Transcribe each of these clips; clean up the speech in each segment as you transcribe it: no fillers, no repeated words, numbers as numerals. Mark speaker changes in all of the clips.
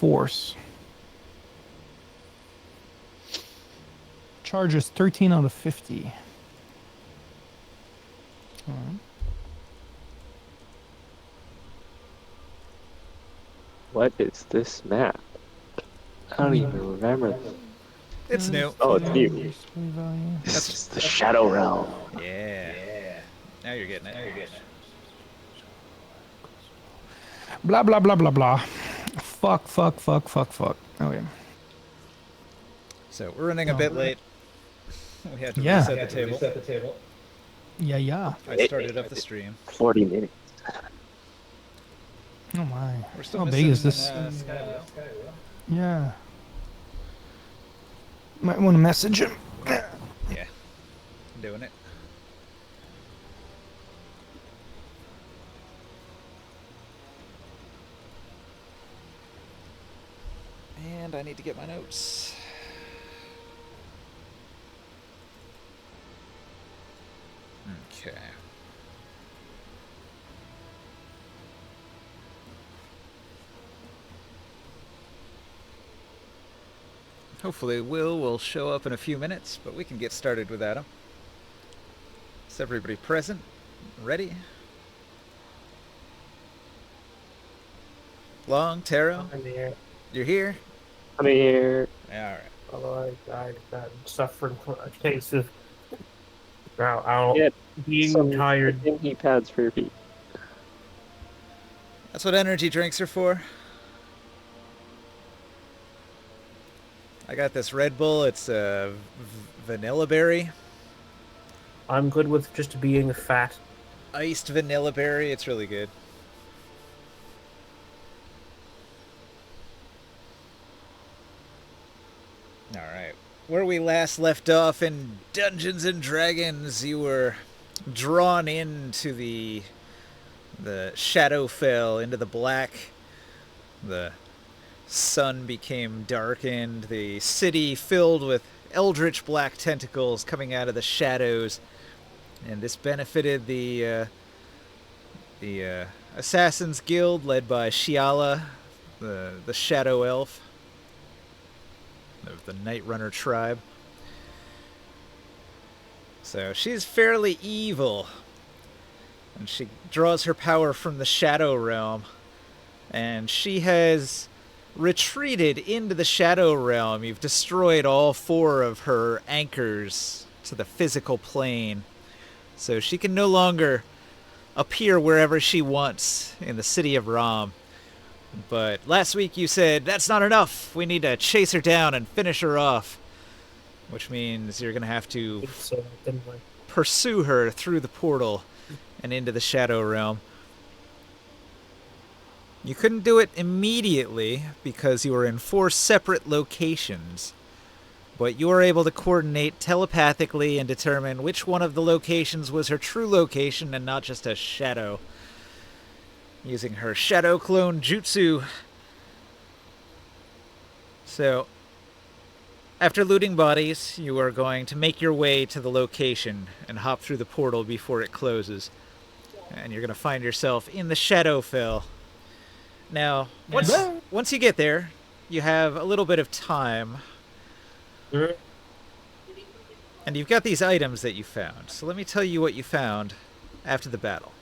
Speaker 1: force. Charges 13 out of 50. Alright.
Speaker 2: What is this map? I don't even remember.
Speaker 3: It's new.
Speaker 2: Oh, it's new.
Speaker 1: Display value.
Speaker 2: This is the Shadow Realm.
Speaker 3: Yeah. Now you're getting it.
Speaker 1: Blah blah blah blah blah. Fuck. Okay.
Speaker 3: So we're running a bit late. We had to
Speaker 1: Yeah.
Speaker 3: reset the table.
Speaker 1: Yeah.
Speaker 3: I started up the stream.
Speaker 2: 40 minutes.
Speaker 1: Oh my.
Speaker 3: We're still
Speaker 1: How
Speaker 3: missing,
Speaker 1: big is this?
Speaker 3: Skywell.
Speaker 1: Yeah. Might want to message him.
Speaker 3: Yeah. I'm doing it. And I need to get my notes. Okay. Hopefully Will will show up in a few minutes, but we can get started without him. Is everybody present? Ready? Long, Taro?
Speaker 4: I'm here.
Speaker 3: You're here?
Speaker 2: I'm here.
Speaker 3: Alright.
Speaker 4: Although I'm suffering from a case of out
Speaker 2: Get
Speaker 4: being
Speaker 2: some
Speaker 4: tired.
Speaker 2: heat pads for your feet.
Speaker 3: That's what energy drinks are for. I got this Red Bull. It's vanilla berry.
Speaker 4: I'm good with just being fat.
Speaker 3: Iced vanilla berry. It's really good. Alright. Where we last left off in Dungeons and Dragons, you were drawn into the Shadowfell, into the black. The sun became darkened, the city filled with eldritch black tentacles coming out of the shadows, and this benefited the Assassin's Guild led by Shiala, the Shadow Elf of the Night Runner tribe. So she's fairly evil, and she draws her power from the Shadow Realm, and she has retreated into the Shadow Realm. You've destroyed all 4 of her anchors to the physical plane, so she can no longer appear wherever she wants in the city of Ram. But last week you said, that's not enough, we need to chase her down and finish her off, which means you're going to have to pursue her through the portal and into the Shadow Realm. You couldn't do it immediately because you were in 4 separate locations, but you were able to coordinate telepathically and determine which one of the locations was her true location and not just a shadow, using her shadow clone jutsu. So, after looting bodies, you are going to make your way to the location and hop through the portal before it closes, and you're going to find yourself in the Shadowfell. Now, once you get there, you have a little bit of time. And you've got these items that you found. So let me tell you what you found after the battle.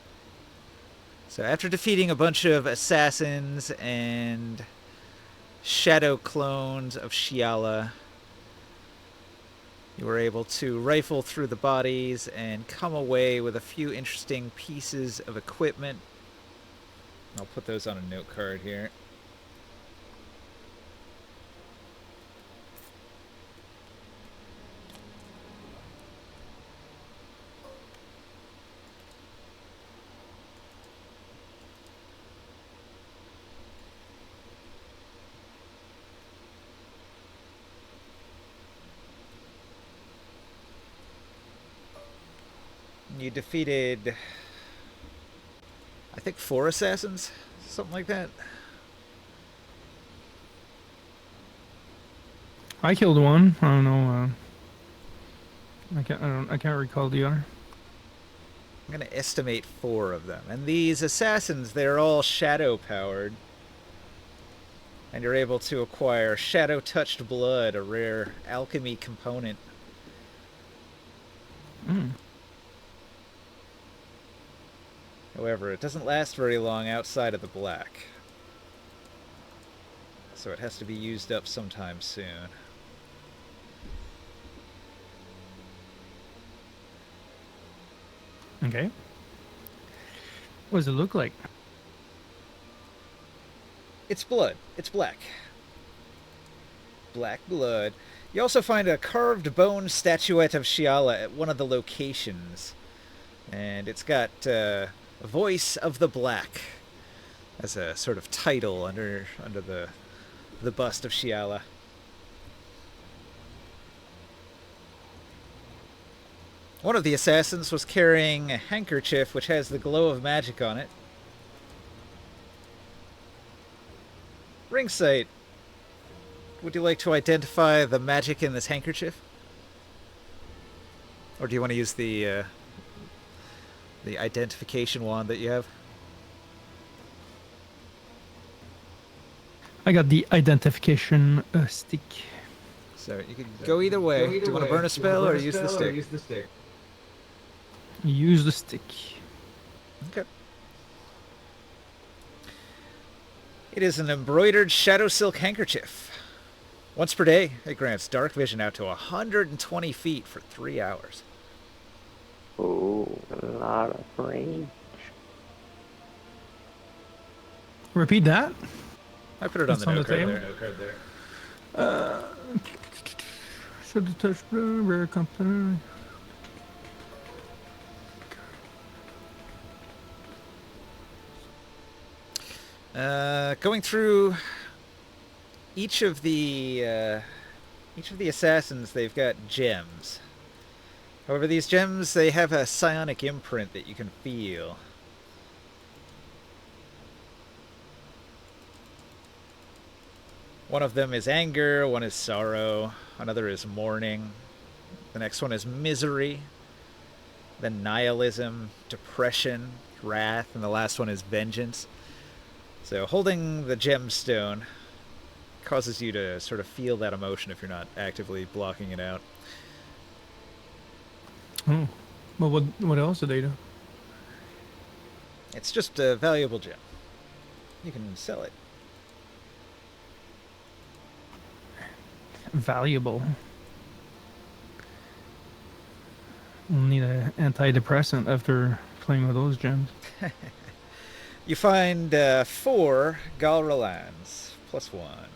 Speaker 3: So after defeating a bunch of assassins and shadow clones of Shiala, you were able to rifle through the bodies and come away with a few interesting pieces of equipment. I'll put those on a note card here. You defeated, I think, 4 assassins? Something like that.
Speaker 1: I killed one. I don't know. I can't recall the other.
Speaker 3: I'm going to estimate 4 of them. And these assassins, they're all shadow powered. And you're able to acquire Shadow-Touched Blood, a rare alchemy component. However, it doesn't last very long outside of the black. So it has to be used up sometime soon.
Speaker 1: Okay. What does it look like?
Speaker 3: It's blood. It's black. Black blood. You also find a carved bone statuette of Shiala at one of the locations. And it's got Voice of the Black as a sort of title under the bust of Shiala. One of the assassins was carrying a handkerchief which has the glow of magic on it. Ringsight, would you like to identify the magic in this handkerchief? Or do you want to use the identification wand that you have?
Speaker 1: I got the identification stick.
Speaker 3: So you can go either way. Do you want to burn a spell or use the stick?
Speaker 1: Use the stick.
Speaker 3: Okay. It is an embroidered shadow silk handkerchief. Once per day, it grants dark vision out to 120 feet for 3 hours.
Speaker 2: Ooh, a lot of range.
Speaker 1: Repeat that.
Speaker 3: I put it on
Speaker 1: It's
Speaker 3: the
Speaker 1: on
Speaker 3: note
Speaker 1: the
Speaker 3: card
Speaker 1: table?
Speaker 3: there.
Speaker 1: Should the touch rare company.
Speaker 3: Going through each of the assassins, they've got gems. However, these gems, they have a psionic imprint that you can feel. One of them is anger, one is sorrow, another is mourning, the next one is misery, then nihilism, depression, wrath, and the last one is vengeance. So holding the gemstone causes you to sort of feel that emotion if you're not actively blocking it out.
Speaker 1: Oh, well, what else do they do?
Speaker 3: It's just a valuable gem. You can sell it.
Speaker 1: Valuable. We'll need an antidepressant after playing with those gems.
Speaker 3: You find 4 Galralans, +1.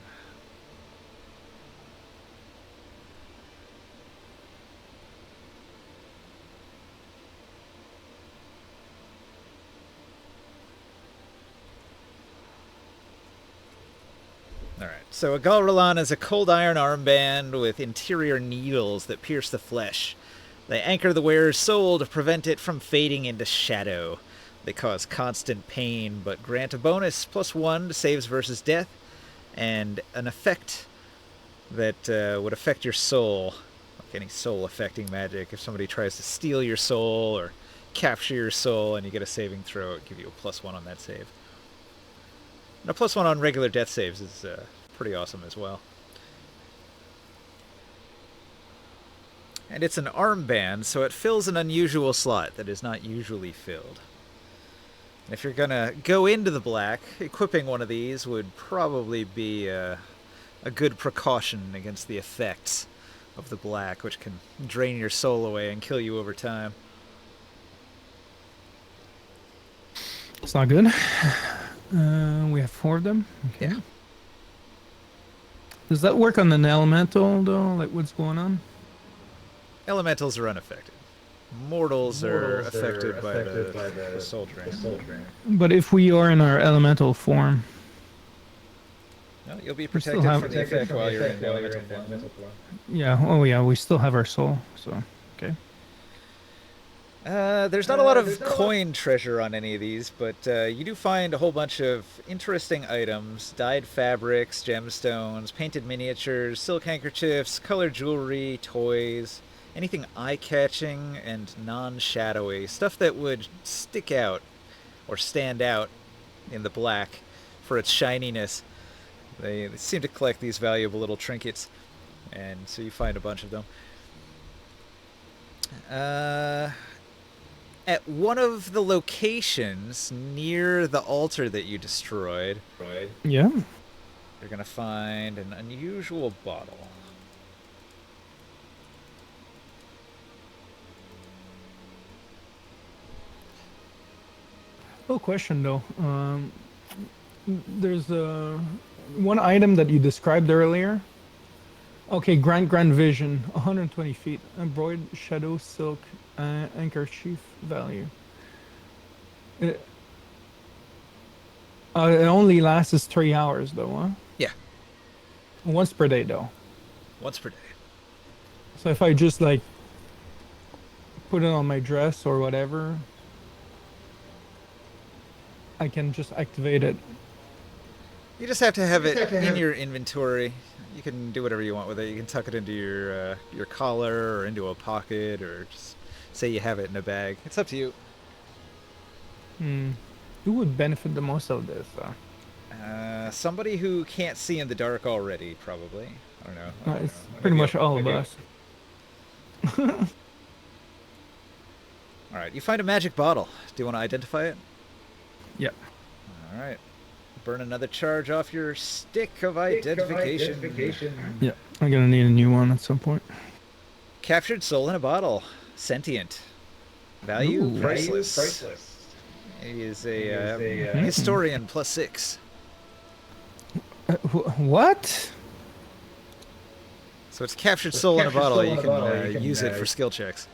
Speaker 3: Alright, so a Galralan is a cold iron armband with interior needles that pierce the flesh. They anchor the wearer's soul to prevent it from fading into shadow. They cause constant pain, but grant a bonus +1 to saves versus death, and an effect that would affect your soul, like any soul-affecting magic. If somebody tries to steal your soul or capture your soul and you get a saving throw, it give you a +1 on that save. And a +1 on regular death saves is pretty awesome as well. And it's an armband, so it fills an unusual slot that is not usually filled. And if you're going to go into the black, equipping one of these would probably be a good precaution against the effects of the black, which can drain your soul away and kill you over time.
Speaker 1: It's not good. We have 4 of them. Okay.
Speaker 3: Yeah.
Speaker 1: Does that work on an elemental though? Like what's going on?
Speaker 3: Elementals are unaffected. Mortals are affected by the soul drain.
Speaker 1: But if we are in our elemental form,
Speaker 3: No, you'll be
Speaker 1: We still
Speaker 3: protected
Speaker 1: have-
Speaker 3: from the effect while you're in elemental form.
Speaker 1: yeah. Oh yeah, we still have our soul. So okay.
Speaker 3: There's not a lot of coin treasure on any of these, but you do find a whole bunch of interesting items: dyed fabrics, gemstones, painted miniatures, silk handkerchiefs, colored jewelry, toys, anything eye-catching and non-shadowy, stuff that would stick out or stand out in the black for its shininess, They seem to collect these valuable little trinkets, and so you find a bunch of them. At one of the locations near the altar that you destroyed,
Speaker 1: Yeah.
Speaker 3: you're gonna find an unusual bottle.
Speaker 1: Little question though. There's one item that you described earlier. Okay, Grand Vision, 120 feet, embroidered shadow silk handkerchief value. It, it only lasts 3 hours though, huh?
Speaker 3: Yeah,
Speaker 1: Once per day though.
Speaker 3: once per day.
Speaker 1: So if I just like put it on my dress or whatever, I can just activate it.
Speaker 3: You just have to have it in your inventory. You can do whatever you want with it. You can tuck it into your collar or into a pocket, or just say you have it in a bag. It's up to you.
Speaker 1: Who would benefit the most of this?
Speaker 3: Somebody who can't see in the dark already, probably. I don't know.
Speaker 1: It's pretty much all of us.
Speaker 3: All right, you find a magic bottle. Do you want to identify it?
Speaker 1: Yep.
Speaker 3: All right. Burn another charge off your stick of identification.
Speaker 1: Yeah, I'm gonna need a new one at some point.
Speaker 3: Captured soul in a bottle. Sentient. Value
Speaker 1: Ooh.
Speaker 3: priceless. He is a historian +6.
Speaker 1: What?
Speaker 3: So it's captured soul in a bottle. You can use it for skill checks.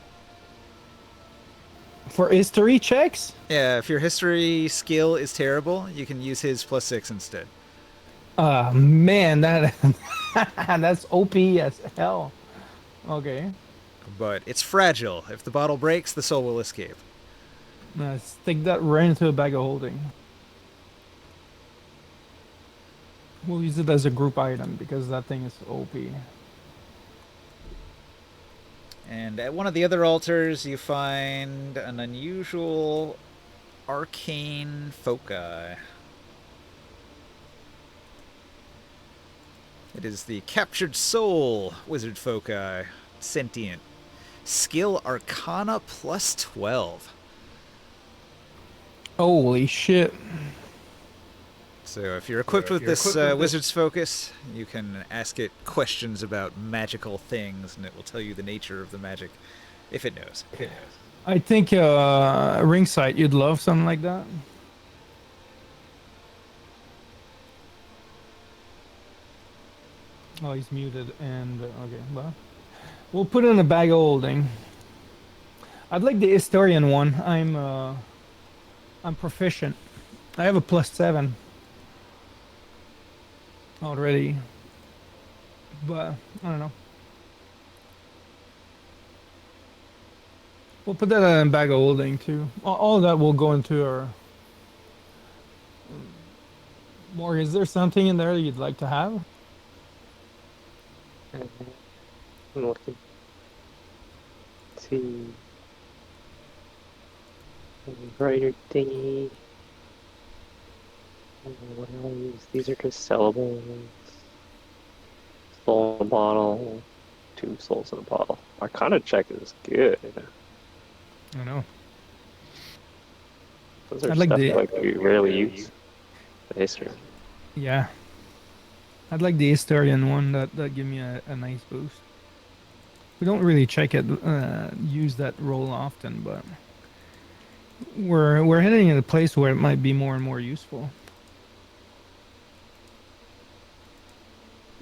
Speaker 1: For history checks?
Speaker 3: Yeah, if your history skill is terrible, you can use his +6 instead.
Speaker 1: Man, that that's OP as hell. Okay.
Speaker 3: But it's fragile. If the bottle breaks, the soul will escape.
Speaker 1: Stick that right into a bag of holding. We'll use it as a group item because that thing is OP.
Speaker 3: And at one of the other altars, you find an unusual arcane foci. It is the captured soul wizard foci, sentient. Skill Arcana +12.
Speaker 1: Holy shit.
Speaker 3: So if you're equipped with this wizard's focus, you can ask it questions about magical things, and it will tell you the nature of the magic, if it knows.
Speaker 1: I think ringside, you'd love something like that. Oh, he's muted, and okay, well, we'll put it in a bag of holding. I'd like the historian one. I'm proficient. I have a +7 already, but I don't know. We'll put that in a bag of holding too. All of that will go into our. Morgan, is there something in there you'd like to have?
Speaker 2: I'm looking. Let's see. Embroidered thingy. What do I use? These are just sellables. Soul in a bottle. 2 souls in a bottle. Arcana check is good.
Speaker 1: I know.
Speaker 2: Those are
Speaker 1: I'd like
Speaker 2: stuff
Speaker 1: the-
Speaker 2: like we rarely use. The history.
Speaker 1: Yeah. I'd like the historian one that give me a nice boost. We don't really check it, use that roll often, but we're heading in a place where it might be more and more useful.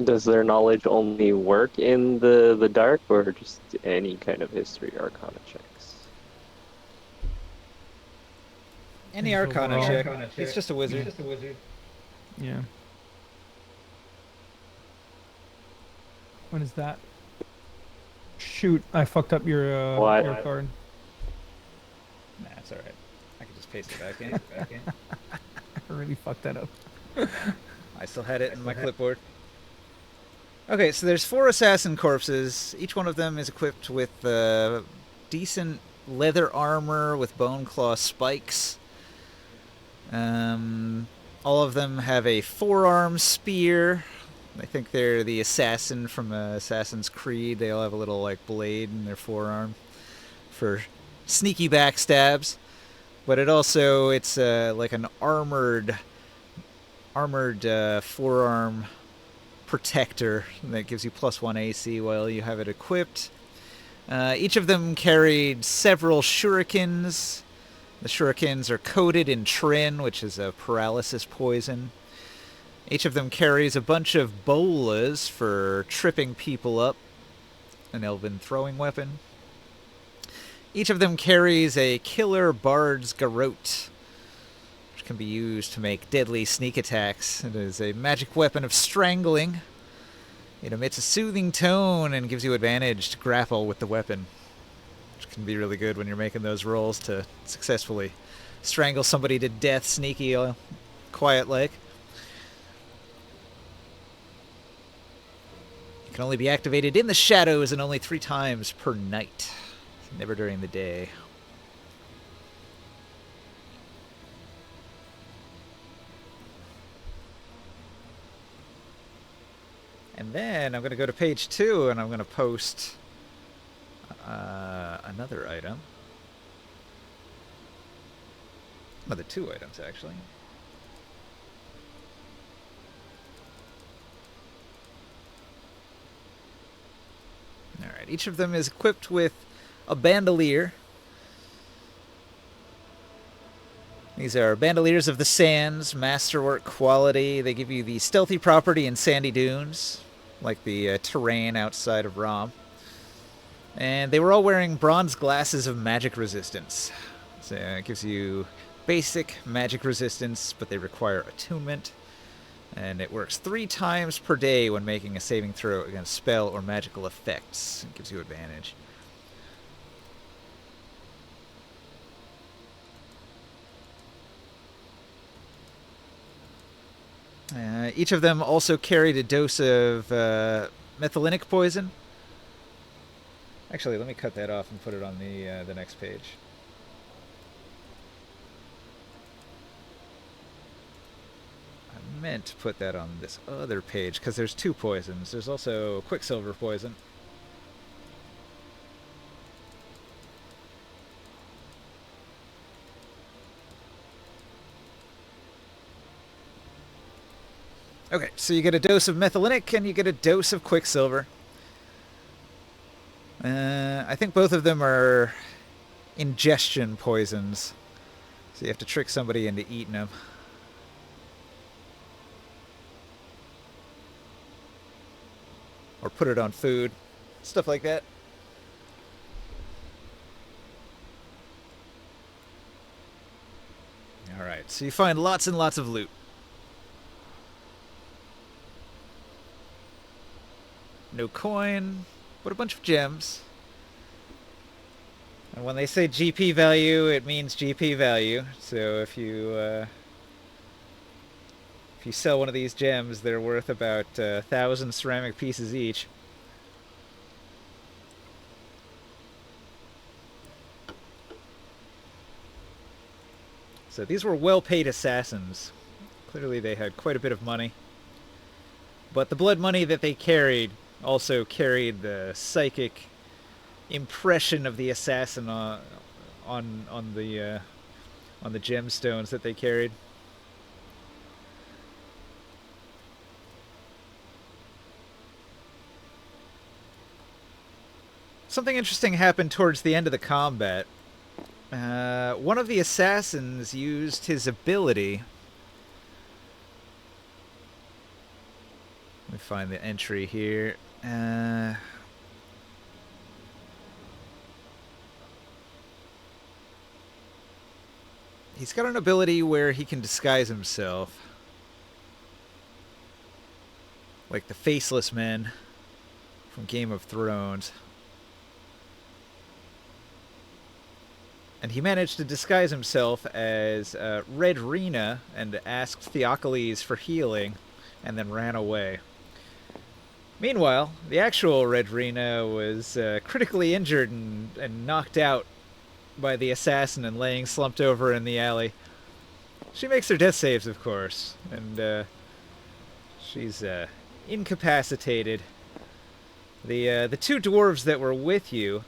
Speaker 2: Does their knowledge only work in the dark, or just any kind of history Arcana checks?
Speaker 3: Any Arcana check. He's just a wizard.
Speaker 1: Yeah. What is that? Shoot, I fucked up your
Speaker 2: What?
Speaker 1: card.
Speaker 3: Nah, it's alright. I can just paste it back in.
Speaker 1: I really fucked that up.
Speaker 3: I still had it in my clipboard. Okay, so there's 4 assassin corpses. Each one of them is equipped with decent leather armor with bone claw spikes. All of them have a forearm spear. I think they're the assassin from Assassin's Creed. They all have a little like blade in their forearm for sneaky backstabs. But it's like an armored forearm protector that gives you +1 AC while you have it equipped. Each of them carried several shurikens. The shurikens are coated in trin, which is a paralysis poison. Each of them carries a bunch of bolas for tripping people up, an elven throwing weapon. Each of them carries a killer bard's garrote, which can be used to make deadly sneak attacks. It is a magic weapon of strangling. It emits a soothing tone and gives you advantage to grapple with the weapon, which can be really good when you're making those rolls to successfully strangle somebody to death, sneaky, quiet-like. It can only be activated in the shadows and only 3 times per night, never during the day. And then I'm going to go to page 2 and I'm going to post another item. Another 2 items, actually. Alright, each of them is equipped with a bandolier. These are bandoliers of the sands, masterwork quality. They give you the stealthy property in sandy dunes, like the terrain outside of Rom. And they were all wearing bronze glasses of magic resistance. So it gives you basic magic resistance, but they require attunement. And it works 3 times per day when making a saving throw against spell or magical effects. It gives you advantage. Each of them also carried a dose of methylenic poison. Actually, let me cut that off and put it on the next page. I meant to put that on this other page because there's 2 poisons. There's also quicksilver poison. Okay, so you get a dose of methylenic and you get a dose of quicksilver. I think both of them are ingestion poisons, so you have to trick somebody into eating them. Or put it on food, stuff like that. Alright, so you find lots and lots of loot. No coin, but a bunch of gems. And when they say GP value, it means GP value. So if you sell one of these gems, they're worth about 1,000 ceramic pieces each. So these were well-paid assassins. Clearly they had quite a bit of money. But the blood money that they carried also carried the psychic impression of the assassin on the gemstones that they carried. Something interesting happened towards the end of the combat. One of the assassins used his ability. Let me find the entry here. He's got an ability where he can disguise himself. Like the Faceless Men from Game of Thrones. And he managed to disguise himself as Red Rena and asked Theocles for healing and then ran away. Meanwhile, the actual Red Rena was critically injured and knocked out by the assassin and laying slumped over in the alley. She makes her death saves, of course, and she's incapacitated. The two dwarves that were with you,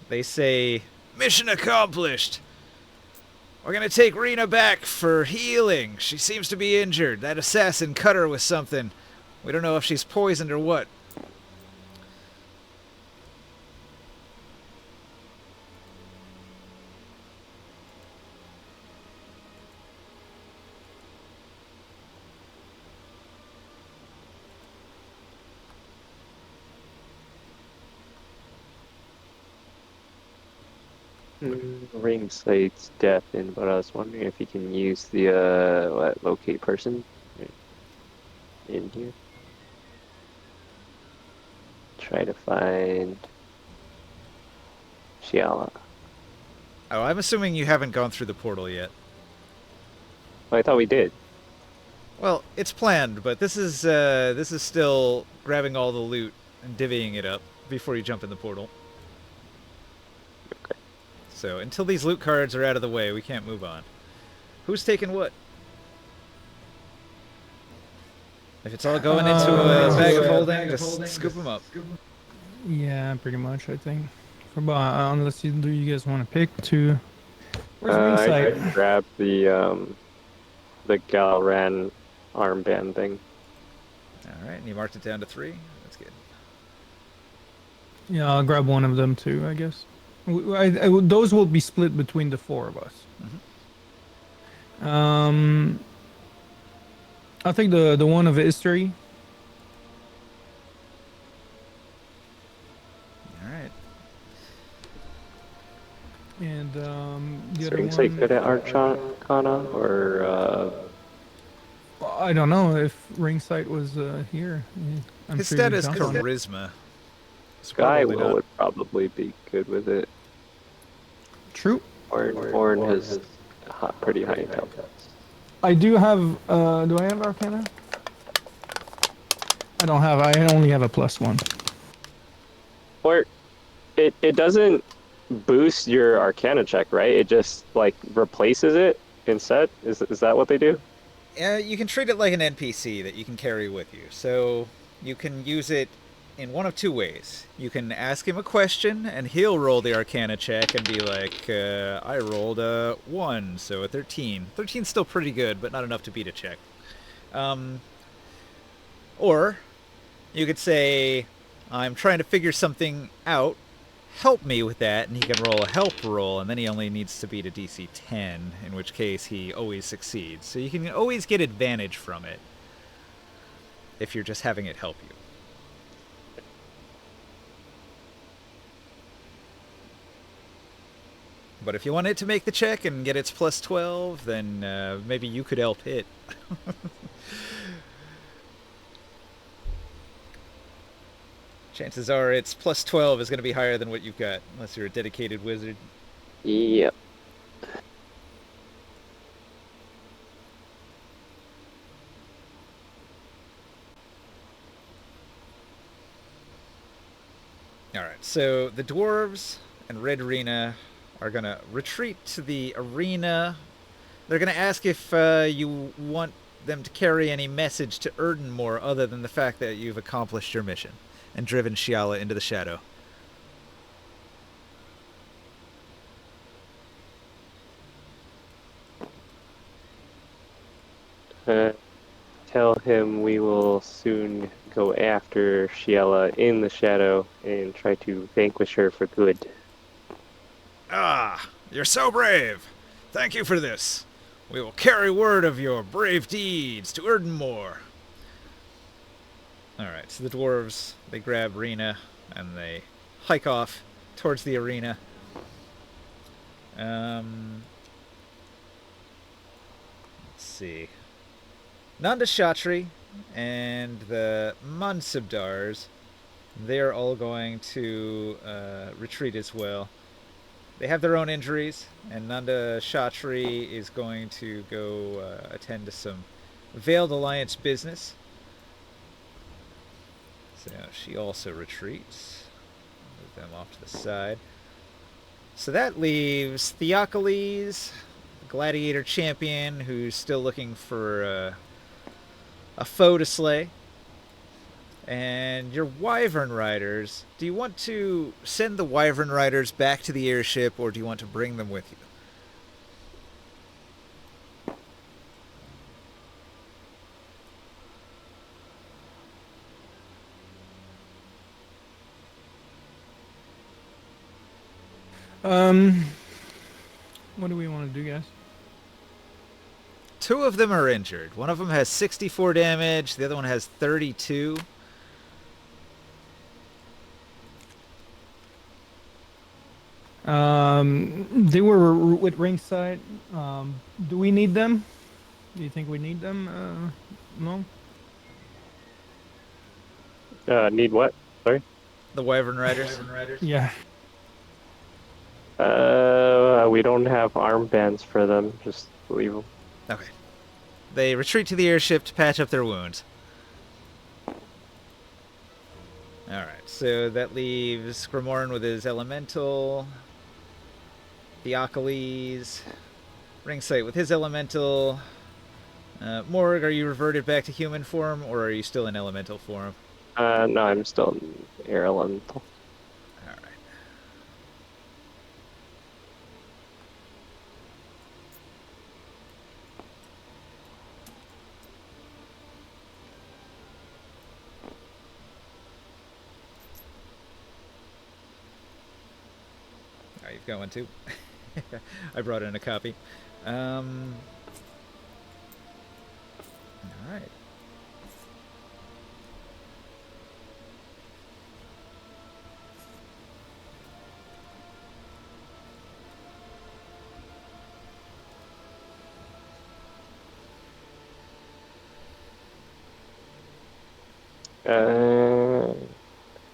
Speaker 3: they say, "Mission accomplished. We're gonna take Rena back for healing. She seems to be injured. That assassin cut her with something. We don't know if she's poisoned or what."
Speaker 2: Ring sights death in, but I was wondering if you can use the locate person in here. Try to find Shiala.
Speaker 3: Oh, I'm assuming you haven't gone through the portal yet.
Speaker 2: Oh, I thought we did.
Speaker 3: Well, it's planned, but this is still grabbing all the loot and divvying it up before you jump in the portal.
Speaker 2: Okay.
Speaker 3: So until these loot cards are out of the way, we can't move on. Who's taking what? If it's all going into a bag of holding, just scoop them up.
Speaker 1: Yeah, pretty much, I think. Unless you guys want to pick two. Where's
Speaker 2: I
Speaker 1: ringside?
Speaker 2: grabbed the Galran armband thing.
Speaker 3: All right, and you marked it down to 3. That's good.
Speaker 1: Yeah, I'll grab one of them too, I guess. Those will be split between the 4 of us. I think the one of history.
Speaker 3: All right.
Speaker 1: And the
Speaker 2: Is
Speaker 1: other
Speaker 2: Ringsite
Speaker 1: one.
Speaker 2: good at Archana or
Speaker 1: I don't know if Ringside was here. I'm
Speaker 3: His
Speaker 1: sure
Speaker 3: stat
Speaker 1: you
Speaker 3: is
Speaker 1: jumped on it.
Speaker 3: charisma. It's
Speaker 2: Guy
Speaker 3: probably not.
Speaker 2: would probably be good with it.
Speaker 1: True.
Speaker 2: Orn has pretty high intelligence.
Speaker 1: I do have. Do I have Arcana? I don't have. I only have a +1.
Speaker 2: Or it doesn't boost your Arcana check, right? It just like replaces it instead. Is that what they do?
Speaker 3: You can treat it like an NPC that you can carry with you. So you can use it in one of 2 ways. You can ask him a question, and he'll roll the Arcana check and be like, I rolled a 1, so a 13. 13's still pretty good, but not enough to beat a check. Or you could say, I'm trying to figure something out. Help me with that, and he can roll a help roll, and then he only needs to beat a DC 10, in which case he always succeeds. So you can always get advantage from it if you're just having it help you. But if you want it to make the check and get its +12, then maybe you could help it. Chances are its +12 is going to be higher than what you've got, unless you're a dedicated wizard.
Speaker 2: Yep.
Speaker 3: Alright, so the dwarves and Red Arena are going to retreat to the arena. They're going to ask if you want them to carry any message to Erdenmore other than the fact that you've accomplished your mission and driven Shiala into the shadow.
Speaker 2: Tell him we will soon go after Shiela in the shadow and try to vanquish her for good.
Speaker 3: Ah, you're so brave. Thank you for this. We will carry word of your brave deeds to Erdenmore. Alright, so the dwarves, they grab Rena and they hike off towards the arena. Let's see. Nanda Shatri and the Mansabdars, they're all going to retreat as well. They have their own injuries, and Nanda Shatri is going to go attend to some Veiled Alliance business. So she also retreats. Move them off to the side. So that leaves Theocles, gladiator champion who's still looking for a foe to slay. And your wyvern riders, do you want to send the wyvern riders back to the airship, or do you want to bring them with you?
Speaker 1: What do we want to do, guys?
Speaker 3: Two of them are injured. One of them has 64 damage, the other one has 32.
Speaker 1: They were with ringside. Do we need them? Do you think we need them? No.
Speaker 2: Need what? Sorry.
Speaker 3: The wyvern riders.
Speaker 1: Yeah.
Speaker 2: We don't have armbands for them. Just leave them.
Speaker 3: Okay. They retreat to the airship to patch up their wounds. Alright, so that leaves Grimoren with his elemental, Theocles, Ringsight with his elemental. Morg, are you reverted back to human form, or are you still in elemental form?
Speaker 2: No, I'm still in air elemental.
Speaker 3: Alright. Oh, you've got one too? I brought in a copy. Alright.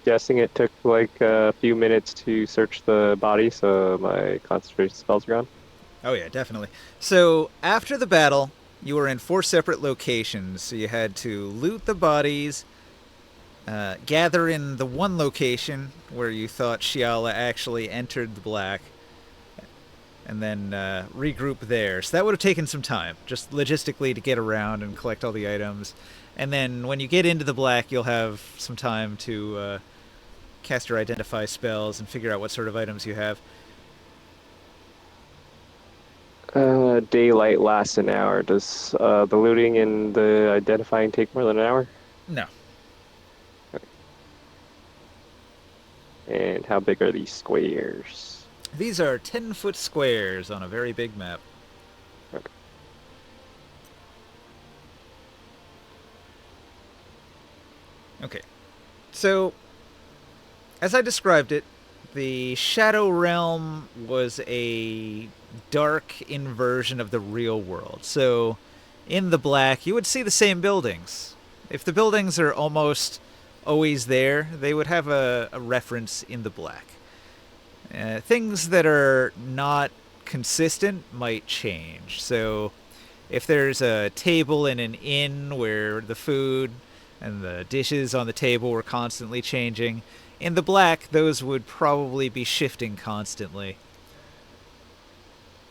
Speaker 2: Guessing it took like a few minutes to search the body, so my concentration spells are gone.
Speaker 3: Oh yeah, definitely. So after the battle, you were in 4 separate locations. So you had to loot the bodies, gather in the one location where you thought Shiala actually entered the black, and then regroup there. So that would have taken some time, just logistically, to get around and collect all the items. And then when you get into the black, you'll have some time to cast your identify spells and figure out what sort of items you have.
Speaker 2: Daylight lasts an hour. Does the looting and the identifying take more than an hour?
Speaker 3: No.
Speaker 2: And how big are these squares?
Speaker 3: These are 10-foot squares on a very big map.
Speaker 2: Okay.
Speaker 3: Okay. So, as I described it, the Shadow Realm was a dark inversion of the real world. So, in the black, you would see the same buildings. If the buildings are almost always there, they would have a reference in the black. Things that are not consistent might change. So, if there's a table in an inn where the food and the dishes on the table were constantly changing, in the black, those would probably be shifting constantly.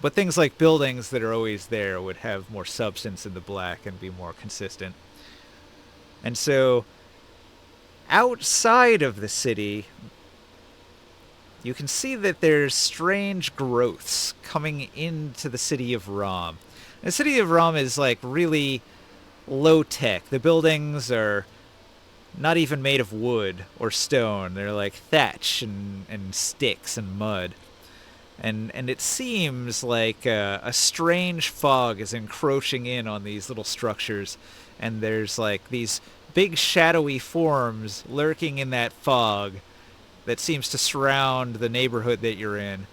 Speaker 3: But things like buildings that are always there would have more substance in the black and be more consistent. And so, outside of the city, you can see that there's strange growths coming into the city of Rom. The city of Rom is like really low tech. The buildings are not even made of wood or stone. They're like thatch and sticks and mud. And it seems like a strange fog is encroaching in on these little structures. And there's like these big shadowy forms lurking in that fog that seems to surround the neighborhood that you're in.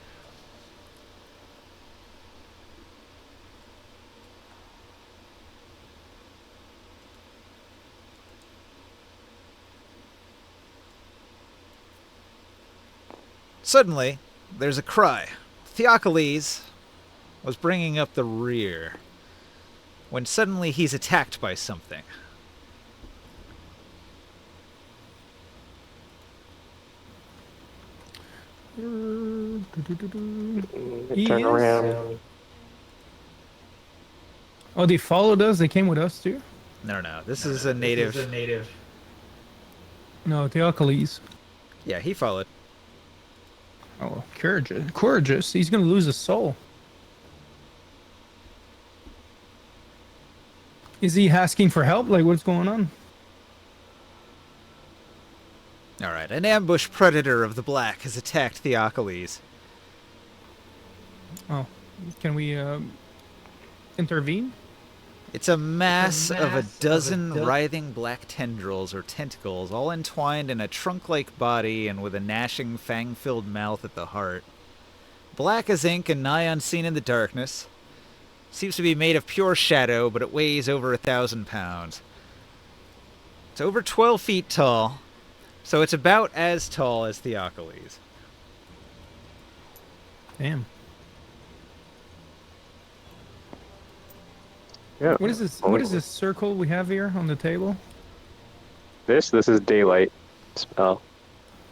Speaker 3: Suddenly, there's a cry. Theocles was bringing up the rear when suddenly he's attacked by something.
Speaker 1: He
Speaker 2: Turn
Speaker 1: is?
Speaker 2: around.
Speaker 1: Oh, they followed us. They came with us too.
Speaker 3: No. This is a native.
Speaker 1: No, Theocles.
Speaker 3: Yeah, he followed.
Speaker 1: Oh, courageous. Courageous. He's gonna lose his soul. Is he asking for help? Like, what's going on?
Speaker 3: All right, an ambush predator of the black has attacked Theocles.
Speaker 1: Oh, can we intervene?
Speaker 3: It's a mass of a dozen writhing black tendrils or tentacles, all entwined in a trunk-like body and with a gnashing, fang-filled mouth at the heart. Black as ink and nigh unseen in the darkness. Seems to be made of pure shadow, but it weighs over 1,000 pounds. It's over 12 feet tall, so it's about as tall as Theocles.
Speaker 1: Damn.
Speaker 2: Yeah.
Speaker 1: What is this? What is this circle we have here on the table?
Speaker 2: This is daylight spell.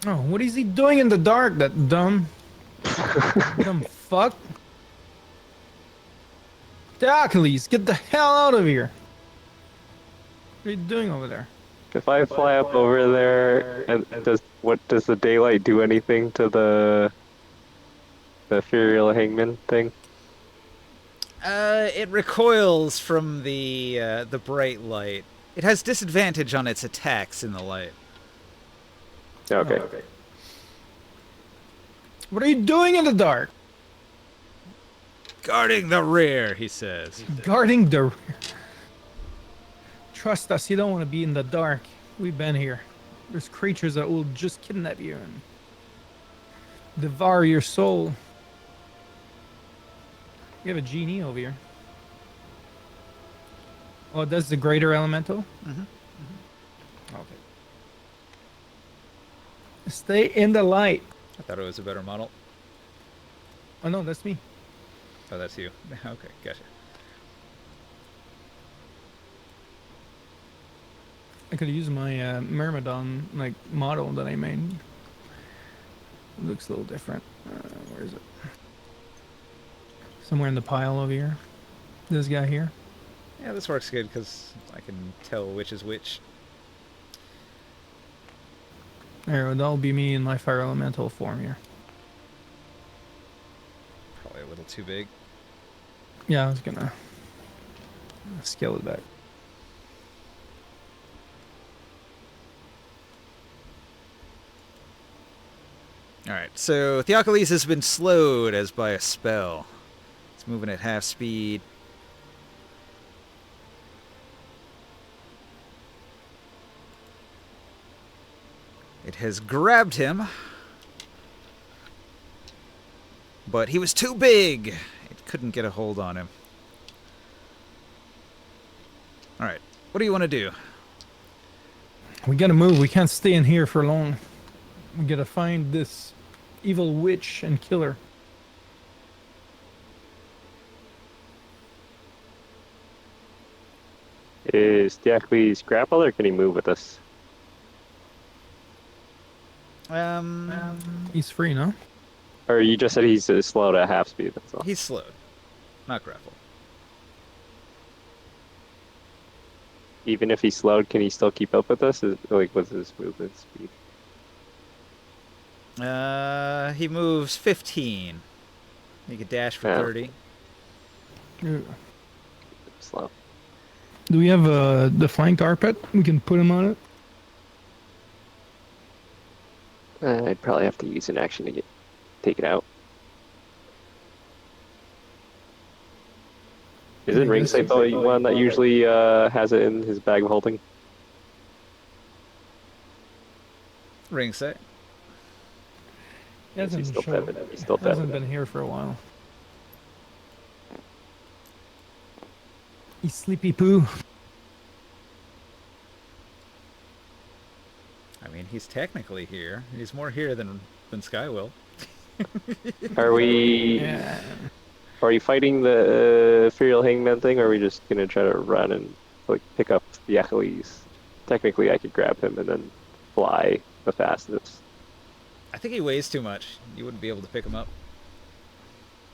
Speaker 1: Oh, what is he doing in the dark? That dumb, dumb fuck. Theocles, get the hell out of here! What are you doing over there?
Speaker 2: If I fly up over there, and does the daylight do anything to the ethereal hangman thing?
Speaker 3: It recoils from the bright light. It has disadvantage on its attacks in the light.
Speaker 2: Okay.
Speaker 1: What are you doing in the dark?
Speaker 3: Guarding the rear, he says.
Speaker 1: Guarding the rear. Trust us, you don't want to be in the dark. We've been here. There's creatures that will just kidnap you and devour your soul. We have a genie over here. Oh, that's the greater elemental? Okay. Stay in the light.
Speaker 3: I thought it was a better model.
Speaker 1: Oh no, that's me.
Speaker 3: Oh, that's you. Okay, gotcha.
Speaker 1: I could use my Myrmidon like model that I made. It looks a little different. Where is it? Somewhere in the pile over here. This guy here.
Speaker 3: Yeah, this works good because I can tell which is which.
Speaker 1: There, that'll be me in my fire elemental form here.
Speaker 3: Probably a little too big.
Speaker 1: Yeah, I was gonna scale it back.
Speaker 3: Alright, so Theocles has been slowed as by a spell. It's moving at half speed. It has grabbed him, but he was too big. It couldn't get a hold on him. Alright, what do you want to do?
Speaker 1: We gotta move. We can't stay in here for long. We gotta find this evil witch and kill her.
Speaker 2: Is Theocles grappled or can he move with us?
Speaker 1: He's free, no?
Speaker 2: Or you just said he's slowed at half speed, that's all.
Speaker 3: He's slowed, not grappled.
Speaker 2: Even if he's slowed, can he still keep up with us? Like, what's his movement speed?
Speaker 3: He moves 15. He could dash for
Speaker 2: Yeah.
Speaker 3: 30.
Speaker 2: Slow.
Speaker 1: Do we have the flying carpet? We can put him on it.
Speaker 2: I'd probably have to use an action to take it out. Isn't Ringside the one that usually has it in his bag of holding?
Speaker 3: Ring set.
Speaker 1: He hasn't,
Speaker 2: He's still
Speaker 1: showed-
Speaker 2: pivoting. He's still
Speaker 1: hasn't
Speaker 2: pivoting.
Speaker 1: been here for a while. He's sleepy poo.
Speaker 3: I mean, he's technically here. He's more here than Sky will.
Speaker 2: Are we?
Speaker 1: Yeah.
Speaker 2: Are you fighting the ethereal hangman thing, or are we just gonna try to run and like pick up the Achilles? Technically, I could grab him and then fly the fastest.
Speaker 3: I think he weighs too much. You wouldn't be able to pick him up.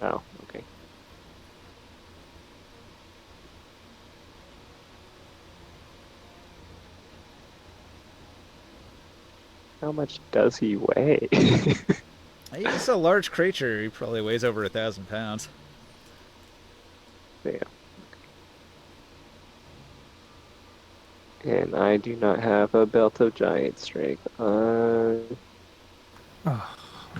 Speaker 2: Oh, okay. How much does he weigh?
Speaker 3: He's a large creature. He probably weighs over 1,000 pounds.
Speaker 2: Damn. And I do not have a belt of giant strength.
Speaker 1: I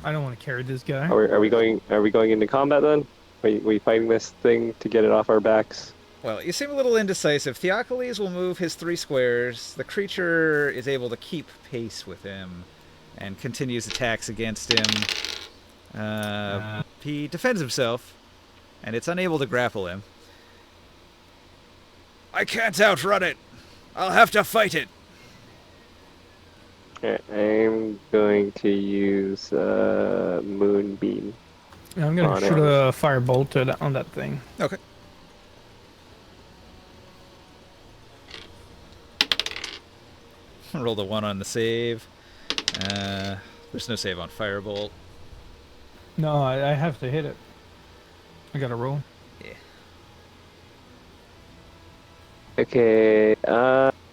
Speaker 1: don't want to carry this guy.
Speaker 2: Are we going into combat then? We fighting this thing to get it off our backs?
Speaker 3: Well, you seem a little indecisive. Theocles will move his 3 squares. The creature is able to keep pace with him and continues attacks against him. He defends himself, and it's unable to grapple him. I can't outrun it. I'll have to fight it.
Speaker 2: Alright, I'm going to use Moonbeam.
Speaker 1: I'm gonna
Speaker 2: on
Speaker 1: shoot
Speaker 2: it.
Speaker 1: a firebolt on that thing.
Speaker 3: Okay. Rolled a 1 on the save. There's no save on Firebolt.
Speaker 1: No, I have to hit it. I gotta roll.
Speaker 3: Yeah.
Speaker 2: Okay,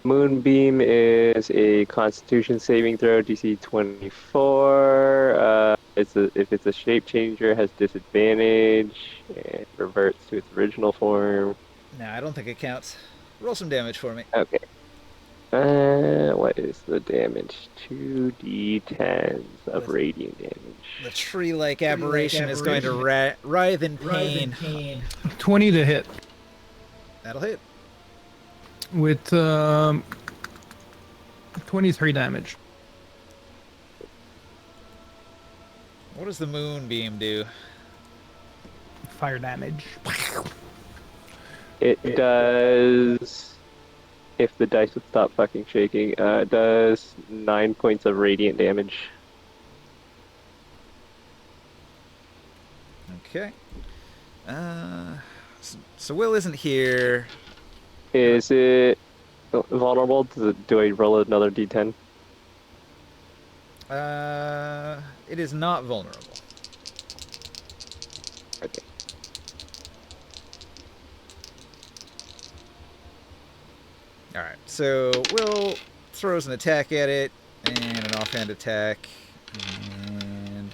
Speaker 2: Moonbeam is a Constitution saving throw, DC 24. If it's a shape changer, has disadvantage and reverts to its original form.
Speaker 3: Nah, I don't think it counts. Roll some damage for me.
Speaker 2: Okay. What is the damage? 2d10s of radiant damage.
Speaker 3: The tree-like aberration is going to writhe in pain.
Speaker 1: 20 to hit
Speaker 3: That'll hit.
Speaker 1: with 23 damage.
Speaker 3: What does the moonbeam do?
Speaker 1: Fire damage.
Speaker 2: It does, if the dice would stop fucking shaking, it does 9 points of radiant damage.
Speaker 3: Okay. So Will isn't here.
Speaker 2: Is it vulnerable? Do I roll another d10?
Speaker 3: It is not vulnerable.
Speaker 2: Okay.
Speaker 3: Alright, so Will throws an attack at it, and an offhand attack, and...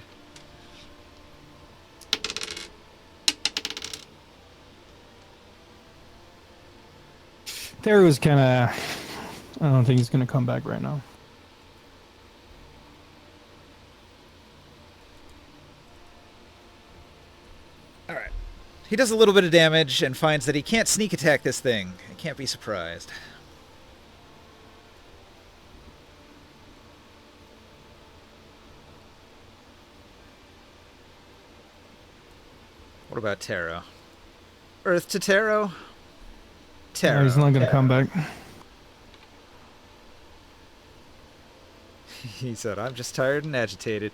Speaker 1: Terry was kind of... I don't think he's gonna come back right now.
Speaker 3: Alright. He does a little bit of damage and finds that he can't sneak attack this thing. He can't be surprised. What about Taro? Earth to Taro? Taro.
Speaker 1: No, he's not gonna come back.
Speaker 3: He said, I'm just tired and agitated.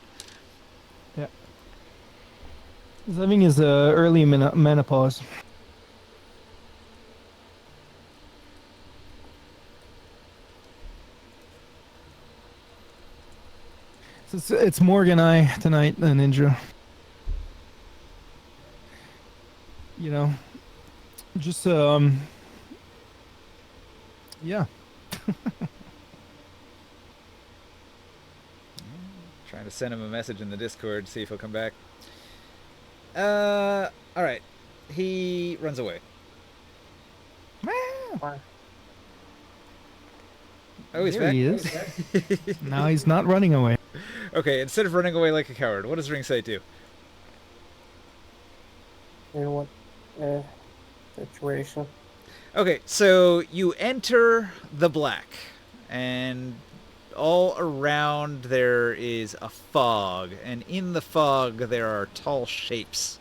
Speaker 1: He's having his early menopause. So it's Morgan I tonight, the ninja. You know, just yeah.
Speaker 3: Trying to send him a message in the Discord, see if he'll come back. Alright. He runs away.
Speaker 4: Why?
Speaker 3: Oh, he's
Speaker 1: There
Speaker 3: back?
Speaker 1: he is. Now he's not running away.
Speaker 3: Okay, instead of running away like a coward, what does Ringside do?
Speaker 4: In what situation?
Speaker 3: Okay, so you enter the black, and all around there is a fog, and in the fog there are tall shapes.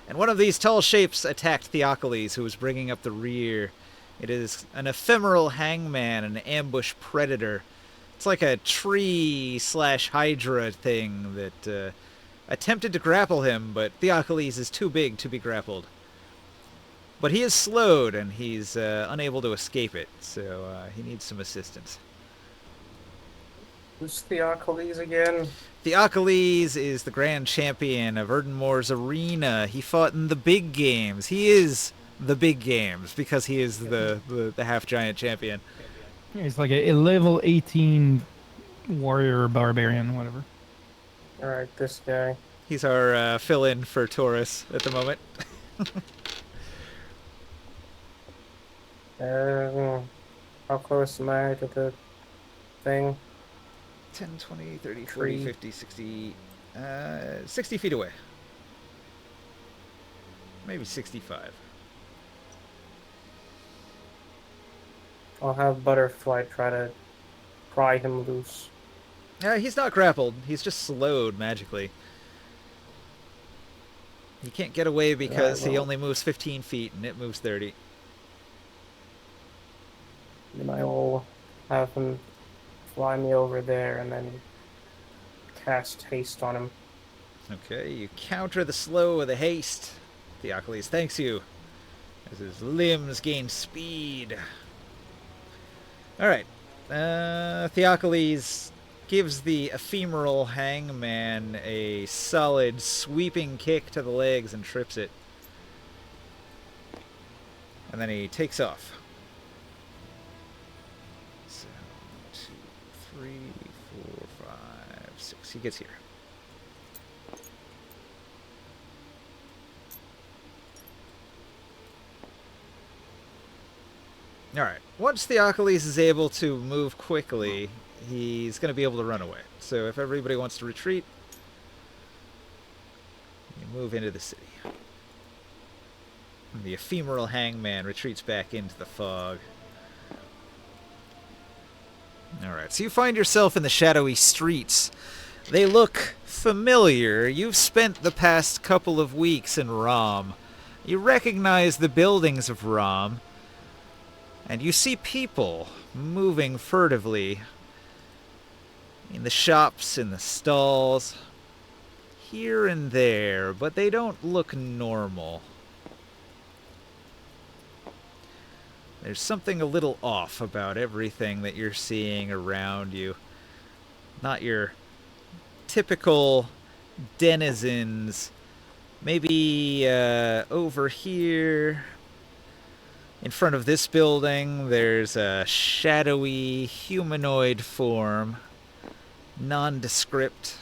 Speaker 3: And one of these tall shapes attacked Theocles, who was bringing up the rear. It is an ephemeral hangman, an ambush predator. It's like a tree/hydra thing that attempted to grapple him, but Theocles is too big to be grappled. But he is slowed, and he's unable to escape it, so he needs some assistance.
Speaker 4: Who's Theocles again?
Speaker 3: Theocles is the grand champion of Erdenmoor's arena. He fought in the big games. He is the big games because he is the half-giant champion.
Speaker 1: He's like a level 18 Warrior or barbarian, whatever.
Speaker 4: Alright, this guy.
Speaker 3: He's our fill-in for Taurus at the moment.
Speaker 4: How close am I to the thing?
Speaker 3: 10, 20, 30, 40,
Speaker 4: Tree.
Speaker 3: 50, 60... 60 feet away. Maybe 65.
Speaker 4: I'll have Butterfly try to pry him loose.
Speaker 3: He's not grappled. He's just slowed magically. He can't get away because he
Speaker 4: well.
Speaker 3: only moves 15 feet and it moves 30.
Speaker 4: Then I will have him fly me over there and then cast haste on him.
Speaker 3: Okay, you counter the slow with a haste. Theocles thanks you, as his limbs gain speed. Alright, Theocles gives the ephemeral hangman a solid sweeping kick to the legs and trips it. And then he takes off. So, 1, 2, 3, 4, 5, 6. He gets here. Alright, once Theocles is able to move quickly, he's going to be able to run away. So if everybody wants to retreat, you move into the city. And the ephemeral hangman retreats back into the fog. Alright, so you find yourself in the shadowy streets. They look familiar. You've spent the past couple of weeks in Rom. You recognize the buildings of Rom. And you see people moving furtively in the shops, in the stalls, here and there, but they don't look normal. There's something a little off about everything that you're seeing around you. Not your typical denizens. Maybe over here, in front of this building, there's a shadowy humanoid form, nondescript.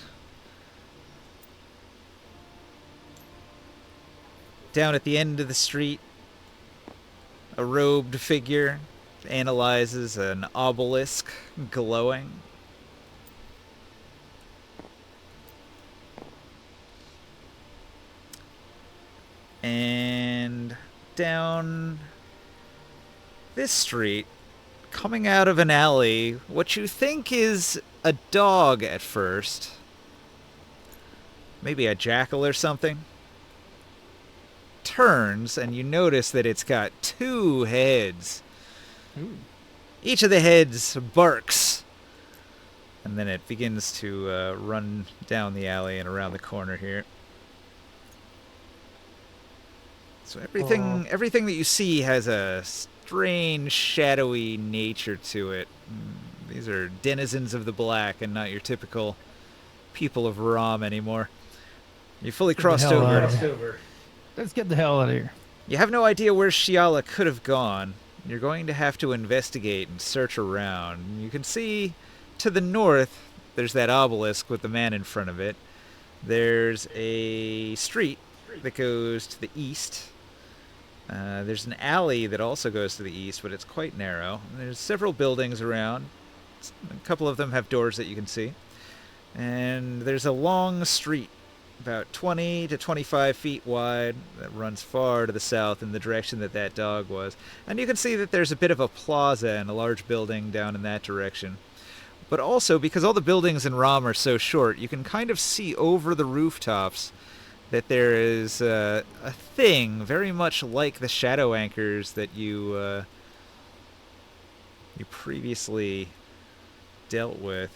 Speaker 3: Down at the end of the street, a robed figure analyzes an obelisk glowing. And down this street, coming out of an alley, what you think is a dog at first, maybe a jackal or something, turns and you notice that it's got 2 heads.
Speaker 1: Ooh.
Speaker 3: Each of the heads barks, and then it begins to run down the alley and around the corner here. So everything that you see has a strange, shadowy nature to it. These are denizens of the black and not your typical people of Rom anymore. You fully crossed
Speaker 1: hell
Speaker 3: over.
Speaker 1: out of Let's get the hell out of here.
Speaker 3: You have no idea where Shiala could have gone. You're going to have to investigate and search around. You can see to the north, there's that obelisk with the man in front of it. There's a street that goes to the east. There's an alley that also goes to the east, but it's quite narrow. There's several buildings around. A couple of them have doors that you can see. And there's a long street, about 20 to 25 feet wide, that runs far to the south in the direction that that dog was. And you can see that there's a bit of a plaza and a large building down in that direction. But also, because all the buildings in Rom are so short, you can kind of see over the rooftops that there is a thing very much like the shadow anchors that you previously dealt with.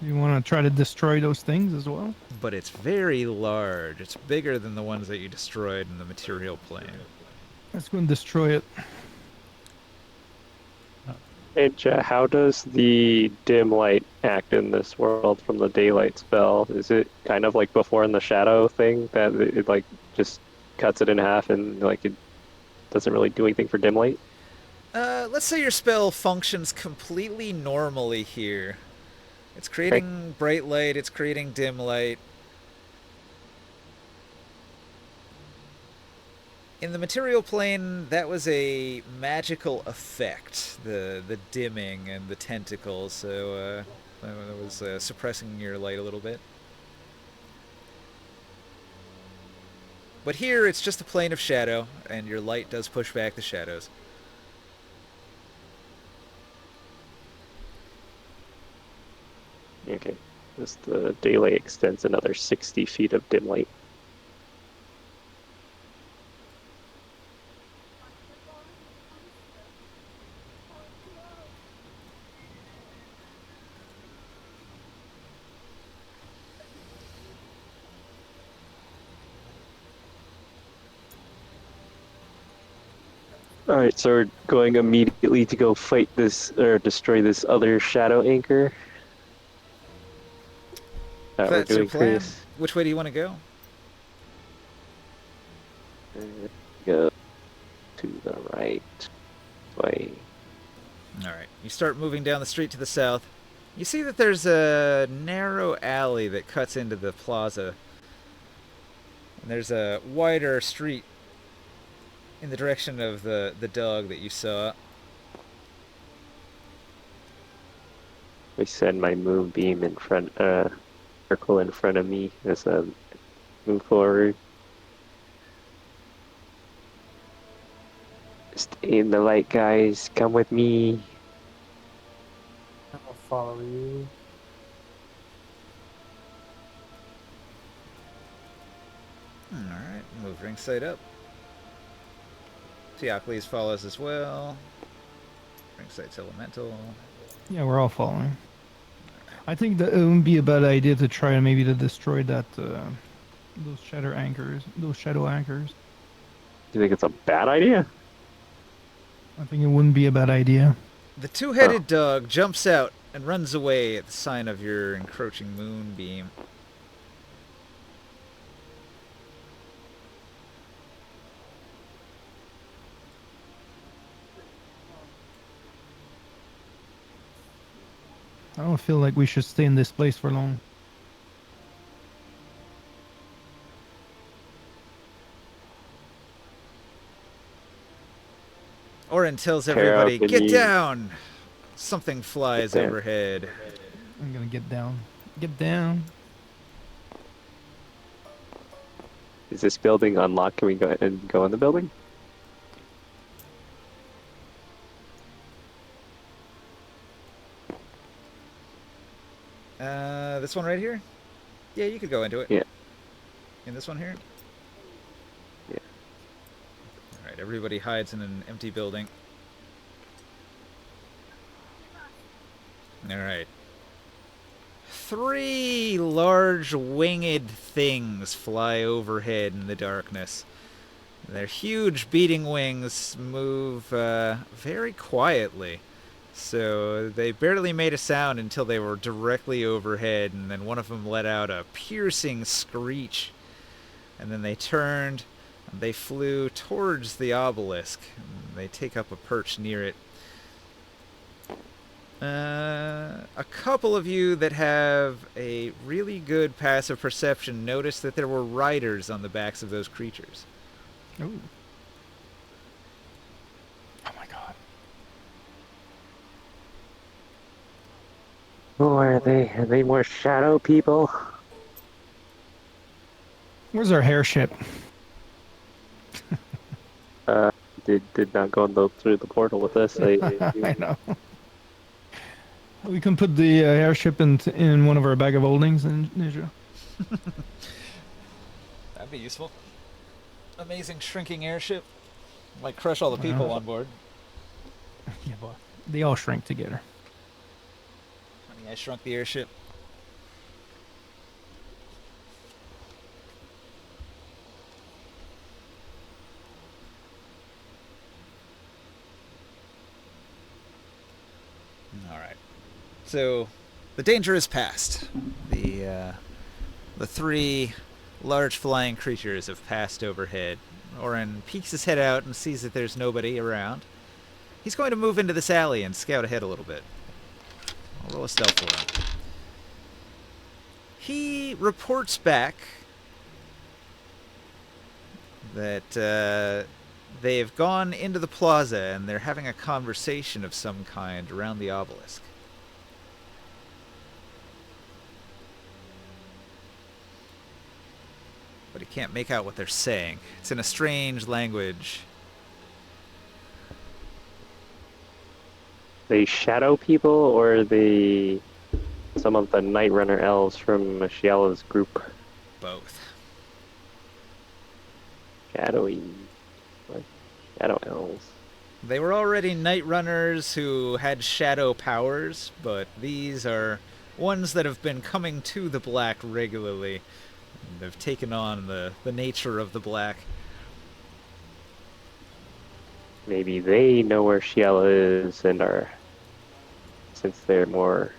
Speaker 1: You want to try to destroy those things as well?
Speaker 3: But it's very large. It's bigger than the ones that you destroyed in the material plane.
Speaker 1: Let's go and destroy it.
Speaker 2: Hey, how does the dim light act in this world from the daylight spell? Is it kind of like before in the shadow thing that it like just cuts it in half and like it doesn't really do anything for dim light?
Speaker 3: Let's say your spell functions completely normally here. It's creating bright light, it's creating dim light. In the material plane, that was a magical effect, the dimming and the tentacles, so that was suppressing your light a little bit. But here, it's just a plane of shadow, and your light does push back the shadows.
Speaker 2: Okay. As the daylight extends another 60 feet of dim light. Alright, so we're going immediately to go fight this, or destroy this other shadow anchor. That
Speaker 3: If
Speaker 2: we're
Speaker 3: that's your
Speaker 2: doing,
Speaker 3: plan,
Speaker 2: Chris.
Speaker 3: which way do you want to go?
Speaker 2: Go to the right way.
Speaker 3: Alright, you start moving down the street to the south. You see that there's a narrow alley that cuts into the plaza. And there's a wider street in the direction of the dog that you saw.
Speaker 2: We send my moonbeam in front, circle in front of me as I move forward. Stay in the light, guys. Come with me.
Speaker 4: I'll follow you.
Speaker 3: Alright, move ringside up. Teocles follows as well. Ringside's elemental.
Speaker 1: Yeah, we're all following. I think that it wouldn't be a bad idea to try and maybe to destroy that those shadow anchors.
Speaker 2: Do you think it's a bad idea?
Speaker 1: I think it wouldn't be a bad idea.
Speaker 3: The two-headed dog jumps out and runs away at the sign of your encroaching moonbeam.
Speaker 1: I don't feel like we should stay in this place for long.
Speaker 3: Orin tells
Speaker 2: Tara,
Speaker 3: everybody,
Speaker 2: can
Speaker 3: "Get
Speaker 2: you-
Speaker 3: down!" Something flies
Speaker 2: Get down.
Speaker 3: overhead.
Speaker 1: I'm gonna get down. Get down.
Speaker 2: Is this building unlocked? Can we go and go in the building?
Speaker 3: This one right here? Yeah, you could go into it.
Speaker 2: Yeah.
Speaker 3: In this one here?
Speaker 2: Yeah.
Speaker 3: Alright, everybody hides in an empty building. Alright. 3 large winged things fly overhead in the darkness. Their huge beating wings move very quietly. So they barely made a sound until they were directly overhead, and then one of them let out a piercing screech. And then they turned, and they flew towards the obelisk. And they take up a perch near it. A couple of you that have a really good passive perception noticed that there were riders on the backs of those creatures.
Speaker 1: Ooh. Oh my god.
Speaker 2: Who are they? Are they more shadow people?
Speaker 1: Where's our airship?
Speaker 2: Did not go through the portal with us.
Speaker 1: I know. We can put the airship in one of our bag of holdings in Ninja.
Speaker 3: That'd be useful. Amazing shrinking airship. Might crush all the people on board.
Speaker 1: Yeah, but they all shrink together.
Speaker 3: Honey, I Shrunk the Airship. Alright. So, the danger is past. The 3 large flying creatures have passed overhead. Orin peeks his head out and sees that there's nobody around. He's going to move into this alley and scout ahead a little bit. I'll roll a stealth for him. He reports back that they've gone into the plaza and they're having a conversation of some kind around the obelisk. But he can't make out what they're saying. It's in a strange language.
Speaker 2: They shadow people, or some of the Night Runner elves from Shiala's group?
Speaker 3: Both.
Speaker 2: Shadowy. Like, shadow elves.
Speaker 3: They were already Night Runners who had shadow powers, but these are ones that have been coming to the Black regularly. They've taken on the nature of the Black.
Speaker 2: Maybe they know where Shiala is and are, since they're more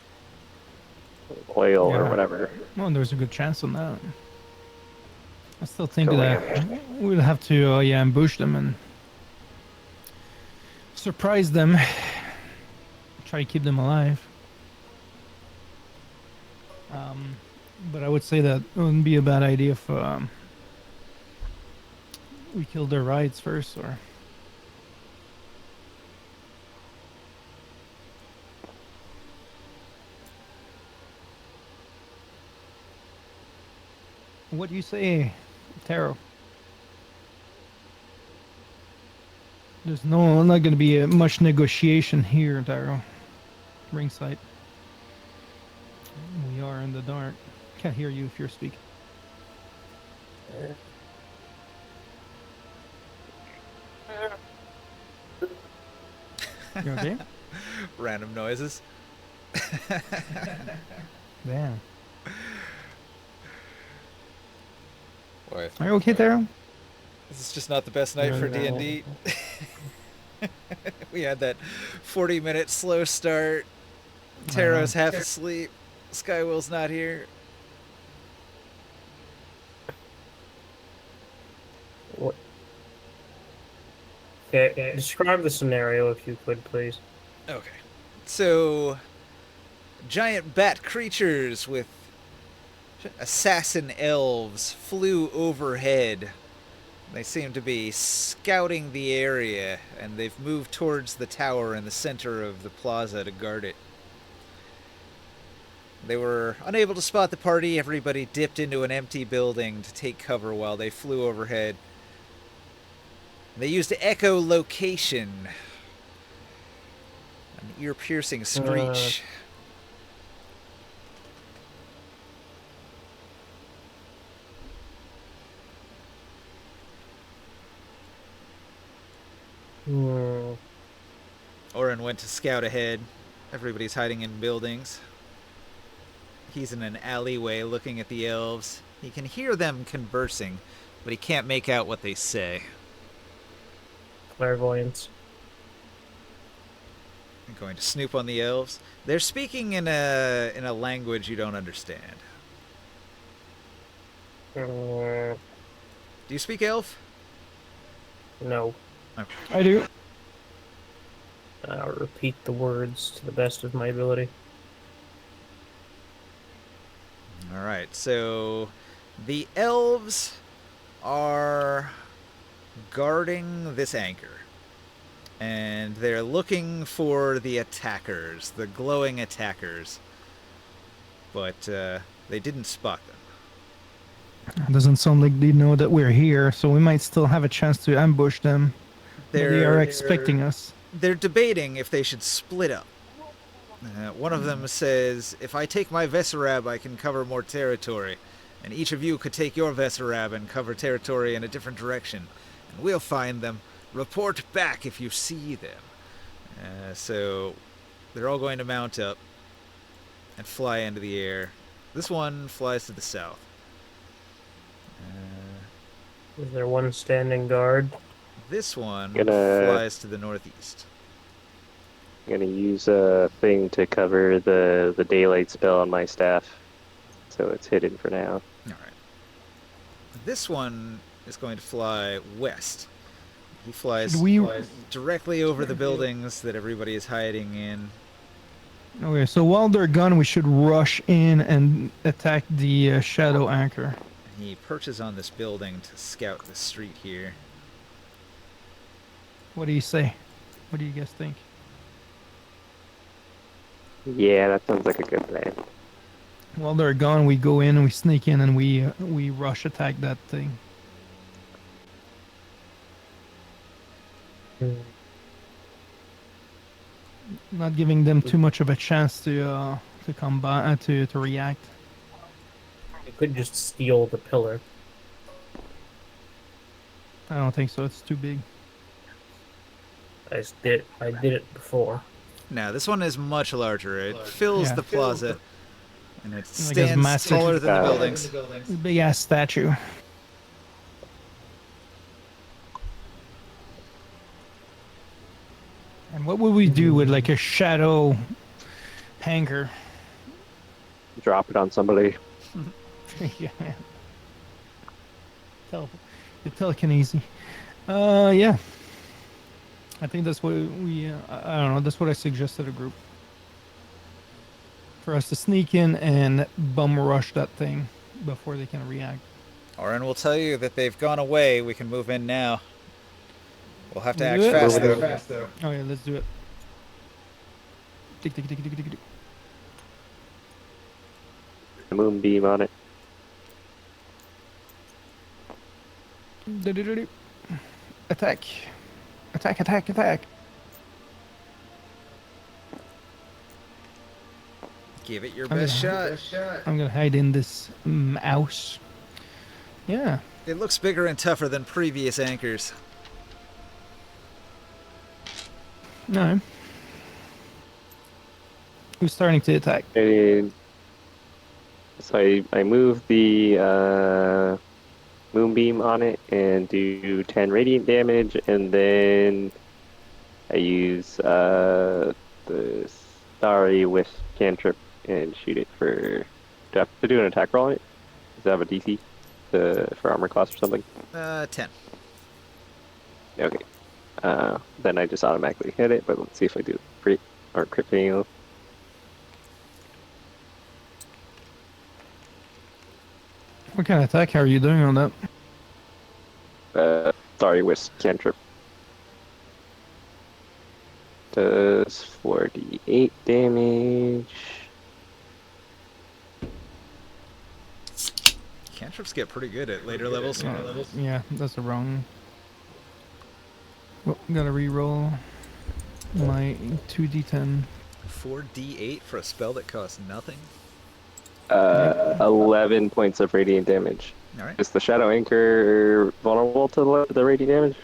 Speaker 2: loyal or
Speaker 1: Yeah.
Speaker 2: whatever.
Speaker 1: Well, there's a good chance on that. I still think
Speaker 2: Totally
Speaker 1: that we'll have to, ambush them and surprise them. Try to keep them alive. But I would say that it wouldn't be a bad idea if we killed their rides first, or what do you say, Taro? There's not going to be much negotiation here, Taro. Ringside. We are in the dark. Can't hear you if you're speaking. You okay?
Speaker 3: Random noises.
Speaker 1: Damn.
Speaker 3: Boy,
Speaker 1: Are you okay, Taro?
Speaker 3: this is just not the best night for D&D. We had that 40-minute slow start. Taro's half asleep. Skywill's not here.
Speaker 4: What? Okay, describe the scenario if you could, please.
Speaker 3: Okay. So, giant bat creatures with assassin elves flew overhead. They seem to be scouting the area, and they've moved towards the tower in the center of the plaza to guard it. They were unable to spot the party. Everybody dipped into an empty building to take cover while they flew overhead. They used echolocation, an ear-piercing screech. Oren went to scout ahead. Everybody's hiding in buildings. He's in an alleyway looking at the elves. He can hear them conversing, but he can't make out what they say.
Speaker 4: Clairvoyance.
Speaker 3: I'm going to snoop on the elves. They're speaking in a language you don't understand.
Speaker 4: Mm,
Speaker 3: Do you speak elf?
Speaker 4: no.
Speaker 3: Okay.
Speaker 1: I do.
Speaker 4: I'll repeat the words to the best of my ability.
Speaker 3: All right, so the elves are guarding this anchor, and they're looking for the attackers, the glowing attackers, but they didn't spot them.
Speaker 1: It doesn't sound like they know that we're here, so we might still have a chance to ambush them. But they are expecting us.
Speaker 3: They're debating if they should split up. One of them says, if I take my Vesarab, I can cover more territory, and each of you could take your Vesarab and cover territory in a different direction, and we'll find them. Report back if you see them. So they're all going to mount up and fly into the air. This one flies to the south.
Speaker 4: Is there one standing guard?
Speaker 3: This one
Speaker 2: Gonna-
Speaker 3: flies to the northeast.
Speaker 2: I'm gonna use a thing to cover the daylight spell on my staff, so it's hidden for now.
Speaker 3: All right. This one is going to fly west. He flies
Speaker 1: Should we?
Speaker 3: directly over the buildings that everybody is hiding in.
Speaker 1: Okay, so while they're gone, we should rush in and attack the shadow anchor.
Speaker 3: He perches on this building to scout the street here.
Speaker 1: What do you say? What do you guys think?
Speaker 2: Yeah, that sounds like a good plan.
Speaker 1: While they're gone, we go in and we sneak in and we rush attack that thing. Not giving them too much of a chance to come by to react.
Speaker 4: You could just steal the pillar.
Speaker 1: I don't think so. It's too big.
Speaker 4: I did it before.
Speaker 3: Now, this one is much larger. It fills
Speaker 1: Yeah.
Speaker 3: the plaza, and it
Speaker 1: Like it's
Speaker 3: stands
Speaker 1: massive.
Speaker 3: taller than the buildings.
Speaker 1: Big ass statue. And what would we do with like a shadow hangar?
Speaker 2: Drop it on somebody.
Speaker 1: Yeah. The telekinesis. Yeah. I think that's what we. I don't know. That's what I suggest to the group. For us to sneak in and bum rush that thing before they can react.
Speaker 3: Oren will tell you that they've gone away. We can move in now. We'll have to
Speaker 1: We'll
Speaker 3: act
Speaker 1: do it.
Speaker 3: fast, though.
Speaker 1: Oh yeah, let's do it. Tick, tick, tick, tick, tick, tick.
Speaker 2: A moonbeam on it.
Speaker 1: Do-do-do-do. Attack. Attack, attack, attack.
Speaker 3: Give it your
Speaker 1: I'm
Speaker 3: best
Speaker 1: gonna-
Speaker 3: shot.
Speaker 1: I'm gonna hide in this mouse. Yeah.
Speaker 3: It looks bigger and tougher than previous anchors.
Speaker 1: No. Who's starting to attack?
Speaker 2: And so I move the moonbeam on it and do 10 radiant damage, and then I use the starry wisp cantrip and shoot it for. Do I have to do an attack roll on it? Does it have a DC for armor class or something?
Speaker 3: 10.
Speaker 2: Okay. Then I just automatically hit it, but let's see if I do crit or crit fail.
Speaker 1: What kind of attack are you doing on that?
Speaker 2: Sorry, wisp cantrip. Does 48 damage.
Speaker 3: Cantrips get pretty good at later levels.
Speaker 1: Yeah, that's the wrong. Well, gotta re-roll my 2d10.
Speaker 3: 4d8 for a spell that costs nothing.
Speaker 2: 11 points of radiant damage.
Speaker 3: All right.
Speaker 2: Is the Shadow Anchor vulnerable to the radiant damage?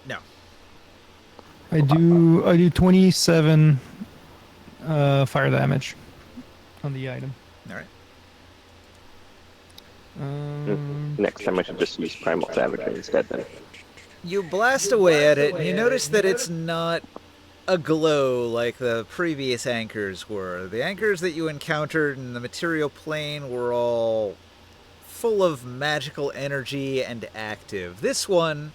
Speaker 3: No.
Speaker 1: I do 27 fire damage on the item.
Speaker 3: All right.
Speaker 2: Next time I should just use Primal Savagery instead then.
Speaker 3: You blast away at it, and you notice that it's not aglow like the previous anchors were. The anchors that you encountered in the material plane were all full of magical energy and active. This one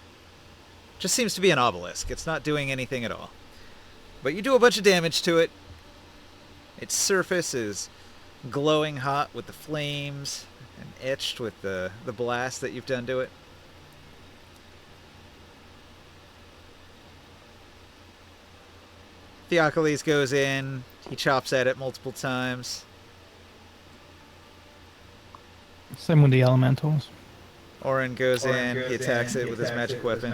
Speaker 3: just seems to be an obelisk. It's not doing anything at all. But you do a bunch of damage to it. Its surface is glowing hot with the flames and etched with the blast that you've done to it. Theocles goes in, he chops at it multiple times.
Speaker 1: Same with the elementals.
Speaker 3: Oren goes in, he attacks it with his magic weapon.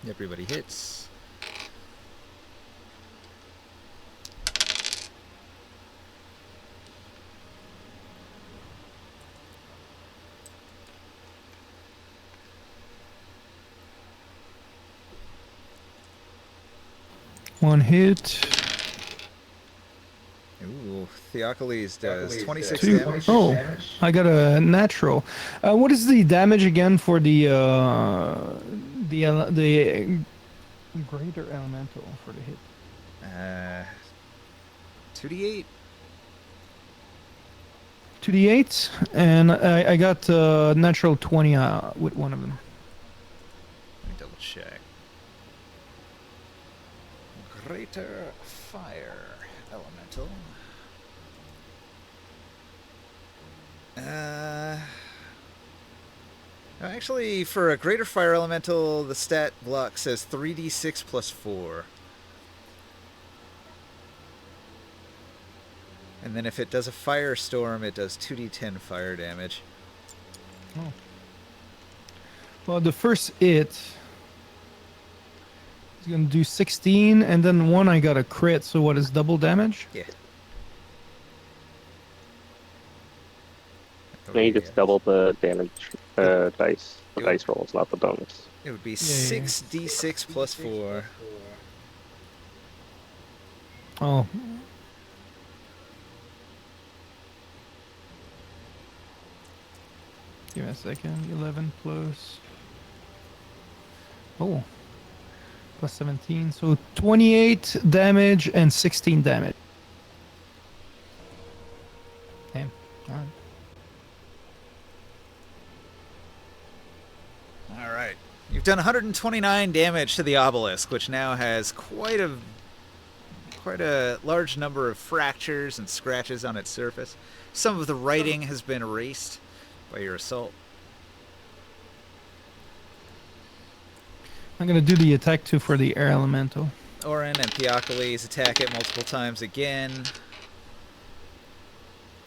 Speaker 3: Everybody hits.
Speaker 1: One hit.
Speaker 3: Ooh, Theocles does 26
Speaker 1: Two.
Speaker 3: damage.
Speaker 1: Oh, I got a natural. What is the damage again for the greater elemental for the hit?
Speaker 3: 2d8.
Speaker 1: to the 8, and I got natural 20 with one of them.
Speaker 3: Let me double check. Greater fire elemental. Actually, for a greater fire elemental, the stat block says 3d6 plus 4. And then if it does a firestorm, it does 2d10 fire damage.
Speaker 1: Oh. Well, the first hit is gonna do 16, and then one I got a crit. So what is double damage?
Speaker 3: Yeah.
Speaker 2: No, you just double the damage dice. The
Speaker 3: Yep.
Speaker 2: dice rolls, not the bonus.
Speaker 3: It would be
Speaker 1: yeah.
Speaker 3: 6d6 plus 4.
Speaker 1: Oh. Give me a second. 11 plus. Oh. Plus 17. So 28 damage and 16 damage. Damn. Alright.
Speaker 3: All right. You've done 129 damage to the obelisk, which now has quite a large number of fractures and scratches on its surface. Some of the writing has been erased by your assault.
Speaker 1: I'm gonna do the attack too for the air elemental.
Speaker 3: Orin and Theocles attack it multiple times again.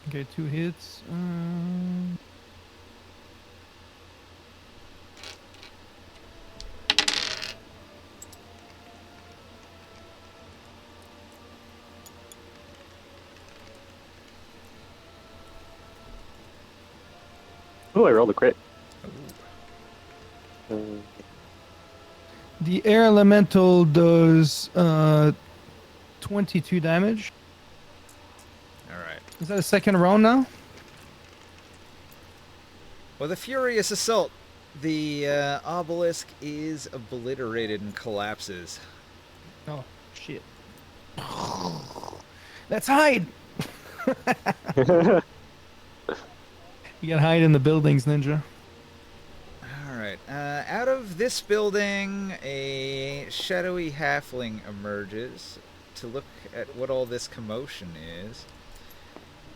Speaker 1: Okay, 2 hits.
Speaker 2: Oh, I rolled a crit.
Speaker 1: The air elemental does 22 damage.
Speaker 3: All right.
Speaker 1: Is that a second round now?
Speaker 3: With a furious assault, the obelisk is obliterated and collapses.
Speaker 1: Oh, shit. Let's hide! You can hide in the buildings, Ninja.
Speaker 3: Alright, out of this building, a shadowy halfling emerges to look at what all this commotion is.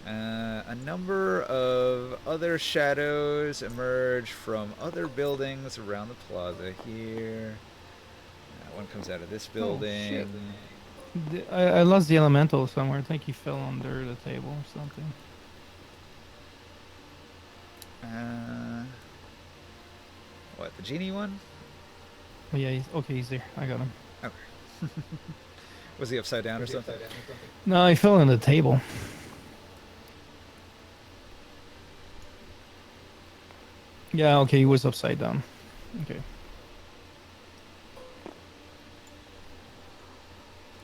Speaker 3: A number of other shadows emerge from other buildings around the plaza here. One comes out of this building.
Speaker 1: I lost the elemental somewhere. I think he fell under the table or something.
Speaker 3: What, the genie one?
Speaker 1: Oh yeah, he's there. I got him.
Speaker 3: Okay. Was he upside down or something?
Speaker 1: No, he fell on the table. Yeah, okay, he was upside down. Okay.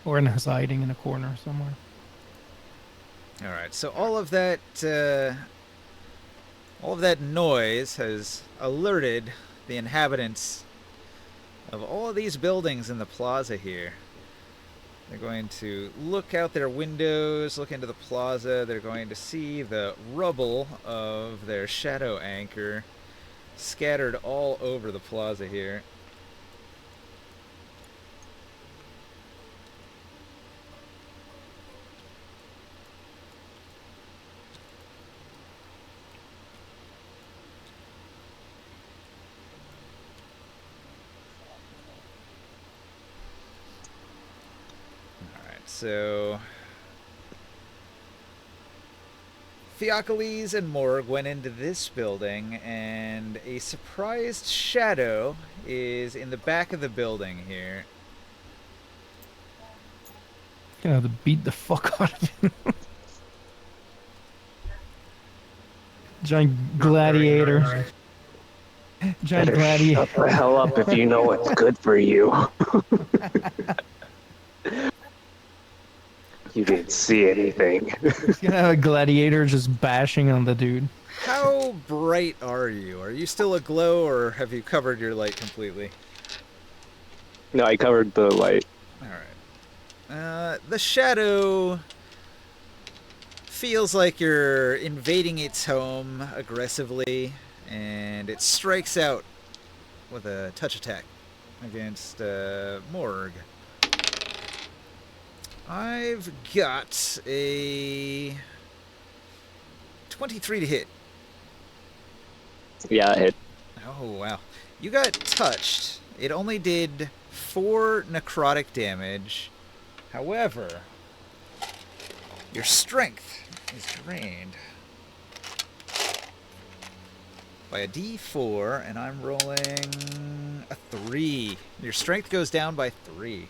Speaker 1: Or in his hiding in a corner somewhere.
Speaker 3: Alright, so all of that noise has alerted the inhabitants of all these buildings in the plaza here. They're going to look out their windows, look into the plaza. They're going to see the rubble of their shadow anchor scattered all over the plaza here. So, Theocles and Morg went into this building, and a surprised shadow is in the back of the building here.
Speaker 1: Gonna have to beat the fuck out of him. Giant gladiator. Giant
Speaker 2: Better
Speaker 1: gladiator.
Speaker 2: shut the hell up if you know what's good for you. You didn't see anything.
Speaker 1: He's gonna have a gladiator just bashing on the dude.
Speaker 3: How bright are you? Are you still aglow, or have you covered your light completely?
Speaker 2: No, I covered the light.
Speaker 3: Alright. The shadow feels like you're invading its home aggressively, and it strikes out with a touch attack against Morg. I've got a 23 to hit.
Speaker 2: Yeah, it hit.
Speaker 3: Oh, wow. You got touched. It only did 4 necrotic damage. However, your strength is drained by a d4, and I'm rolling a 3. Your strength goes down by 3.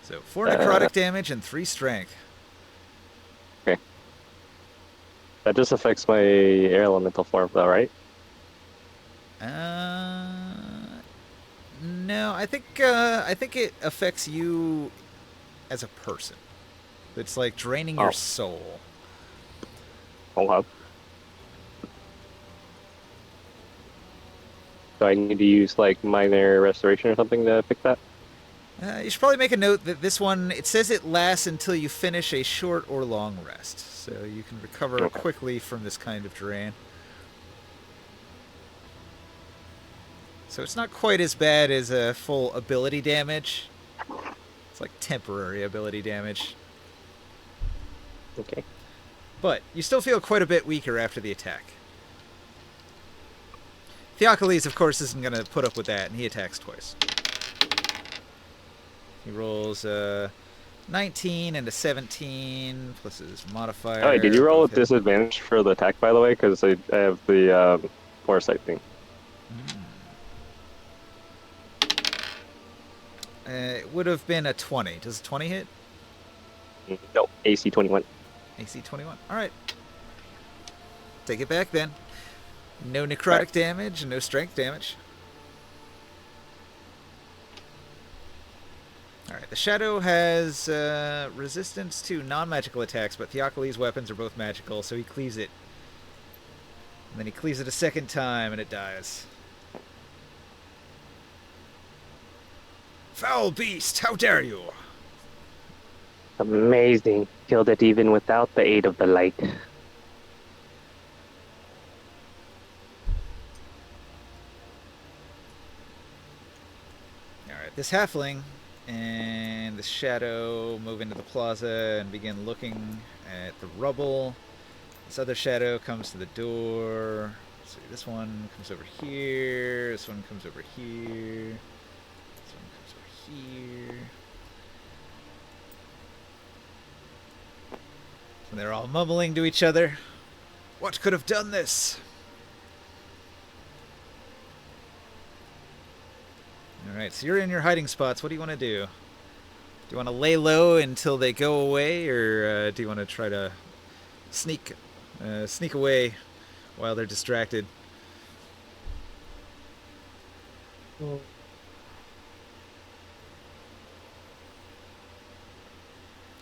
Speaker 3: So 4 necrotic damage and 3 strength.
Speaker 2: Okay. That just affects my air elemental form, though, right?
Speaker 3: No, I think it affects you as a person. It's like draining your soul.
Speaker 2: Hold up. Do I need to use like minor restoration or something to pick that?
Speaker 3: You should probably make a note that this one, it says it lasts until you finish a short or long rest. So you can recover quickly from this kind of drain. So it's not quite as bad as a full ability damage. It's like temporary ability damage.
Speaker 2: Okay.
Speaker 3: But you still feel quite a bit weaker after the attack. Theocles, of course, isn't going to put up with that, and he attacks twice. He rolls 19 and a 17, plus his modifier.
Speaker 2: Oh, wait, did you roll with disadvantage for the attack, by the way? Because I have the foresight thing.
Speaker 3: It would have been a 20. Does a 20 hit?
Speaker 2: No, AC 21.
Speaker 3: AC 21. Alright. Take it back then. No necrotic damage, no strength damage. Alright, the Shadow has resistance to non-magical attacks, but Theocles' weapons are both magical, so he cleaves it. And then he cleaves it a second time, and it dies. Foul beast, how dare you!
Speaker 2: Amazing. Killed it even without the aid of the light.
Speaker 3: Alright, this halfling and the Shadow move into the plaza and begin looking at the rubble. This other Shadow comes to the door. So this one comes over here. This one comes over here. This one comes over here. And they're all mumbling to each other. What could have done this? Alright, so you're in your hiding spots. What do you want to do? Do you want to lay low until they go away, or do you want to try to sneak away while they're distracted?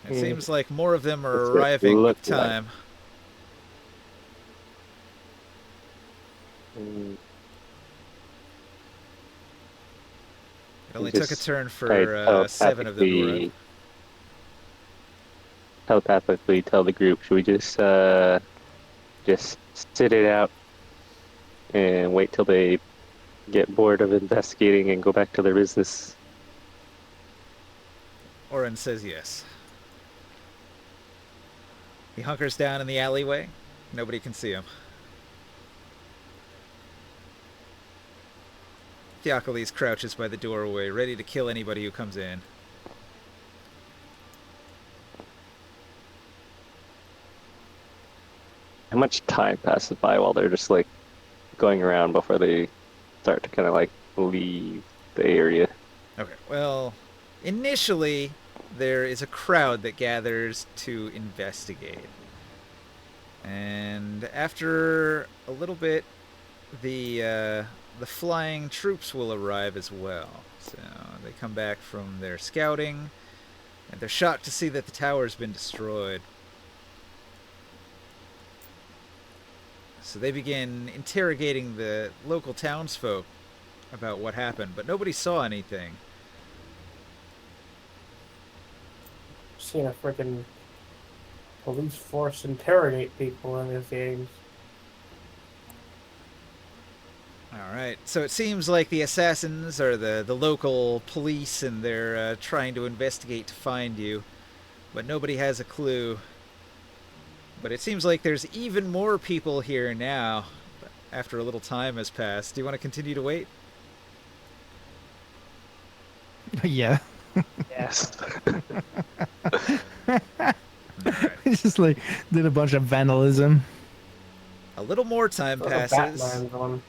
Speaker 3: It seems like more of them are arriving with time. It only took a turn for 7 of them to arrive.
Speaker 2: Telepathically tell the group, should we just sit it out and wait till they get bored of investigating and go back to their business?
Speaker 3: Oren says yes. He hunkers down in the alleyway. Nobody can see him. Theocles crouches by the doorway, ready to kill anybody who comes in.
Speaker 2: How much time passes by while they're just like going around before they start to kind of like leave the area?
Speaker 3: Okay, well, initially there is a crowd that gathers to investigate. And after a little bit, the flying troops will arrive as well. So they come back from their scouting, and they're shocked to see that the tower's been destroyed. So they begin interrogating the local townsfolk about what happened, but nobody saw anything.
Speaker 4: seen a freaking police force interrogate people in these games.
Speaker 3: Alright, so it seems like the assassins are the local police and they're trying to investigate to find you, but nobody has a clue. But it seems like there's even more people here now, after a little time has passed. Do you want to continue to wait?
Speaker 1: Yeah.
Speaker 2: Yes.
Speaker 3: Alright.
Speaker 1: It's just like did a bunch of vandalism.
Speaker 3: A little more time
Speaker 4: That's
Speaker 3: passes,
Speaker 4: a Batman villain.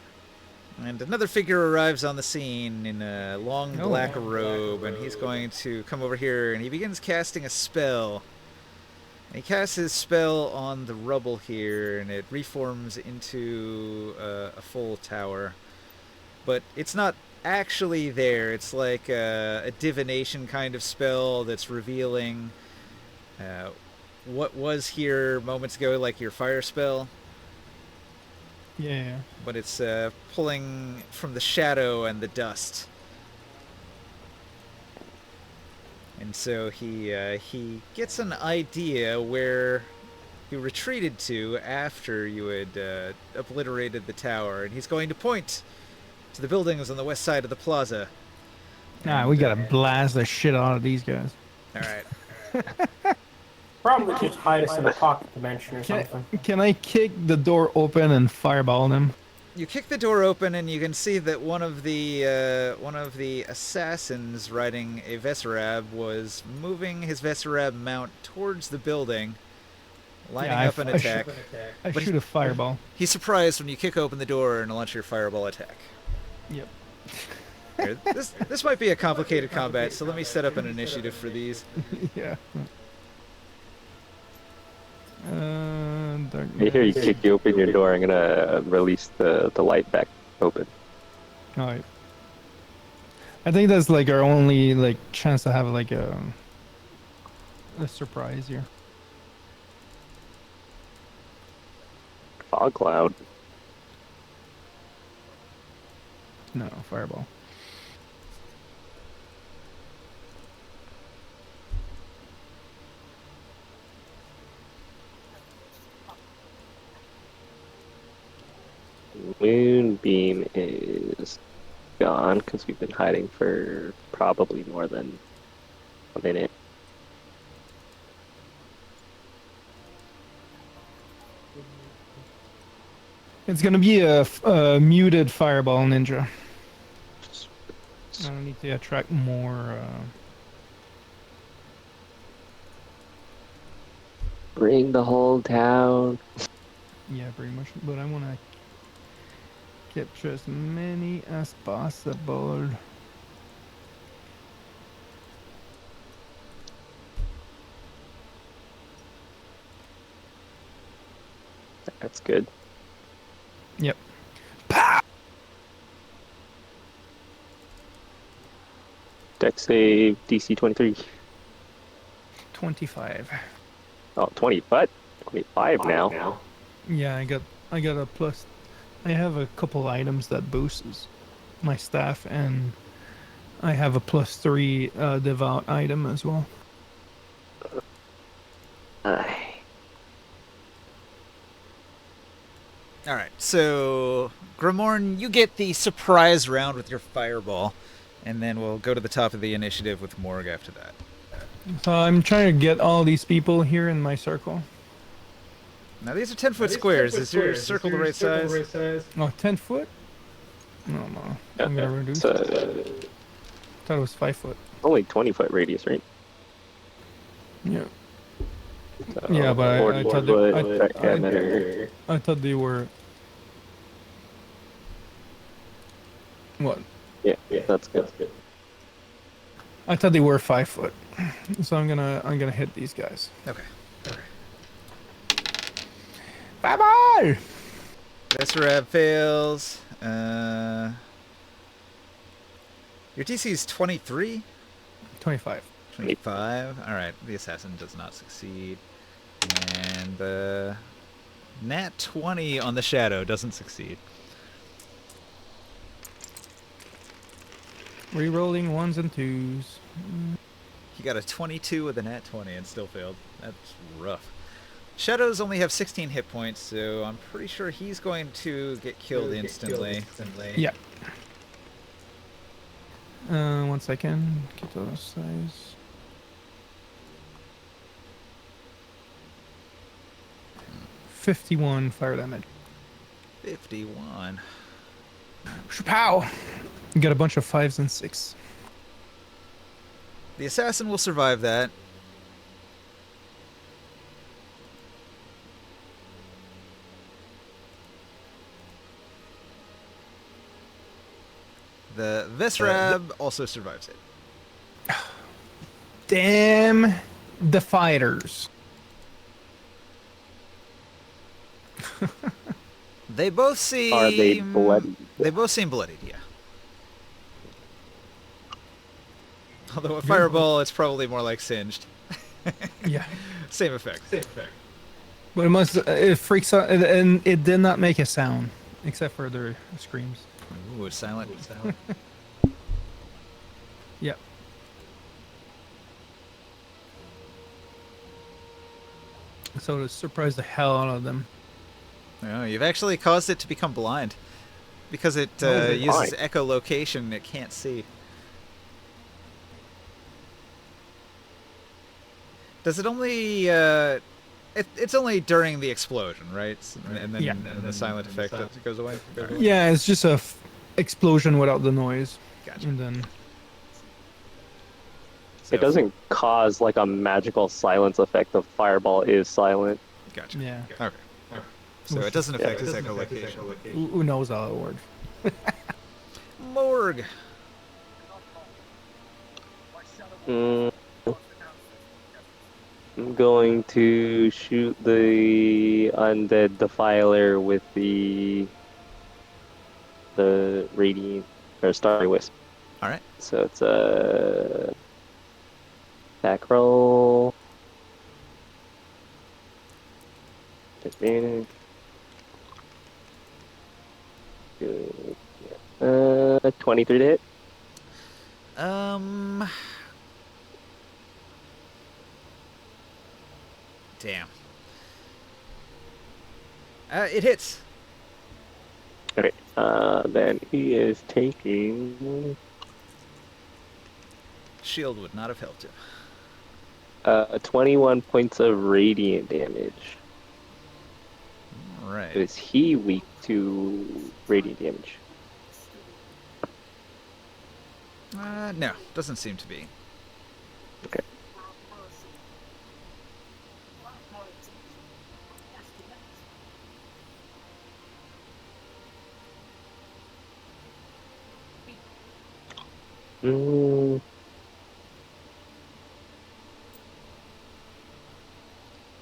Speaker 3: and another figure arrives on the scene in a long
Speaker 1: Oh.
Speaker 3: black robe, and he's going to come over here, and he begins casting a spell. And he casts his spell on the rubble here, and it reforms into a full tower. But it's not actually there. It's like a divination kind of spell that's revealing what was here moments ago, like your fire spell.
Speaker 1: Yeah.
Speaker 3: But it's pulling from the shadow and the dust. And so he gets an idea where you retreated to after you had obliterated the tower, and he's going to point to the buildings on the west side of the plaza.
Speaker 1: Nah, we gotta blast the shit out of these guys.
Speaker 3: All right.
Speaker 4: Probably just hide us in a pocket dimension or something.
Speaker 1: Can I kick the door open and fireball them?
Speaker 3: You kick the door open, and you can see that one of the assassins riding a Vesarab was moving his Vesarab mount towards the building, lining up an attack.
Speaker 1: I
Speaker 3: But
Speaker 1: shoot a fireball.
Speaker 3: He's surprised when you kick open the door and launch your fireball attack.
Speaker 1: Yep.
Speaker 3: Here, this might be a complicated combat, so let me set up an initiative for these.
Speaker 1: Yeah. Dark
Speaker 2: I hear you
Speaker 1: Knight.
Speaker 2: kick you open your door. I'm gonna release the light back open.
Speaker 1: Alright. I think that's like our only like chance to have like a surprise here.
Speaker 2: Fog cloud.
Speaker 1: No, fireball.
Speaker 2: Moonbeam is gone because we've been hiding for probably more than a minute.
Speaker 1: It's gonna be a muted fireball ninja. I don't need to attract more.
Speaker 2: Bring the whole town.
Speaker 1: Yeah, pretty much. But I wanna capture as many as possible.
Speaker 2: That's good.
Speaker 1: Yep.
Speaker 2: Dex save DC 23.
Speaker 1: 25.
Speaker 2: Oh, 20, but 25 now.
Speaker 1: Yeah, I got a plus. I have a couple items that boosts my staff, and I have a +3 devout item as well.
Speaker 2: Aye.
Speaker 3: All right, so Grimorn, you get the surprise round with your fireball, and then we'll go to the top of the initiative with Morg after that.
Speaker 1: So I'm trying to get all these people here in my circle.
Speaker 3: Now these are 10-foot squares. Is your circle the right size?
Speaker 1: Oh, 10 foot? No, I'm gonna reduce.
Speaker 2: It's
Speaker 1: Thought it was 5 foot.
Speaker 2: only 20-foot radius, right?
Speaker 1: Yeah.
Speaker 2: So,
Speaker 1: Yeah, but I
Speaker 2: 40
Speaker 1: thought
Speaker 2: foot
Speaker 1: that-
Speaker 2: diameter.
Speaker 1: I thought they were. What?
Speaker 2: Yeah, that's good.
Speaker 1: I thought they were 5 foot. So I'm gonna hit these guys.
Speaker 3: Okay.
Speaker 1: Bye bye.
Speaker 3: Vesarab fails. Your DC is 23?
Speaker 1: 25.
Speaker 3: 25. Alright, the assassin does not succeed. And the nat 20 on the shadow doesn't succeed.
Speaker 1: Rerolling 1s and 2s.
Speaker 3: He got a 22 with a nat 20 and still failed. That's rough. Shadows only have 16 hit points, so I'm pretty sure he's going to get killed instantly.
Speaker 1: Yeah. 1 second. Get those size. $51 fire damage.
Speaker 3: 51.
Speaker 1: Pow! You got a bunch of 5s and 6s.
Speaker 3: The assassin will survive that. The Vesrab also survives it.
Speaker 1: Damn the fighters.
Speaker 3: They both seem...
Speaker 2: Are they bloody?
Speaker 3: They both seem bloodied, yeah. Although a fireball, it's probably more like singed.
Speaker 1: Yeah.
Speaker 3: Same effect.
Speaker 1: But it freaks out, and it did not make a sound, except for their screams.
Speaker 3: Ooh, it's silent.
Speaker 1: Yeah. So to surprise the hell out of them.
Speaker 3: Oh, you've actually caused it to become blind. Because it uses echolocation, it can't see. Does it only... it's only during the explosion, right? And then
Speaker 1: Yeah.
Speaker 3: and the silent effect goes away?
Speaker 1: Yeah, it's just a explosion without the noise.
Speaker 3: Gotcha.
Speaker 1: And then...
Speaker 3: So,
Speaker 2: It doesn't cause like a magical silence effect. The fireball is silent.
Speaker 3: Gotcha.
Speaker 1: Yeah.
Speaker 3: Okay. So it doesn't affect his echolocation.
Speaker 1: Who knows how it works?
Speaker 3: Morgue.
Speaker 2: Mm, I'm going to shoot the undead defiler with the radiant or starry wisp.
Speaker 3: All right.
Speaker 2: So it's a attack roll. Advantage. Good. 23 to hit.
Speaker 3: Damn. It hits.
Speaker 2: Okay. Then he is taking
Speaker 3: Shield would not have helped him.
Speaker 2: 21 points of radiant damage.
Speaker 3: All right.
Speaker 2: Is he weak to radiant damage?
Speaker 3: No, doesn't seem to be.
Speaker 2: Okay.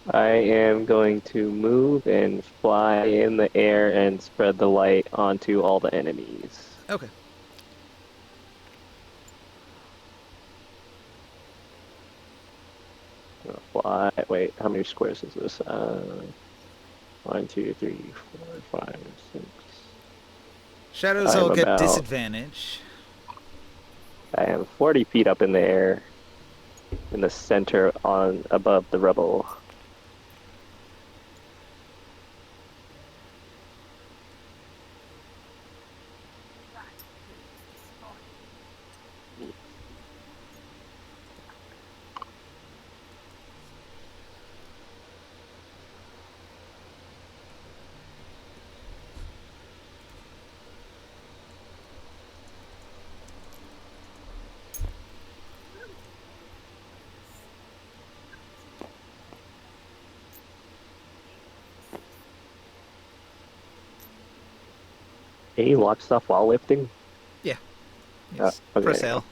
Speaker 2: I am going to move and fly in the air and spread the light onto all the enemies.
Speaker 3: Okay.
Speaker 2: Fly. Wait, how many squares is this? 1, 2, 3, 4, 5, 6.
Speaker 3: Shadows
Speaker 2: I'm
Speaker 3: will get
Speaker 2: about-
Speaker 3: disadvantage.
Speaker 2: I am 40 feet up in the air, in the center, on above the rubble. Can you launch stuff while lifting?
Speaker 3: Yeah.
Speaker 2: Yes, okay.
Speaker 3: Press L.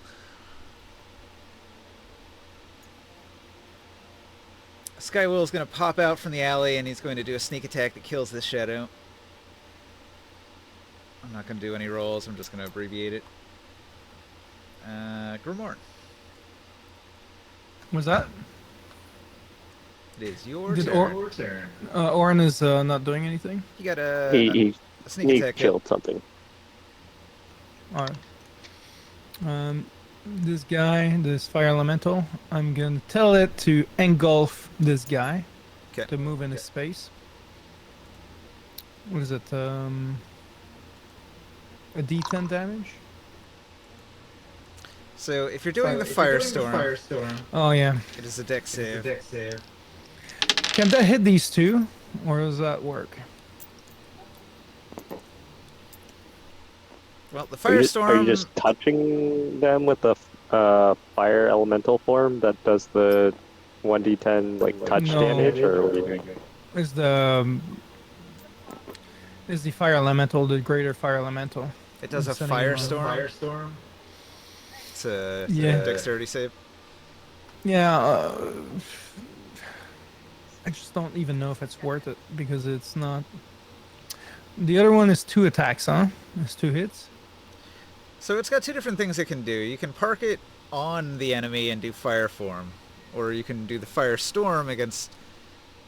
Speaker 3: Skywill's going to pop out from the alley and he's going to do a sneak attack that kills this shadow. I'm not going to do any rolls, I'm just going to abbreviate it. Grimoire.
Speaker 1: Was that?
Speaker 3: It is your
Speaker 1: Did
Speaker 3: turn.
Speaker 1: Orin is not doing anything?
Speaker 3: You got a
Speaker 2: He
Speaker 3: sneak attack.
Speaker 2: killed something.
Speaker 1: Alright. this guy, this fire elemental, I'm gonna tell it to engulf this guy
Speaker 3: Okay.
Speaker 1: to move in his space. What is it? A D10 damage?
Speaker 3: So if you're doing the firestorm,
Speaker 1: Oh yeah.
Speaker 3: it is a deck save.
Speaker 1: Can that hit these two, or does that work?
Speaker 3: Well, the
Speaker 2: Are you
Speaker 3: firestorm.
Speaker 2: just touching them with the fire elemental form that does the 1d10 like touch
Speaker 1: No.
Speaker 2: damage, or what are you doing?
Speaker 1: Is the fire elemental the greater fire elemental?
Speaker 3: It does a
Speaker 1: I'm sending him on.
Speaker 3: firestorm. It's a
Speaker 1: Yeah.
Speaker 3: dexterity save.
Speaker 1: Yeah. I just don't even know if it's worth it because it's not. The other one is 2 attacks, huh? It's 2 hits.
Speaker 3: So it's got 2 different things it can do. You can park it on the enemy and do fire form, or you can do the firestorm against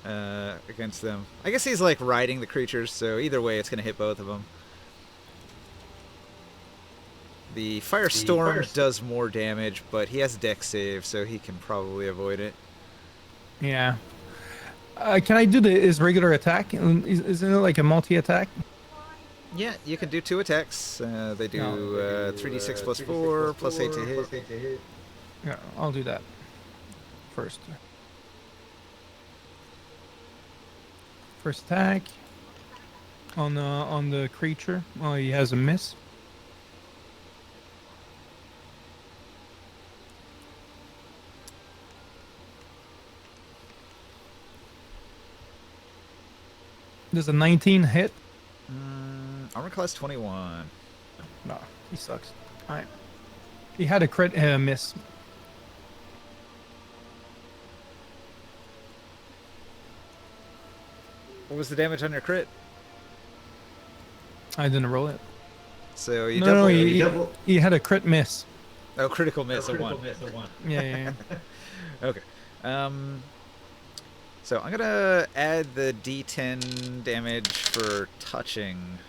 Speaker 3: them. I guess he's like riding the creatures, so either way, it's gonna hit both of them. The firestorm does more damage, but he has dex save, so he can probably avoid it.
Speaker 1: Yeah. Can I do his regular attack? Isn't it like a multi-attack?
Speaker 3: Yeah, you can do 2 attacks. They do 3d6 plus 4 plus 8 to hit.
Speaker 1: Yeah, I'll do that first. First attack on the creature. Oh, he has a miss. Does a 19 hit?
Speaker 3: Armor class 21.
Speaker 1: No, he sucks. Alright. He had a crit miss.
Speaker 3: What was the damage on your crit?
Speaker 1: I didn't roll it.
Speaker 3: So you
Speaker 1: No,
Speaker 3: double.
Speaker 1: he had a crit miss.
Speaker 3: Oh, critical miss, a 1.
Speaker 1: Yeah.
Speaker 3: Okay. So I'm gonna add the D10 damage for touching.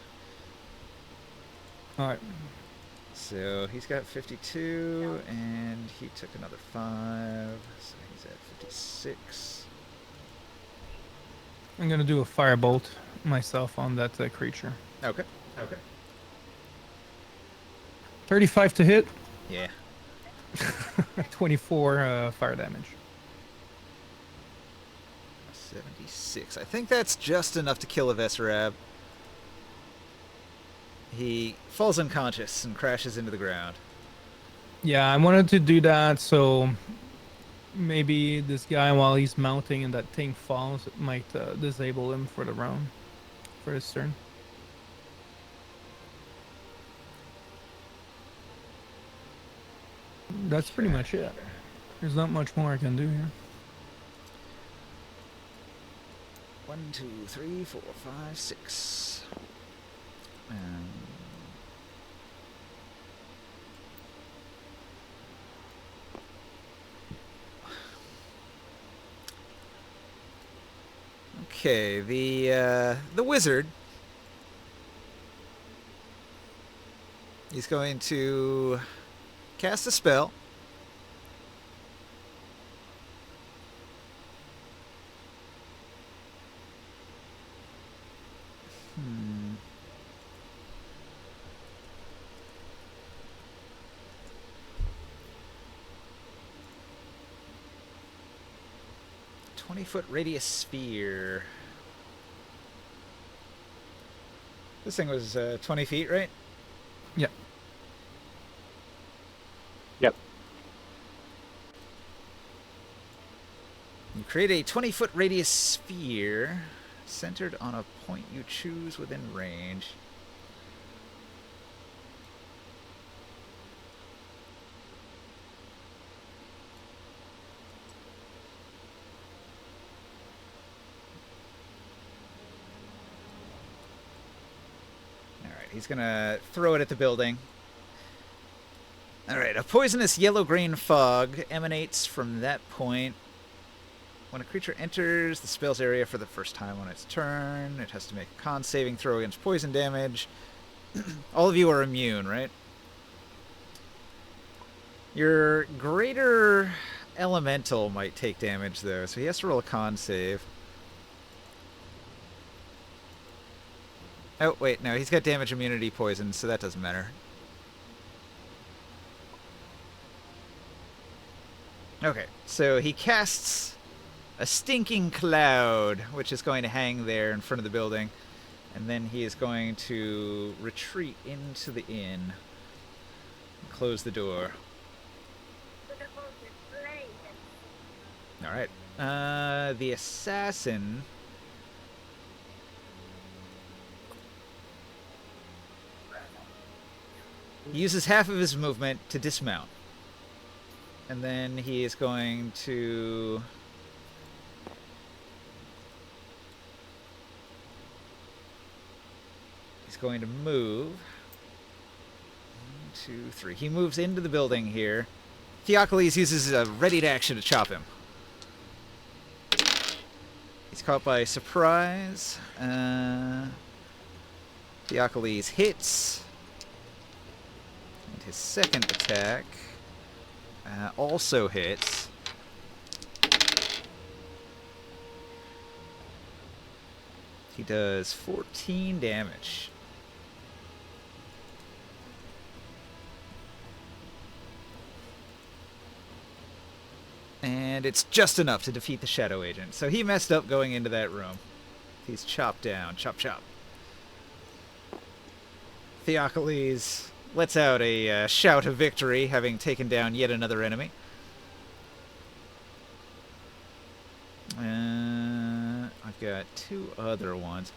Speaker 1: Alright.
Speaker 3: So he's got 52, and he took another 5, so he's at 56.
Speaker 1: I'm gonna do a firebolt myself on that creature.
Speaker 3: Okay.
Speaker 1: 35 to hit.
Speaker 3: Yeah.
Speaker 1: 24 fire damage.
Speaker 3: 76. I think that's just enough to kill a Vesserab. He falls unconscious and crashes into the ground.
Speaker 1: Yeah, I wanted to do that so maybe this guy, while he's mounting and that thing falls, it might disable him for the round, for his turn. That's pretty much it. There's not much more I can do here.
Speaker 3: 1, 2, 3, 4, 5, 6. Okay, the wizard. He's going to cast a spell. Hmm. 20-foot radius sphere. This thing was 20 feet, right?
Speaker 1: Yep.
Speaker 2: Yep.
Speaker 3: You create a 20-foot radius sphere centered on a point you choose within range. Alright, he's gonna throw it at the building. Alright, a poisonous yellow-green fog emanates from that point. When a creature enters the spell's area for the first time on its turn, it has to make a con saving throw against poison damage. All of you are immune, right? Your greater elemental might take damage, though, so he has to roll a con save. Oh, wait, no, he's got damage immunity poison, so that doesn't matter. Okay, so he casts a stinking cloud, which is going to hang there in front of the building, and then he is going to retreat into the inn and close the door. Alright, the assassin he uses half of his movement to dismount. And then he is going to... He's going to move. 1, 2, 3. He moves into the building here. Theocles uses a ready to action to chop him. He's caught by surprise. Theocles hits. And his second attack also hits. He does 14 damage. And it's just enough to defeat the Shadow Agent. So he messed up going into that room. He's chopped down. Chop, chop. Theocles lets out a shout of victory, having taken down yet another enemy. I've got 2 other ones.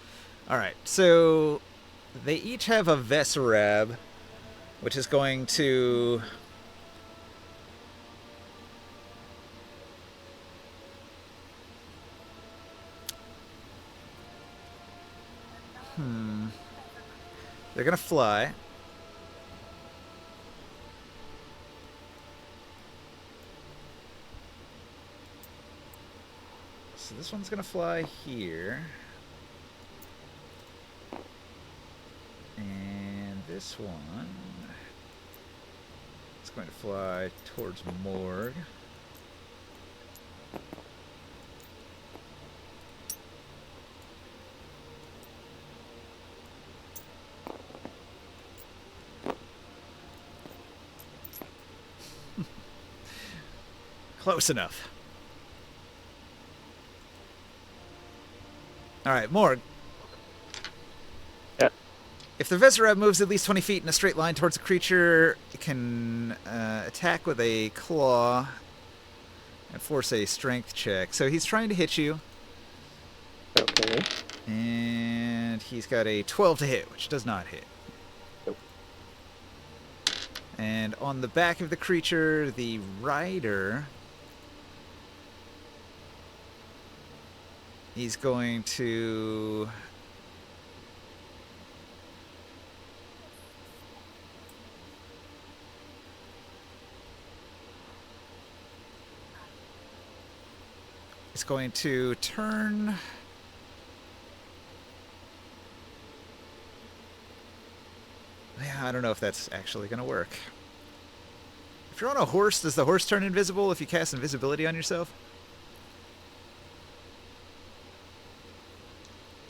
Speaker 3: Alright, so they each have a Vesarab, which is going to... They're going to fly. So this one's going to fly here. And this one is going to fly towards Morgue. Close enough. Alright, Morgue.
Speaker 2: Yeah.
Speaker 3: If the Vesarab moves at least 20 feet in a straight line towards a creature, it can attack with a claw and force a strength check. So he's trying to hit you.
Speaker 2: Okay.
Speaker 3: And he's got a 12 to hit, which does not hit.
Speaker 2: Nope.
Speaker 3: And on the back of the creature, the rider... He's going to... He's going to turn... Yeah, I don't know if that's actually going to work. If you're on a horse, does the horse turn invisible if you cast invisibility on yourself?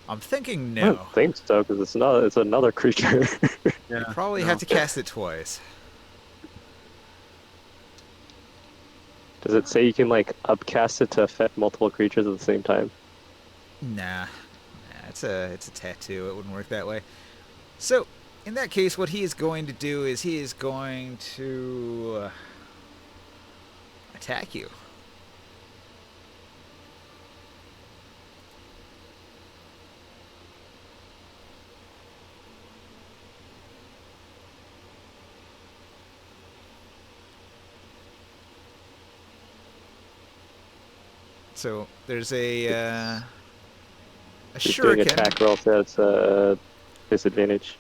Speaker 3: I'm thinking no.
Speaker 2: I don't think so, because it's another creature.
Speaker 3: You probably have to cast it twice.
Speaker 2: Does it say you can like upcast it to affect multiple creatures at the same time?
Speaker 3: Nah, it's a tattoo. It wouldn't work that way. So, in that case, what he is going to do is he is going to attack you. So there's a
Speaker 2: He's doing
Speaker 3: shuriken.
Speaker 2: attack roll, so it's disadvantage.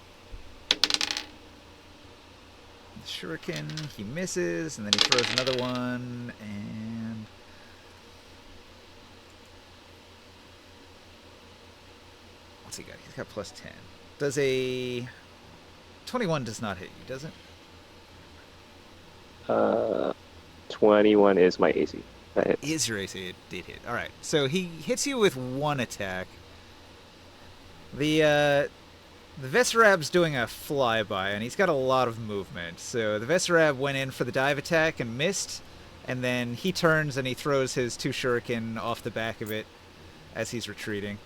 Speaker 3: Shuriken, he misses, and then he throws another one, and... What's he got? He's got plus 10. Does a... 21 does not hit you, does it?
Speaker 2: 21 is my AC. That hits.
Speaker 3: Is your AC? It did hit. All right. So he hits you with one attack. The Vesarab's doing a flyby, and he's got a lot of movement. So the Vesarab went in for the dive attack and missed, and then he turns and he throws his 2 shuriken off the back of it as he's retreating.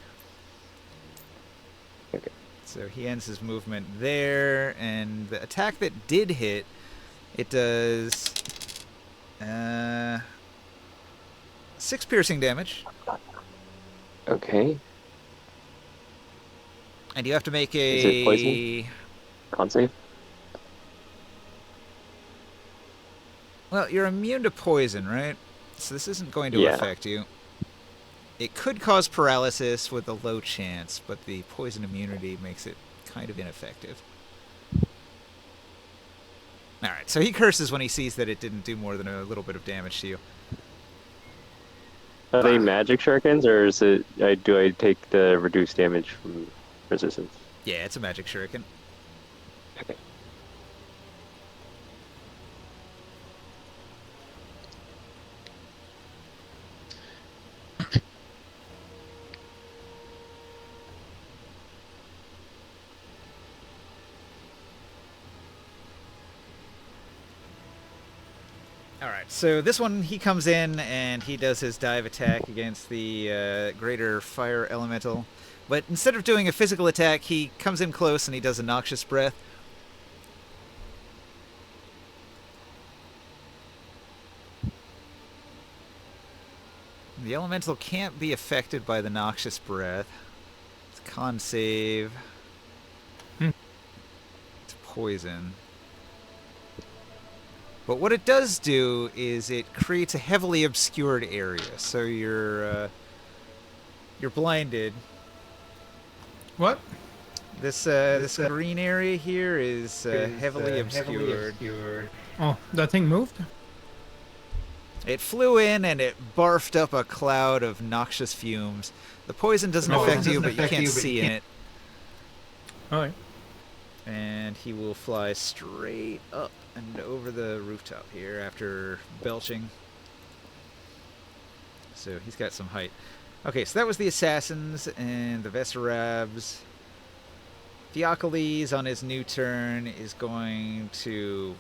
Speaker 2: Okay.
Speaker 3: So he ends his movement there, and the attack that did hit, it does 6 piercing damage.
Speaker 2: Okay.
Speaker 3: And you have to make
Speaker 2: Is it poison? Con save?
Speaker 3: Well, you're immune to poison, right? So this isn't going to
Speaker 2: Yeah.
Speaker 3: affect you. It could cause paralysis with a low chance, but the poison immunity makes it kind of ineffective. Alright, so he curses when he sees that it didn't do more than a little bit of damage to you.
Speaker 2: Are they magic shurikens, or is it? Do I take the reduced damage from resistance?
Speaker 3: Yeah, it's a magic shuriken.
Speaker 2: Okay.
Speaker 3: Alright, so this one, he comes in and he does his dive attack against the greater fire elemental. But instead of doing a physical attack, he comes in close and he does a noxious breath. The elemental can't be affected by the noxious breath. It's a con save. It's poison. But what it does do is it creates a heavily obscured area. So you're blinded.
Speaker 1: What?
Speaker 3: This green area here is heavily obscured.
Speaker 1: Oh, that thing moved?
Speaker 3: It flew in and it barfed up a cloud of noxious fumes. The poison doesn't affect you, but you can't see in it.
Speaker 1: Alright.
Speaker 3: And he will fly straight up and over the rooftop here after belching. So he's got some height. Okay, so that was the assassins and the Vesarabs. Theocles on his new turn is going to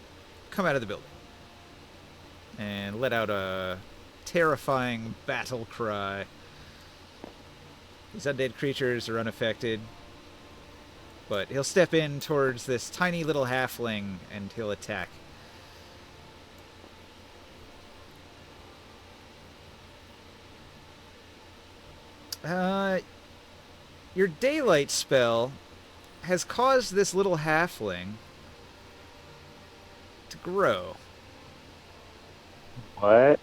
Speaker 3: come out of the building and let out a terrifying battle cry. These undead creatures are unaffected, but he'll step in towards this tiny little halfling and he'll attack. Your daylight spell has caused this little halfling to grow.
Speaker 2: What?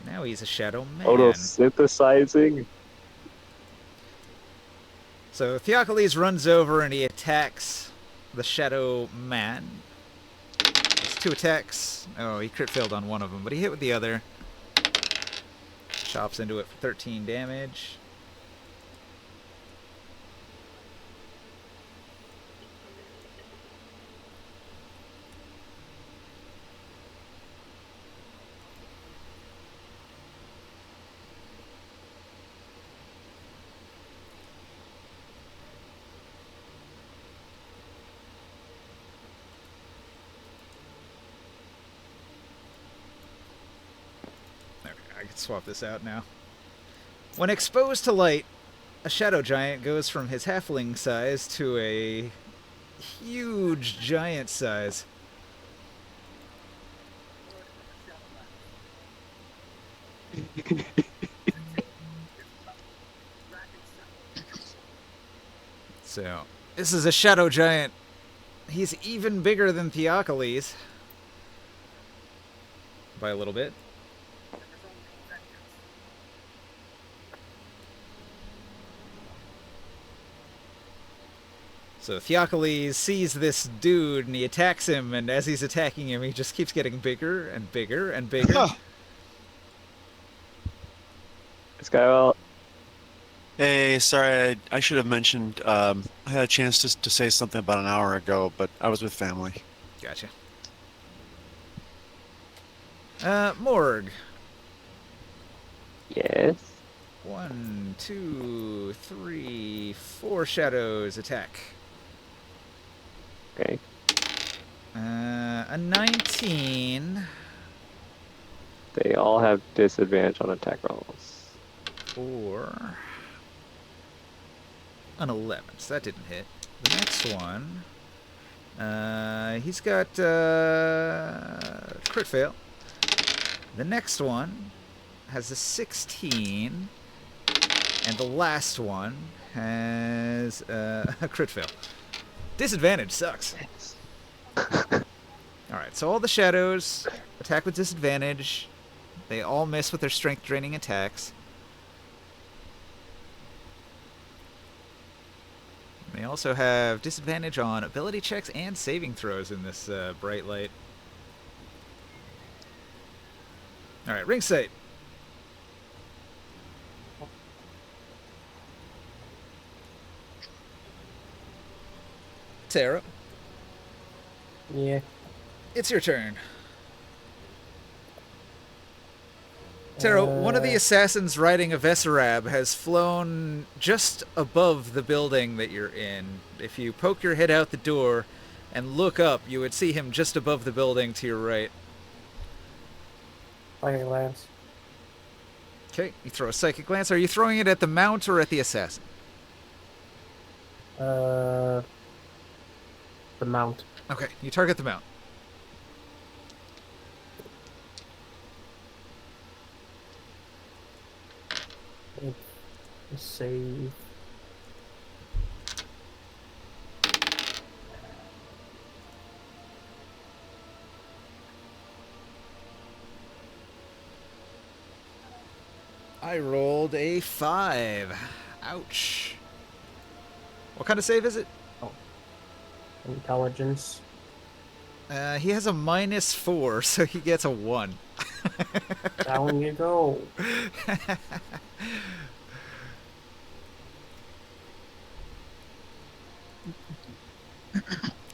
Speaker 3: Now he's a shadow man.
Speaker 2: Photosynthesizing?
Speaker 3: So Theocles runs over and he attacks the shadow man. It's 2 attacks. Oh, he crit failed on one of them, but he hit with the other. Chops into it for 13 damage. I can swap this out now. When exposed to light, a shadow giant goes from his halfling size to a huge giant size. So, this is a shadow giant. He's even bigger than Theocles. By a little bit. So Theocles sees this dude and he attacks him, and as he's attacking him, he just keeps getting bigger and bigger and bigger.
Speaker 2: Skywell.
Speaker 5: Hey, sorry, I should have mentioned, I had a chance to say something about an hour ago, but I was with family.
Speaker 3: Gotcha. Morg.
Speaker 2: Yes.
Speaker 3: 1, 2, 3, 4 shadows attack.
Speaker 2: Okay.
Speaker 3: A 19
Speaker 2: They all have disadvantage on attack rolls.
Speaker 3: or an 11. So that didn't hit. The next one, he's got crit fail. The next one has a 16, and the last one has a crit fail. Disadvantage sucks. Alright, so all the shadows attack with disadvantage. They all miss with their strength draining attacks. They also have disadvantage on ability checks and saving throws in this bright light. Alright, ring sight. Tara,
Speaker 4: Yeah.
Speaker 3: it's your turn. Tara, one of the assassins riding a Vesarab has flown just above the building that you're in. If you poke your head out the door and look up, you would see him just above the building to your right.
Speaker 4: Fire glance.
Speaker 3: Okay, you throw a psychic glance. Are you throwing it at the mount or at the assassin?
Speaker 4: The mount.
Speaker 3: Okay, you target the mount.
Speaker 4: Save.
Speaker 3: I rolled a 5. Ouch. What kind of save is it?
Speaker 4: Intelligence.
Speaker 3: He has a -4, so he gets a 1.
Speaker 4: Down you go.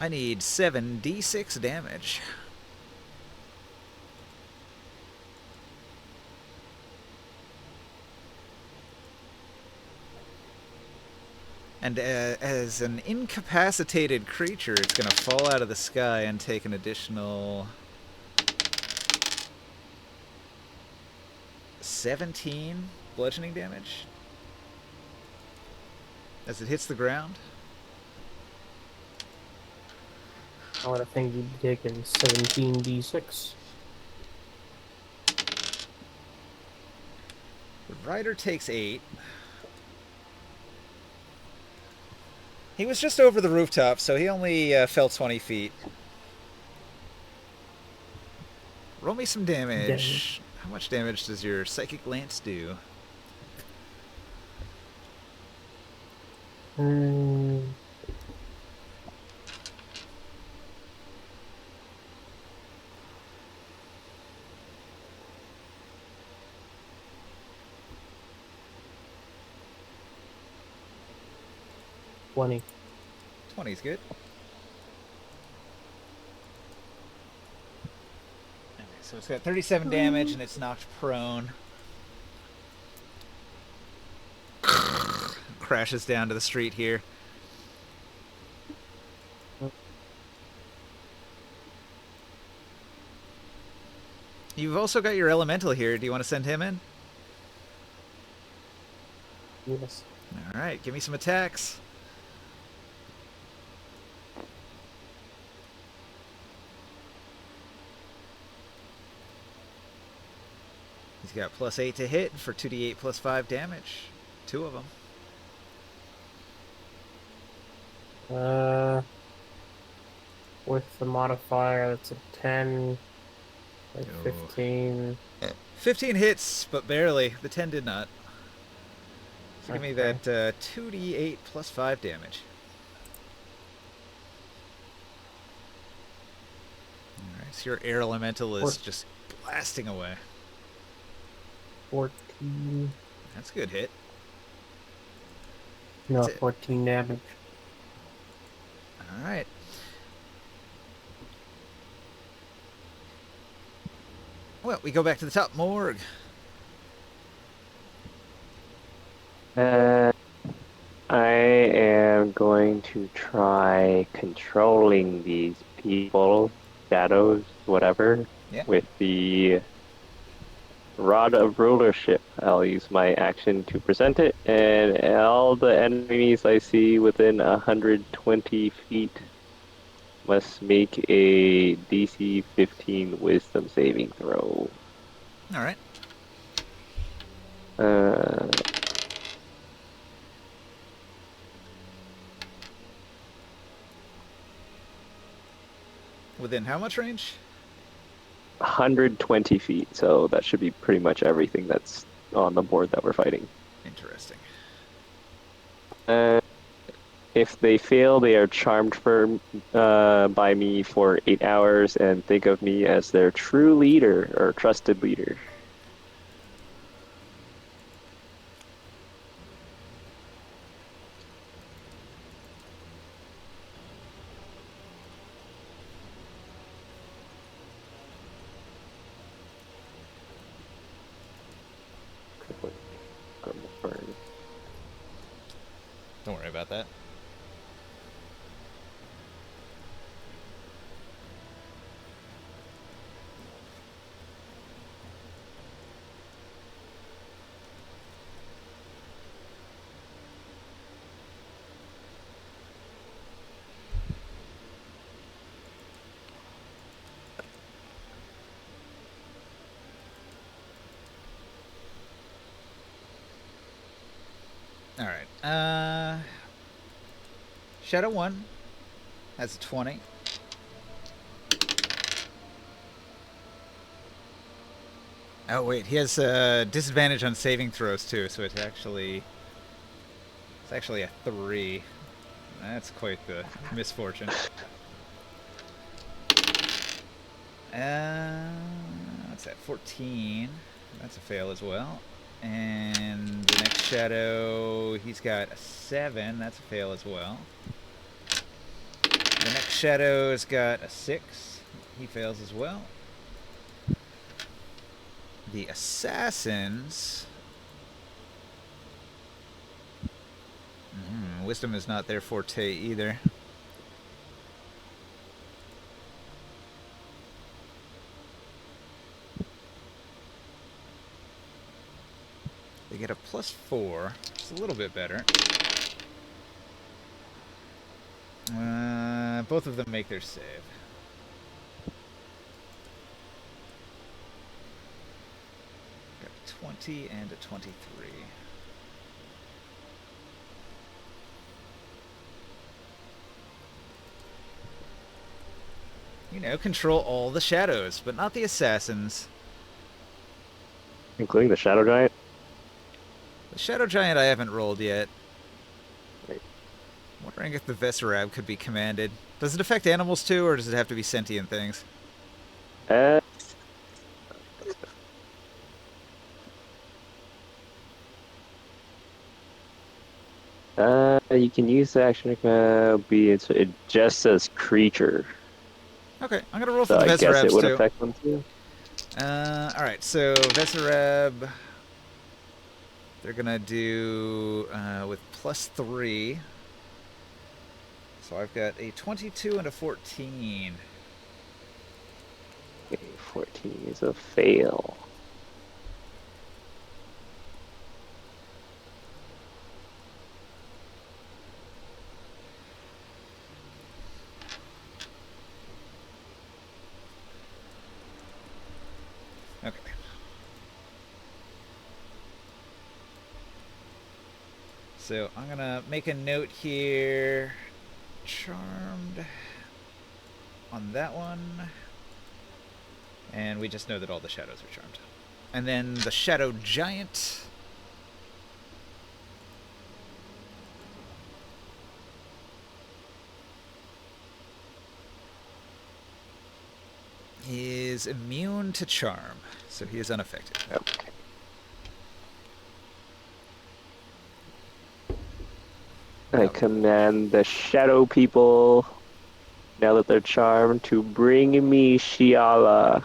Speaker 3: I need 7d6 damage. And as an incapacitated creature, it's going to fall out of the sky and take an additional 17 bludgeoning damage as it hits the ground.
Speaker 4: I would have think you'd be taking 17d6.
Speaker 3: The rider takes 8. He was just over the rooftop, so he only fell 20 feet. Roll me some damage. How much damage does your psychic lance do?
Speaker 4: Hmm. $20.
Speaker 3: 20 is good. Okay, so it's got 37 damage and it's knocked prone. Crashes down to the street here. You've also got your elemental here. Do you want to send him in?
Speaker 4: Yes.
Speaker 3: Alright, give me some attacks. He's got +8 to hit for 2d8 plus 5 damage. 2 of them.
Speaker 4: With the modifier, that's a 10, like
Speaker 3: Oh.
Speaker 4: 15.
Speaker 3: 15 hits, but barely. The 10 did not. So give me
Speaker 4: Okay.
Speaker 3: that 2d8 plus 5 damage. Alright, so your air elemental is just blasting away.
Speaker 4: 14.
Speaker 3: That's a good hit.
Speaker 4: No,
Speaker 3: That's it.
Speaker 4: 14 damage.
Speaker 3: Alright. Well, we go back to the top morgue.
Speaker 2: I am going to try controlling these people, shadows, whatever,
Speaker 3: Yeah.
Speaker 2: with the Rod of Rulership. I'll use my action to present it, and all the enemies I see within 120 feet must make a DC 15 Wisdom saving throw.
Speaker 3: All right.
Speaker 2: Uh,
Speaker 3: Within how much range?
Speaker 2: 120 feet, so that should be pretty much everything that's on the board that we're fighting.
Speaker 3: Interesting.
Speaker 2: Uh, if they fail, they are charmed by me for 8 hours and think of me as their true leader or trusted leader.
Speaker 3: Don't worry about that. All right. Shadow 1 has a 20. Oh wait, he has a disadvantage on saving throws too, so it's actually a 3. That's quite the misfortune. What's that? 14. That's a fail as well. And the next shadow, he's got a 7. That's a fail as well. The next shadow's got a 6. He fails as well. The assassins... wisdom is not their forte either. They get a +4. It's a little bit better. Both of them make their save. Got a 20 and a 23. You know, control all the shadows, but not the assassins.
Speaker 2: Including the Shadow Giant?
Speaker 3: The Shadow Giant I haven't rolled yet.
Speaker 2: Right.
Speaker 3: Wondering if the Vesserab could be commanded. Does it affect animals too, or does it have to be sentient things?
Speaker 2: You can use the action it just says creature.
Speaker 3: Okay, I'm gonna roll for
Speaker 2: So
Speaker 3: the
Speaker 2: I guess it
Speaker 3: Vesserabs
Speaker 2: would
Speaker 3: too.
Speaker 2: affect them too.
Speaker 3: Alright, so Vesserab... They're gonna do with +3. So I've got a 22 and a 14.
Speaker 2: Okay, 14 is a fail.
Speaker 3: Okay. So I'm gonna make a note here. Charmed on that one. And we just know that all the shadows are charmed. And then the Shadow Giant. Is immune to charm, so he is unaffected.
Speaker 2: Okay. I command the shadow people, now that they're charmed, to bring me Shiala.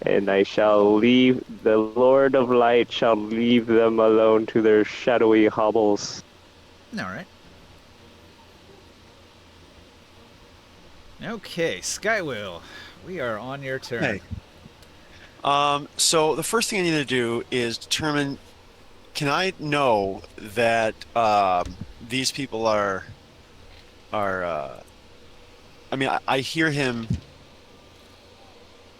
Speaker 2: And I shall leave, the Lord of Light shall leave them alone to their shadowy hobbles.
Speaker 3: All right. Okay, Skywheel, we are on your turn.
Speaker 5: Hey. So the first thing I need to do is determine, can I know that these people are I mean, I hear him,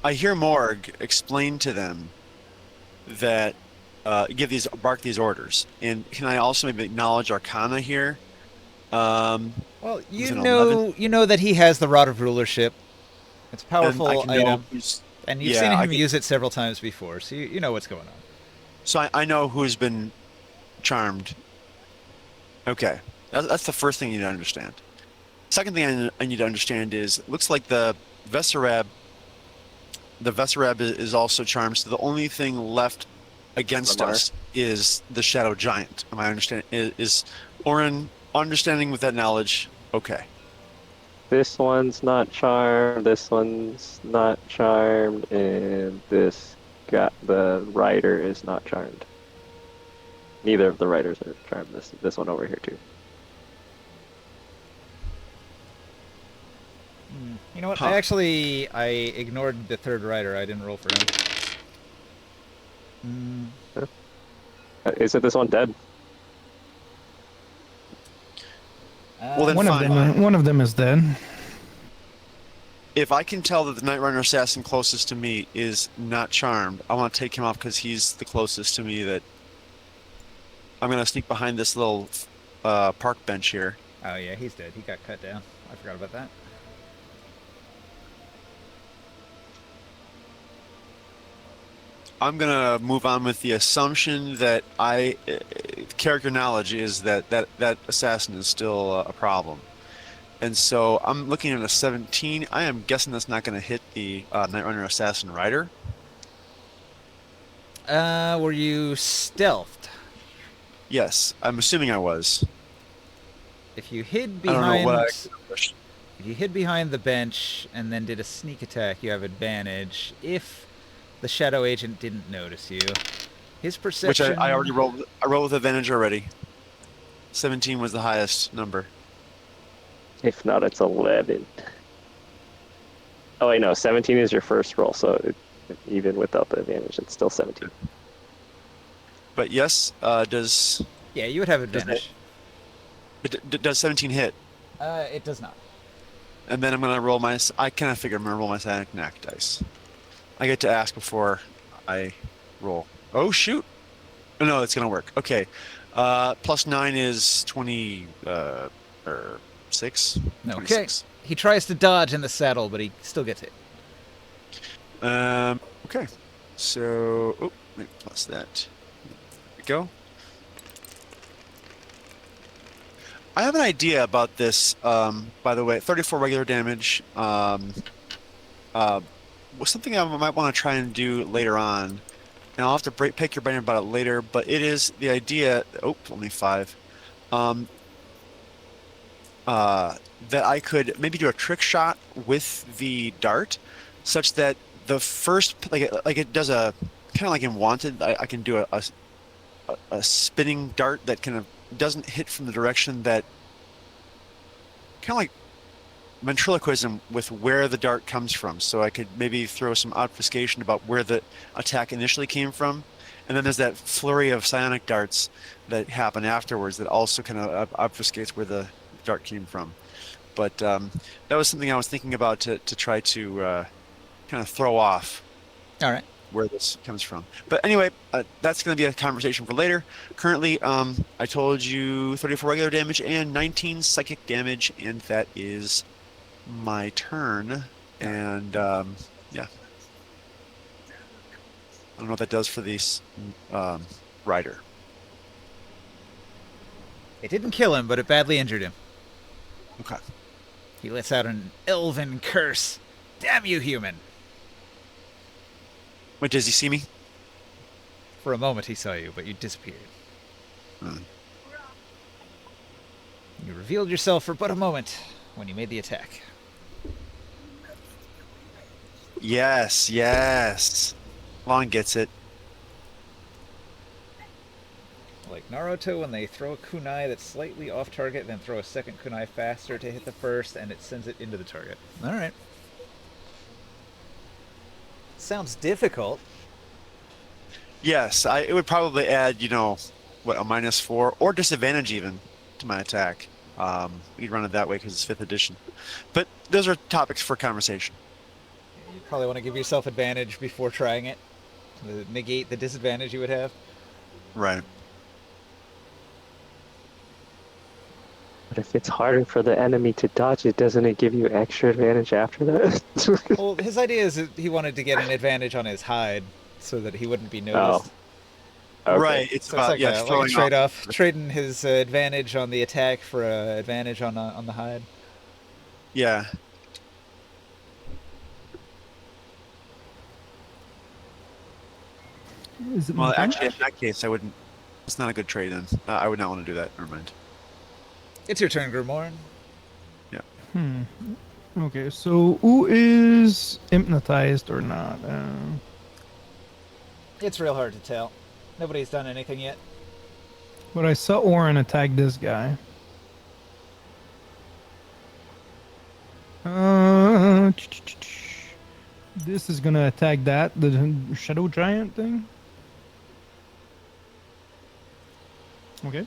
Speaker 5: I hear Morg explain to them that bark these orders. And can I also maybe acknowledge Arcana here?
Speaker 3: Well,
Speaker 5: With an 11,
Speaker 3: you know that he has the Rod of Rulership. It's a
Speaker 5: and I
Speaker 3: powerful
Speaker 5: can know
Speaker 3: item,
Speaker 5: who's,
Speaker 3: and you've seen
Speaker 5: yeah,
Speaker 3: him use it several times before, so you know what's going on.
Speaker 5: so I know who's been charmed. Okay, that's the first thing you need to understand. Second thing I need to understand is, it looks like Vesarab, the Vesarab is also charmed. So the only thing left against
Speaker 2: Lamar.
Speaker 5: us is the Shadow Giant. Am I understand? Is Orin understanding with that knowledge? Okay.
Speaker 2: This one's not charmed, this one's not charmed, and the rider is not charmed. Neither of the riders are charmed. This one over here too.
Speaker 3: You know what?
Speaker 5: Huh.
Speaker 3: I ignored the third rider. I didn't roll for him.
Speaker 2: Isn't this one dead?
Speaker 5: Well, then
Speaker 1: One of
Speaker 5: fine.
Speaker 1: them. One of them is dead.
Speaker 5: If I can tell that the Night Runner assassin closest to me is not charmed, I want to take him off because he's the closest to me. That I'm gonna sneak behind this little park bench here.
Speaker 3: Oh yeah, he's dead. He got cut down. I forgot about that.
Speaker 5: I'm gonna move on with the assumption that character knowledge is that assassin is still a problem, and so I'm looking at a 17. I am guessing that's not gonna hit the Night Runner assassin rider.
Speaker 3: Were you stealthed?
Speaker 5: Yes, I'm assuming I was.
Speaker 3: If you hid
Speaker 5: I don't know what
Speaker 3: behind, if you hid behind the bench and then did a sneak attack, you have advantage. If the shadow agent didn't notice you, his
Speaker 5: which
Speaker 3: perception.
Speaker 5: I already rolled. I rolled with advantage already. 17 was the highest number.
Speaker 2: If not, it's 11. Oh wait, no, 17 is your first roll, so even without the advantage, it's still 17.
Speaker 5: But yes, does
Speaker 3: Yeah, you would have advantage.
Speaker 5: does 17 hit?
Speaker 3: It does not.
Speaker 5: And then I'm gonna roll my. I kind of figure I'm gonna roll my Sonic Knack dice. I get to ask before I roll. Oh shoot! Oh, no, it's gonna work. Okay, +9 is 20 or 6.
Speaker 3: Okay.
Speaker 5: 26.
Speaker 3: He tries to dodge in the saddle, but he still gets hit.
Speaker 5: Okay. So, oh, wait, plus that. There we go. I have an idea about this. By the way, 34 regular damage. Was something I might want to try and do later on, and I'll have to pick your brain about it later. But it is the idea. Oh, only 5. That I could maybe do a trick shot with the dart, such that the first like it does a kind of like in Wanted. I can do a spinning dart that kind of doesn't hit from the direction that kind of like ventriloquism with where the dart comes from. So I could maybe throw some obfuscation about where the attack initially came from. And then there's that flurry of psionic darts that happen afterwards that also kind of obfuscates where the dart came from. But that was something I was thinking about to try to kind of throw off
Speaker 3: All right.
Speaker 5: where this comes from. But anyway, that's going to be a conversation for later. Currently, I told you 34 regular damage and 19 psychic damage, and that is my turn. And yeah, I don't know what that does for this rider.
Speaker 3: It didn't kill him, but it badly injured him.
Speaker 5: Okay.
Speaker 3: He lets out an elven curse. Damn you, human!
Speaker 5: Wait, does he see me?
Speaker 3: For a moment he saw you, but you disappeared.
Speaker 5: Hmm.
Speaker 3: You revealed yourself for but a moment when you made the attack.
Speaker 5: Yes, yes. Long gets it.
Speaker 3: Like Naruto, when they throw a kunai that's slightly off target, then throw a second kunai faster to hit the first, and it sends it into the target. All right. Sounds difficult.
Speaker 5: Yes, it would probably add, what, a -4 or disadvantage even to my attack. We'd run it that way because it's 5th edition. But those are topics for conversation.
Speaker 3: You probably want to give yourself advantage before trying it to negate the disadvantage you would have.
Speaker 5: Right.
Speaker 2: But if it's harder for the enemy to dodge it, doesn't it give you extra advantage after that?
Speaker 3: Well, his idea is that he wanted to get an advantage on his hide so that he wouldn't be noticed.
Speaker 2: Okay.
Speaker 5: Right. It's
Speaker 3: So it's
Speaker 5: about,
Speaker 3: like a
Speaker 5: throwing off.
Speaker 3: trade-off, trading his advantage on the attack for an advantage on the hide.
Speaker 5: Yeah.
Speaker 1: Is it
Speaker 5: Well,
Speaker 1: my turn?
Speaker 5: actually, in that case, I wouldn't. It's not a good trade then. I would not want to do that. Never mind.
Speaker 3: It's your turn, Grimoire.
Speaker 1: Okay, so who is hypnotized or not?
Speaker 3: It's real hard to tell. Nobody's done anything yet.
Speaker 1: But I saw Orin attack this guy. This is gonna attack the shadow giant thing. Okay.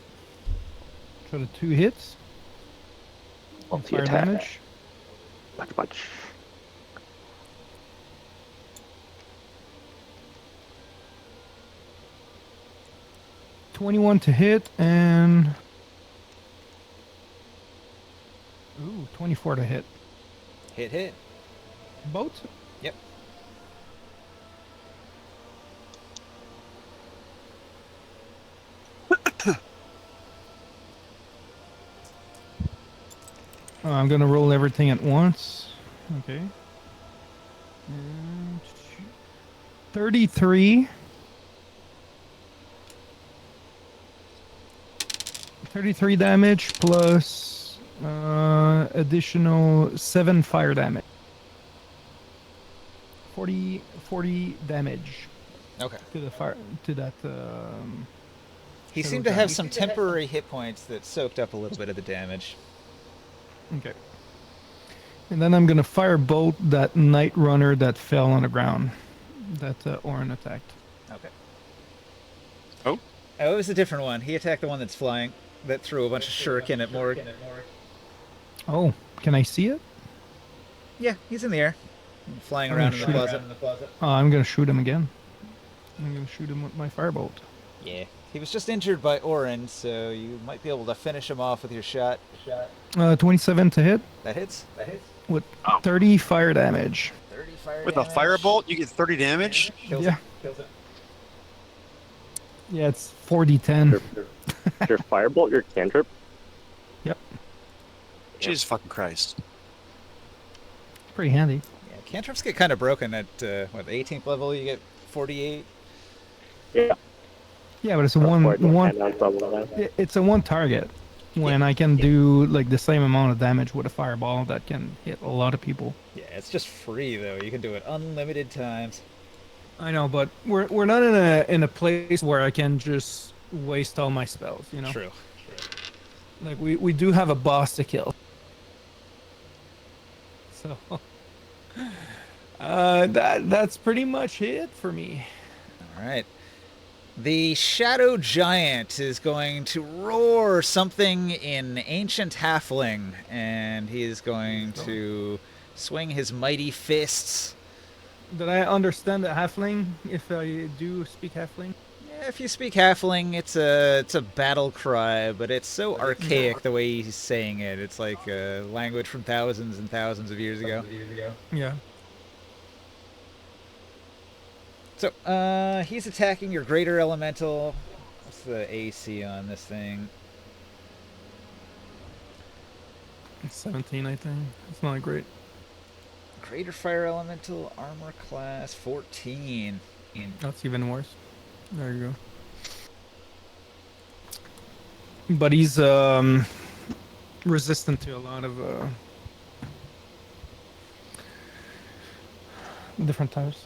Speaker 1: So the 2 hits.
Speaker 2: What's the
Speaker 1: Fire
Speaker 2: attack?
Speaker 1: damage.
Speaker 2: Much.
Speaker 1: 21 to hit and 24 to hit.
Speaker 3: Hit.
Speaker 1: Both?
Speaker 3: Yep.
Speaker 1: I'm gonna roll everything at once. Okay. And 33. 33 damage plus additional 7 fire damage. 40 damage
Speaker 3: Okay.
Speaker 1: to the fire to that.
Speaker 3: He
Speaker 1: Shadow
Speaker 3: seemed to have
Speaker 1: giant.
Speaker 3: some temporary hit points that soaked up a little bit of the damage.
Speaker 1: Okay. And then I'm gonna firebolt that night runner that fell on the ground. That Orin attacked.
Speaker 3: Okay.
Speaker 5: Oh.
Speaker 3: Oh, it was a different one. He attacked the one that's flying, that threw a bunch of shuriken at Morg.
Speaker 1: Oh, can I see it?
Speaker 3: Yeah, he's in the air. Flying
Speaker 1: I'm
Speaker 3: around
Speaker 1: gonna
Speaker 3: in the
Speaker 1: shoot
Speaker 3: closet.
Speaker 1: I'm gonna shoot him again. I'm gonna shoot him with my firebolt.
Speaker 3: Yeah. He was just injured by Orin, so you might be able to finish him off with your shot.
Speaker 1: 27 to hit
Speaker 3: That hits.
Speaker 1: with 30 fire damage.
Speaker 3: 30 fire
Speaker 5: With a
Speaker 3: damage.
Speaker 5: firebolt, you get 30 damage.
Speaker 3: Kills
Speaker 1: Yeah.
Speaker 3: it. Kills it.
Speaker 1: Yeah, it's 4d10.
Speaker 2: Your firebolt, your cantrip.
Speaker 1: Yep,
Speaker 5: Jesus fucking Christ.
Speaker 1: pretty handy.
Speaker 3: Yeah, cantrips get kind of broken at, the 18th level, you get 48.
Speaker 2: Yeah.
Speaker 1: Yeah, but it's a one.
Speaker 2: Yeah.
Speaker 1: It's a one target. When I can do like the same amount of damage with a fireball that can hit a lot of people.
Speaker 3: Yeah, it's just free, though. You can do it unlimited times.
Speaker 1: I know, but we're not in a place where I can just waste all my spells. You know.
Speaker 3: True.
Speaker 1: Like we do have a boss to kill. So that's pretty much it for me.
Speaker 3: All right. The Shadow Giant is going to roar something in Ancient Halfling, and he is going to swing his mighty fists.
Speaker 1: Did I understand the halfling? If I do speak halfling.
Speaker 3: Yeah, if you speak Halfling, it's a battle cry, but it's so archaic the way he's saying it. It's like a language from thousands and thousands of years ago.
Speaker 1: Yeah.
Speaker 3: So, he's attacking your Greater Elemental. What's the AC on this thing?
Speaker 1: It's 17, I think. It's not great.
Speaker 3: Greater Fire Elemental, Armor Class 14.
Speaker 1: That's even worse. There you go. But he's resistant to a lot of different types.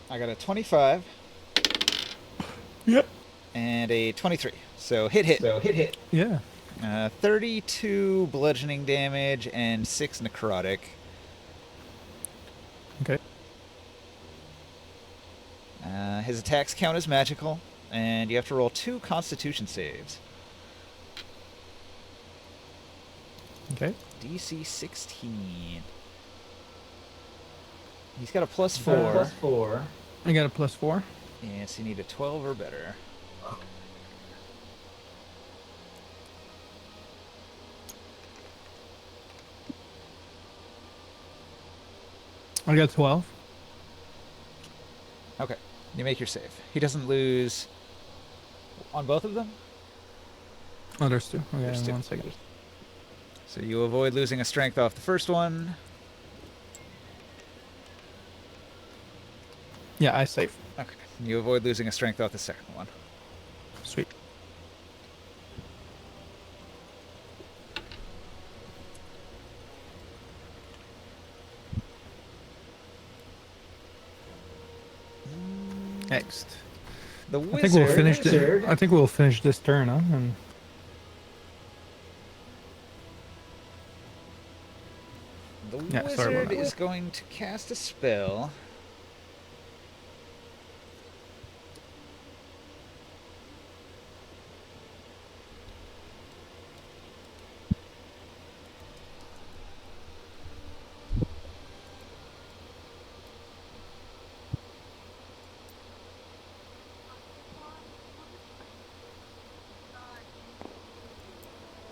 Speaker 3: I got a 25
Speaker 1: Yep.
Speaker 3: and a 23. So hit.
Speaker 1: Yeah.
Speaker 3: 32 bludgeoning damage and 6 necrotic.
Speaker 1: Okay.
Speaker 3: His attacks count as magical, and you have to roll 2 Constitution saves.
Speaker 1: Okay.
Speaker 3: DC 16. He's got a +4.
Speaker 1: I got a +4.
Speaker 3: Yes, you need a 12 or better.
Speaker 1: I got 12.
Speaker 3: Okay, you make your save. He doesn't lose on both of them,
Speaker 1: Oh, there's 2. Okay,
Speaker 3: There's 2.
Speaker 1: 1 second.
Speaker 3: so you avoid losing a strength off the first one.
Speaker 1: Yeah, I save.
Speaker 3: Okay, you avoid losing a strength off the second one.
Speaker 1: Sweet. Next.
Speaker 3: The
Speaker 1: I
Speaker 3: wizard.
Speaker 1: think we'll finish. I think we'll finish this turn, huh? And
Speaker 3: The
Speaker 1: Yeah, sorry about
Speaker 3: wizard
Speaker 1: that.
Speaker 3: is going to cast a spell.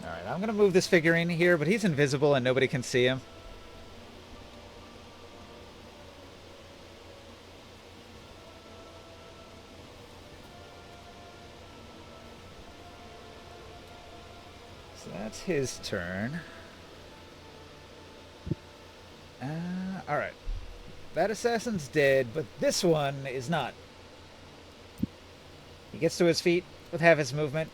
Speaker 3: Alright, I'm going to move this figurine here, but he's invisible and nobody can see him. So that's his turn. Alright. That assassin's dead, but this one is not. He gets to his feet with half his movement.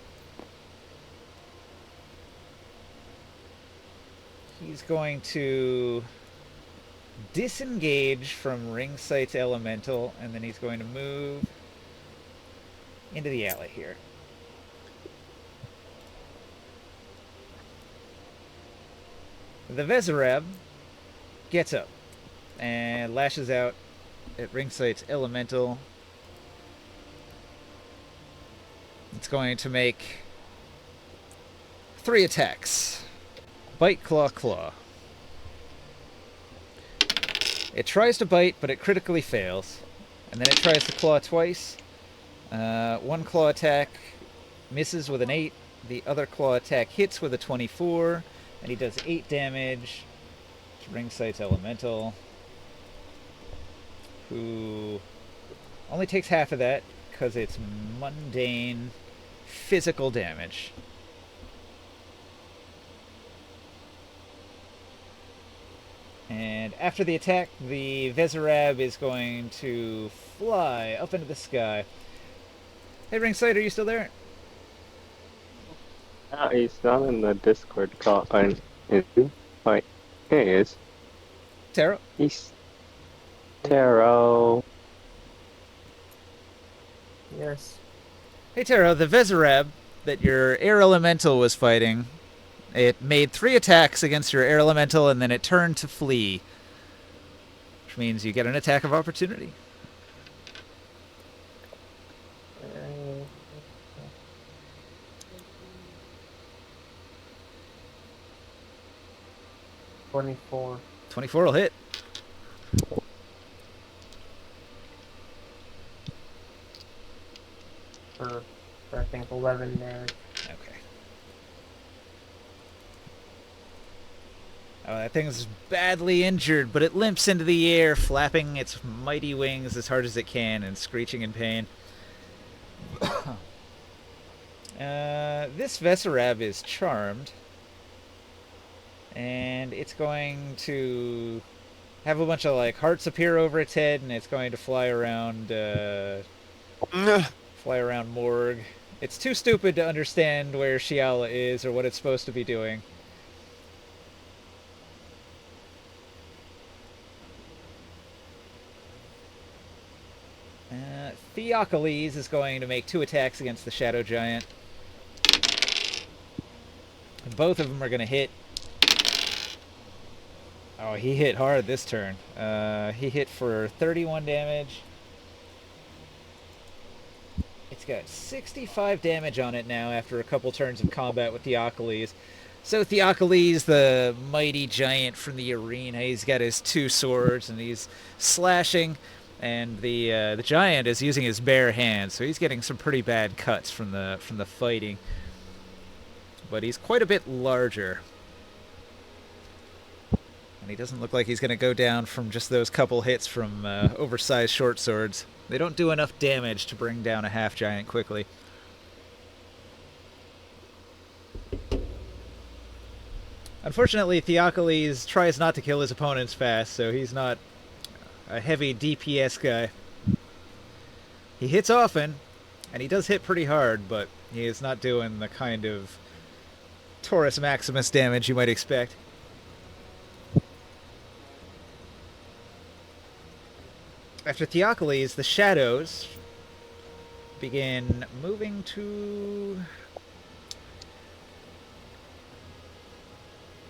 Speaker 3: He's going to disengage from Ring Sight's Elemental, and then he's going to move into the alley here. The Vezirab gets up and lashes out at Ring Sight's Elemental. It's going to make 3 attacks. Bite, claw, claw. It tries to bite, but it critically fails. And then it tries to claw twice. One claw attack misses with an 8. The other claw attack hits with a 24. And he does 8 damage to Ring Sight's Elemental, who only takes half of that because it's mundane physical damage. And after the attack, the Vezirab is going to fly up into the sky. Hey, Ringsight, are you still there?
Speaker 2: He's not in the Discord call. Wait, here he is.
Speaker 3: Taro?
Speaker 2: He's Taro.
Speaker 4: Yes.
Speaker 3: Hey, Taro, the Vezirab that your air elemental was fighting, it made 3 attacks against your air elemental, and then it turned to flee. Which means you get an attack of opportunity.
Speaker 4: Uh, 24.
Speaker 3: 24 will hit.
Speaker 4: For I think 11 damage.
Speaker 3: Okay. Oh, that thing's badly injured, but it limps into the air, flapping its mighty wings as hard as it can and screeching in pain. This Vezirab is charmed. And it's going to have a bunch of like hearts appear over its head, and it's going to fly around Morg. It's too stupid to understand where Shiala is or what it's supposed to be doing. Theocles is going to make 2 attacks against the Shadow Giant. And both of them are going to hit. Oh, he hit hard this turn. He hit for 31 damage. It's got 65 damage on it now after a couple turns of combat with Theocles. So Theocles, the mighty giant from the arena, he's got his 2 swords and he's slashing, and the giant is using his bare hands, so he's getting some pretty bad cuts from the fighting. But he's quite a bit larger. And he doesn't look like he's going to go down from just those couple hits from oversized short swords. They don't do enough damage to bring down a half-giant quickly. Unfortunately, Theocles tries not to kill his opponents fast, so he's not a heavy DPS guy. He hits often, and he does hit pretty hard, but he is not doing the kind of Taurus Maximus damage you might expect. After Theocles, the shadows begin moving to...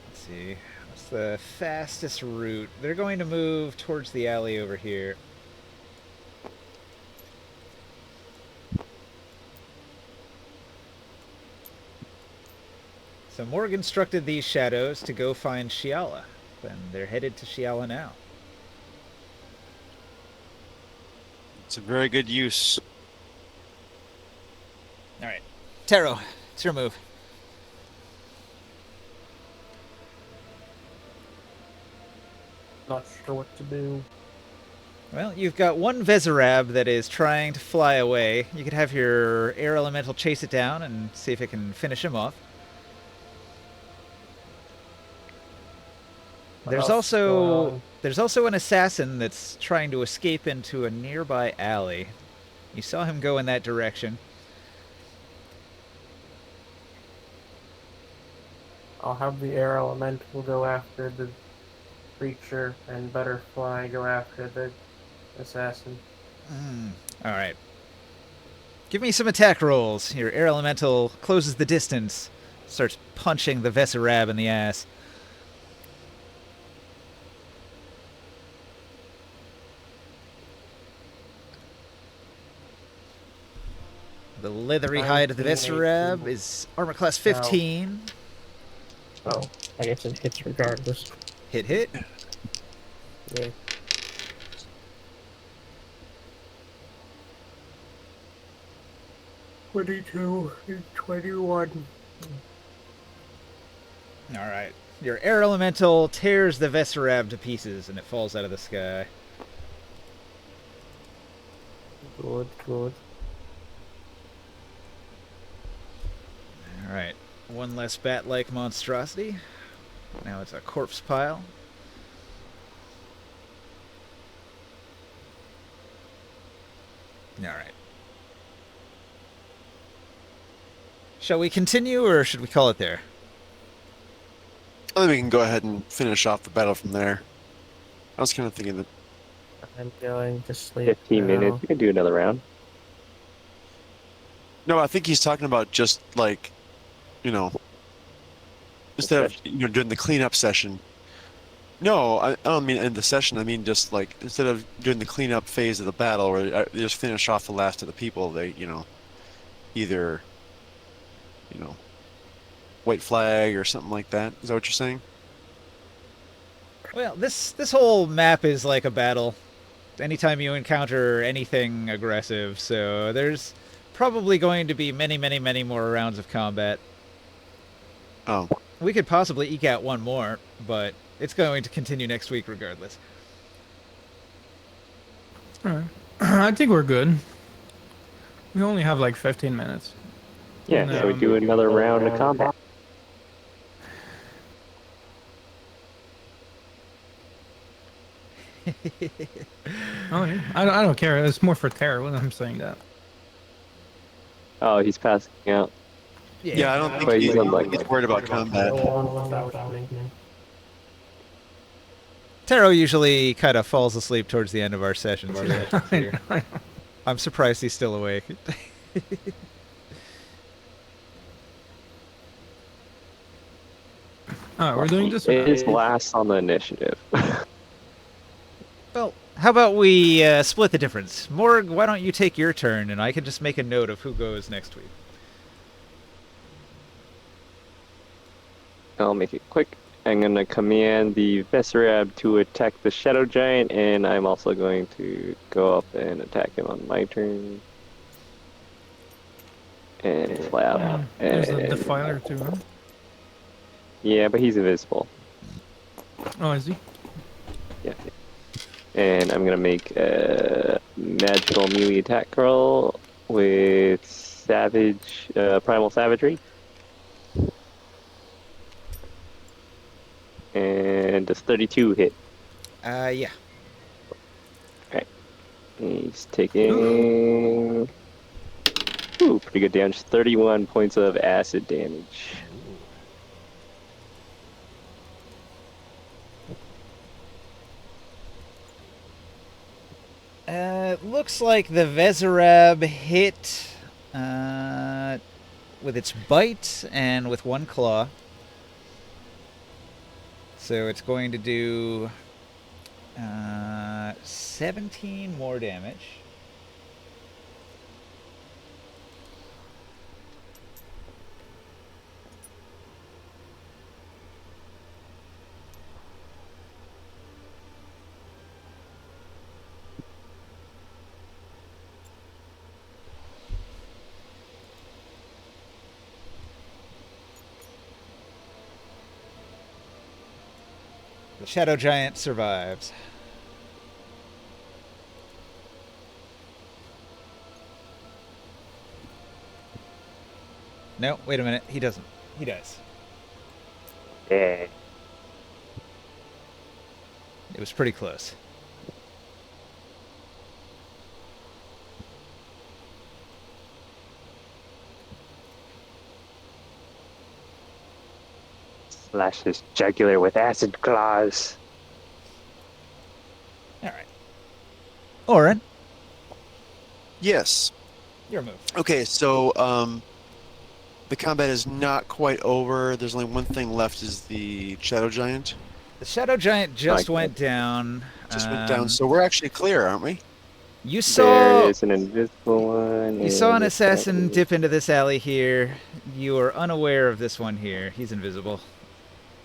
Speaker 3: Let's see. What's the fastest route? They're going to move towards the alley over here. So Morg instructed these shadows to go find Shiala, and they're headed to Shiala now.
Speaker 5: It's a very good use.
Speaker 3: All right, Taro, it's your move.
Speaker 4: Not sure what to do.
Speaker 3: Well, you've got one Vezirab that is trying to fly away. You could have your air elemental chase it down and see if it can finish him off. There's also an assassin that's trying to escape into a nearby alley. You saw him go in that direction.
Speaker 4: I'll have the air elemental go after the creature, and Butterfly go after the assassin.
Speaker 3: All right. Give me some attack rolls. Your air elemental closes the distance, starts punching the Vezirab in the ass. The leathery hide of the
Speaker 4: 19,
Speaker 3: Vezirab
Speaker 4: 18.
Speaker 3: is armor class 15.
Speaker 4: Oh, I guess it hits regardless.
Speaker 3: Hit, hit.
Speaker 4: Yeah. $22 and $21.
Speaker 3: All right. Your air elemental tears the Vezirab to pieces, and it falls out of the sky.
Speaker 4: Good, good.
Speaker 3: All right. One less bat-like monstrosity. Now it's a corpse pile. All right. Shall we continue, or should we call it there?
Speaker 5: I think we can go ahead and finish off the battle from there. I was kind of thinking that.
Speaker 4: I'm going to sleep
Speaker 2: 15
Speaker 4: now.
Speaker 2: minutes. We could do another round.
Speaker 5: No, I think he's talking about just like, instead of doing the cleanup session. No, I don't mean end the session. I mean just like instead of doing the cleanup phase of the battle, where they just finish off the last of the people. They, either, white flag or something like that. Is that what you're saying?
Speaker 3: Well, this whole map is like a battle. Anytime you encounter anything aggressive, so there's probably going to be many, many, many more rounds of combat.
Speaker 5: Oh,
Speaker 3: We could possibly eke out one more, but it's going to continue next week regardless.
Speaker 1: All right. I think we're good. We only have like 15 minutes.
Speaker 2: Yeah,
Speaker 1: No.
Speaker 2: so we do another round of combat.
Speaker 1: Oh, yeah. I don't care. It's more for terror when I'm saying that.
Speaker 2: Oh, he's passing out.
Speaker 5: yeah. I don't think
Speaker 2: Wait,
Speaker 5: he's
Speaker 2: he's unlucky.
Speaker 5: worried about combat.
Speaker 4: Without me.
Speaker 3: Taro usually kind of falls asleep towards the end of our sessions.
Speaker 1: I know.
Speaker 3: I'm surprised he's still awake.
Speaker 1: Alright, we're doing this.
Speaker 2: He is last on the initiative.
Speaker 3: Well, how about we split the difference? Morg, why don't you take your turn, and I can just make a note of who goes next week.
Speaker 2: I'll make it quick. I'm going to command the Vesrab to attack the Shadow Giant, and I'm also going to go up and attack him on my turn. And fly out.
Speaker 1: There's a
Speaker 2: And-
Speaker 1: Defiler too, huh?
Speaker 2: Yeah, but he's invisible.
Speaker 1: Oh, is he?
Speaker 2: Yeah. And I'm going to make a magical melee attack roll with Savage, Primal Savagery. And does 32 hit?
Speaker 3: Yeah.
Speaker 2: He's taking... Ooh, pretty good damage. 31 points of acid damage.
Speaker 3: Looks like the Vezarab hit with its bite and with one claw. So it's going to do 17 more damage. The Shadow Giant survives. No, wait a minute. He doesn't. He does.
Speaker 2: Yeah.
Speaker 3: It was pretty close.
Speaker 2: Slash his jugular with acid claws.
Speaker 3: All right. Oren,
Speaker 5: Yes.
Speaker 3: your move.
Speaker 5: Okay, so the combat is not quite over. There's only one thing left: is the Shadow Giant.
Speaker 3: The Shadow Giant just
Speaker 2: Okay.
Speaker 3: went down.
Speaker 5: Just went down. So we're actually clear, aren't we?
Speaker 3: You
Speaker 2: There
Speaker 3: saw
Speaker 2: is an invisible one.
Speaker 3: you saw an
Speaker 2: and this
Speaker 3: assassin
Speaker 2: one.
Speaker 3: dip into this alley here. You are unaware of this one here. He's invisible.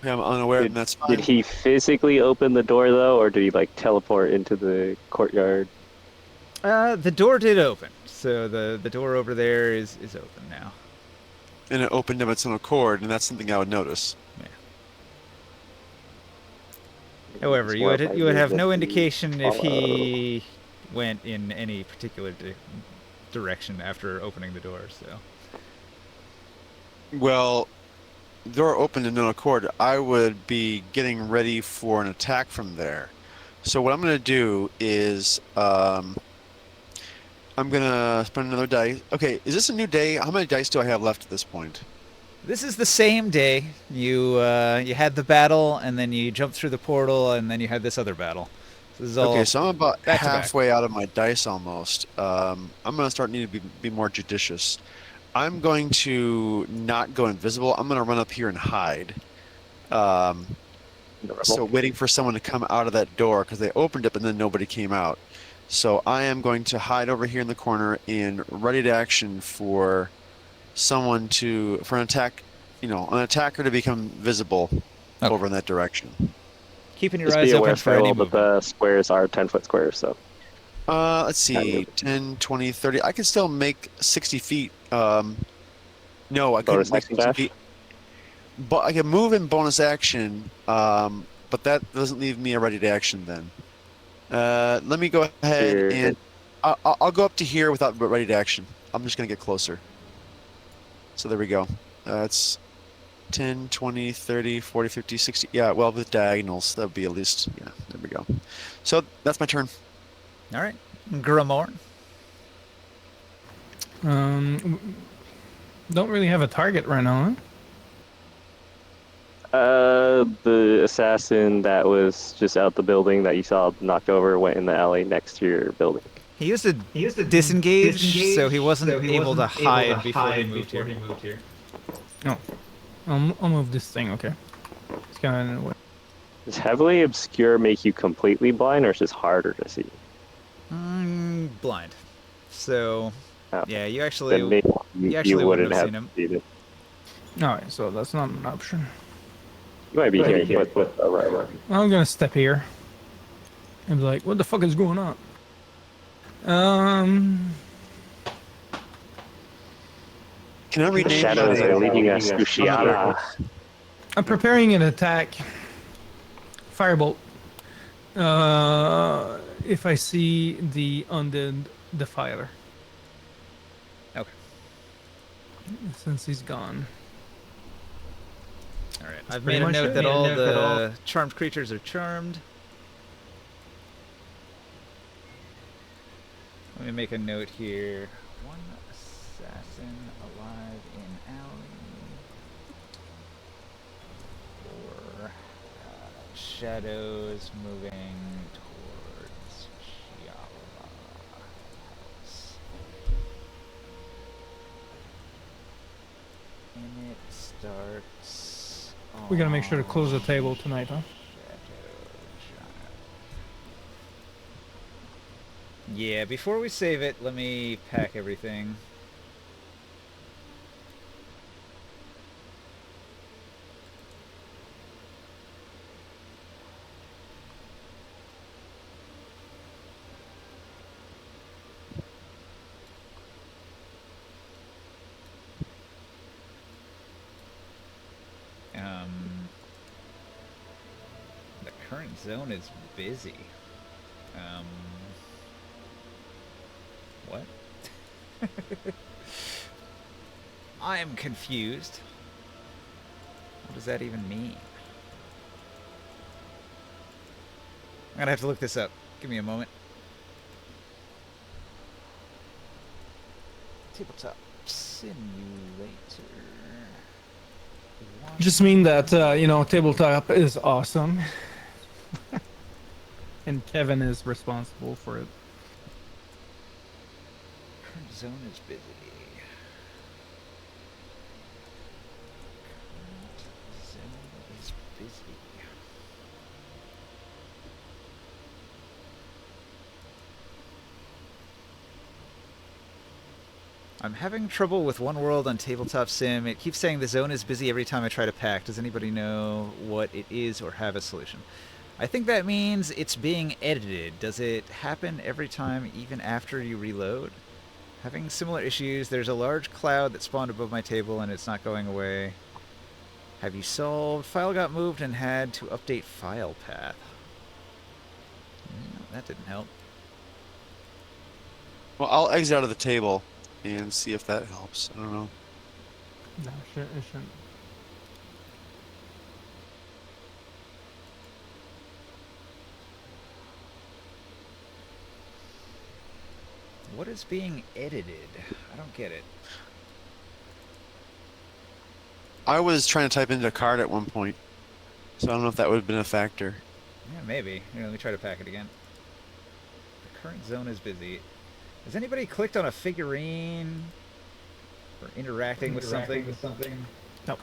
Speaker 5: Yeah, I'm unaware, and that's fine.
Speaker 2: Did he physically open the door though, or did he like teleport into the courtyard?
Speaker 3: The door did open, so the door over there is open now.
Speaker 5: And it opened of its own accord, and that's something I would notice.
Speaker 3: However,
Speaker 2: It's
Speaker 3: you
Speaker 2: more
Speaker 3: would
Speaker 2: of
Speaker 3: you would
Speaker 2: my
Speaker 3: have no
Speaker 2: business to
Speaker 3: indication if
Speaker 2: follow.
Speaker 3: he went in any particular direction after opening the door. So
Speaker 5: Well, the door opened in no accord. I would be getting ready for an attack from there. So what I'm going to do is I'm going to spend another die. Okay, is this a new day? How many dice do I have left at this point?
Speaker 3: this is the same day. You you had the battle, and then you jumped through the portal, and then you had this other battle. So this is all
Speaker 5: Okay, so I'm about
Speaker 3: back to back.
Speaker 5: halfway out of my dice almost. I'm going to start needing to be more judicious. I'm going to not go invisible. I'm going to run up here and hide. So waiting for someone to come out of that door because they opened it, but then nobody came out. So I am going to hide over here in the corner and ready to action for someone for an attack, an attacker to become visible
Speaker 3: Okay.
Speaker 5: over in that direction.
Speaker 3: keeping your
Speaker 2: Just
Speaker 3: eyes
Speaker 2: be aware,
Speaker 3: open for any
Speaker 2: Phil, that
Speaker 3: movement.
Speaker 2: the squares are 10-foot squares, so
Speaker 5: Let's see, 10, 20, 30. I can still make 60 feet. No, I couldn't
Speaker 2: Bonus
Speaker 5: make
Speaker 2: action
Speaker 5: 60
Speaker 2: dash?
Speaker 5: feet. But I can move in bonus action, but that doesn't leave me a ready to action then. Let me go ahead
Speaker 2: Here.
Speaker 5: and I'll go up to here without ready to action. I'm just going to get closer. So there we go. That's 10, 20, 30, 40, 50, 60. Yeah, well, with diagonals, that would be at least, yeah, there we go. So that's my turn.
Speaker 3: All right, Grimorn.
Speaker 1: Don't really have a target right now, huh?
Speaker 2: the assassin that was just out the building that you saw knocked over went in the alley next to your building.
Speaker 3: He used to disengage, so he wasn't able to hide before he moved here.
Speaker 1: Oh, I'll move this thing. Okay. It's kind of in the way.
Speaker 2: Does heavily obscure make you completely blind, or is it just harder to see?
Speaker 3: Blind. So,
Speaker 2: Oh,
Speaker 3: yeah, you
Speaker 2: then
Speaker 3: actually
Speaker 2: maybe you
Speaker 3: wouldn't
Speaker 2: wouldn't
Speaker 3: have
Speaker 2: have
Speaker 3: seen him.
Speaker 2: seen it.
Speaker 1: Alright, so that's not an option.
Speaker 2: You might be here with a right.
Speaker 1: I'm gonna step here and be like, what the fuck is going on?
Speaker 5: Can I
Speaker 2: The
Speaker 5: rename
Speaker 2: shadows
Speaker 5: my,
Speaker 2: are leading us to Shiala.
Speaker 1: I'm preparing an attack. Firebolt. If I see the undead defiler,
Speaker 3: Okay.
Speaker 1: since he's gone.
Speaker 3: All right. I've
Speaker 1: pretty
Speaker 3: made a
Speaker 1: much
Speaker 3: note
Speaker 1: it.
Speaker 3: that all the charmed creatures are charmed. Let me make a note here. One assassin alive in alley. Or shadows moving towards Shiala House. And it starts.
Speaker 1: We gotta make sure to close the table tonight, huh?
Speaker 3: Yeah, before we save it, let me pack everything. The current zone is busy. What? I'm confused. What does that even mean? I'm gonna have to look this up. Give me a moment. Tabletop simulator.
Speaker 1: Just mean that tabletop is awesome, and Kevin is responsible for it.
Speaker 3: Current zone is busy. Current zone is busy. I'm having trouble with One World on Tabletop Sim. It keeps saying the zone is busy every time I try to pack. Does anybody know what it is or have a solution? I think that means it's being edited. Does it happen every time, even after you reload? Having similar issues. There's a large cloud that spawned above my table and it's not going away. Have you solved? File got moved and had to update file path. That didn't help.
Speaker 5: Well, I'll exit out of the table and see if that helps. I don't know.
Speaker 1: No, it shouldn't.
Speaker 3: What is being edited? I don't get it.
Speaker 5: I was trying to type into a card at one point, so I don't know if that would have been a factor.
Speaker 3: Yeah, maybe. Here, let me try to pack it again. The current zone is busy. Has anybody clicked on a figurine or interacting with something?
Speaker 1: No.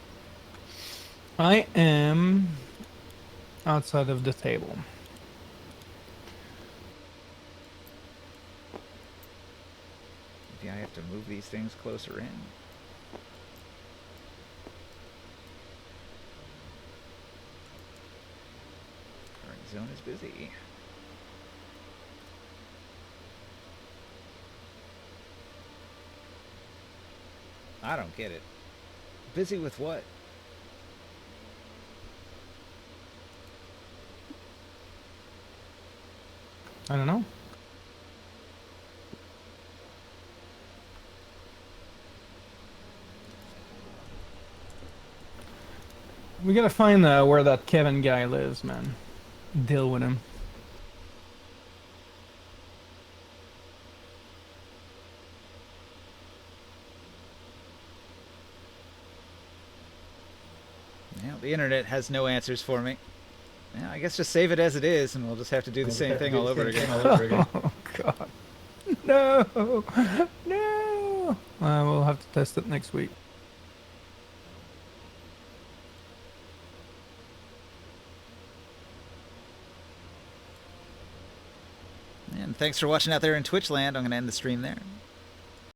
Speaker 1: I am outside of the table.
Speaker 3: Maybe I have to move these things closer in. Current zone is busy. I don't get it. Busy with what?
Speaker 1: I don't know. We gotta find where that Kevin guy lives, man. Deal with him.
Speaker 3: Yeah, the internet has no answers for me. Yeah, I guess just save it as it is, and we'll just have to do the same thing all over again.
Speaker 1: Oh god. No, no. We'll have to test it next week.
Speaker 3: And thanks for watching out there in Twitch land. I'm going to end the stream there.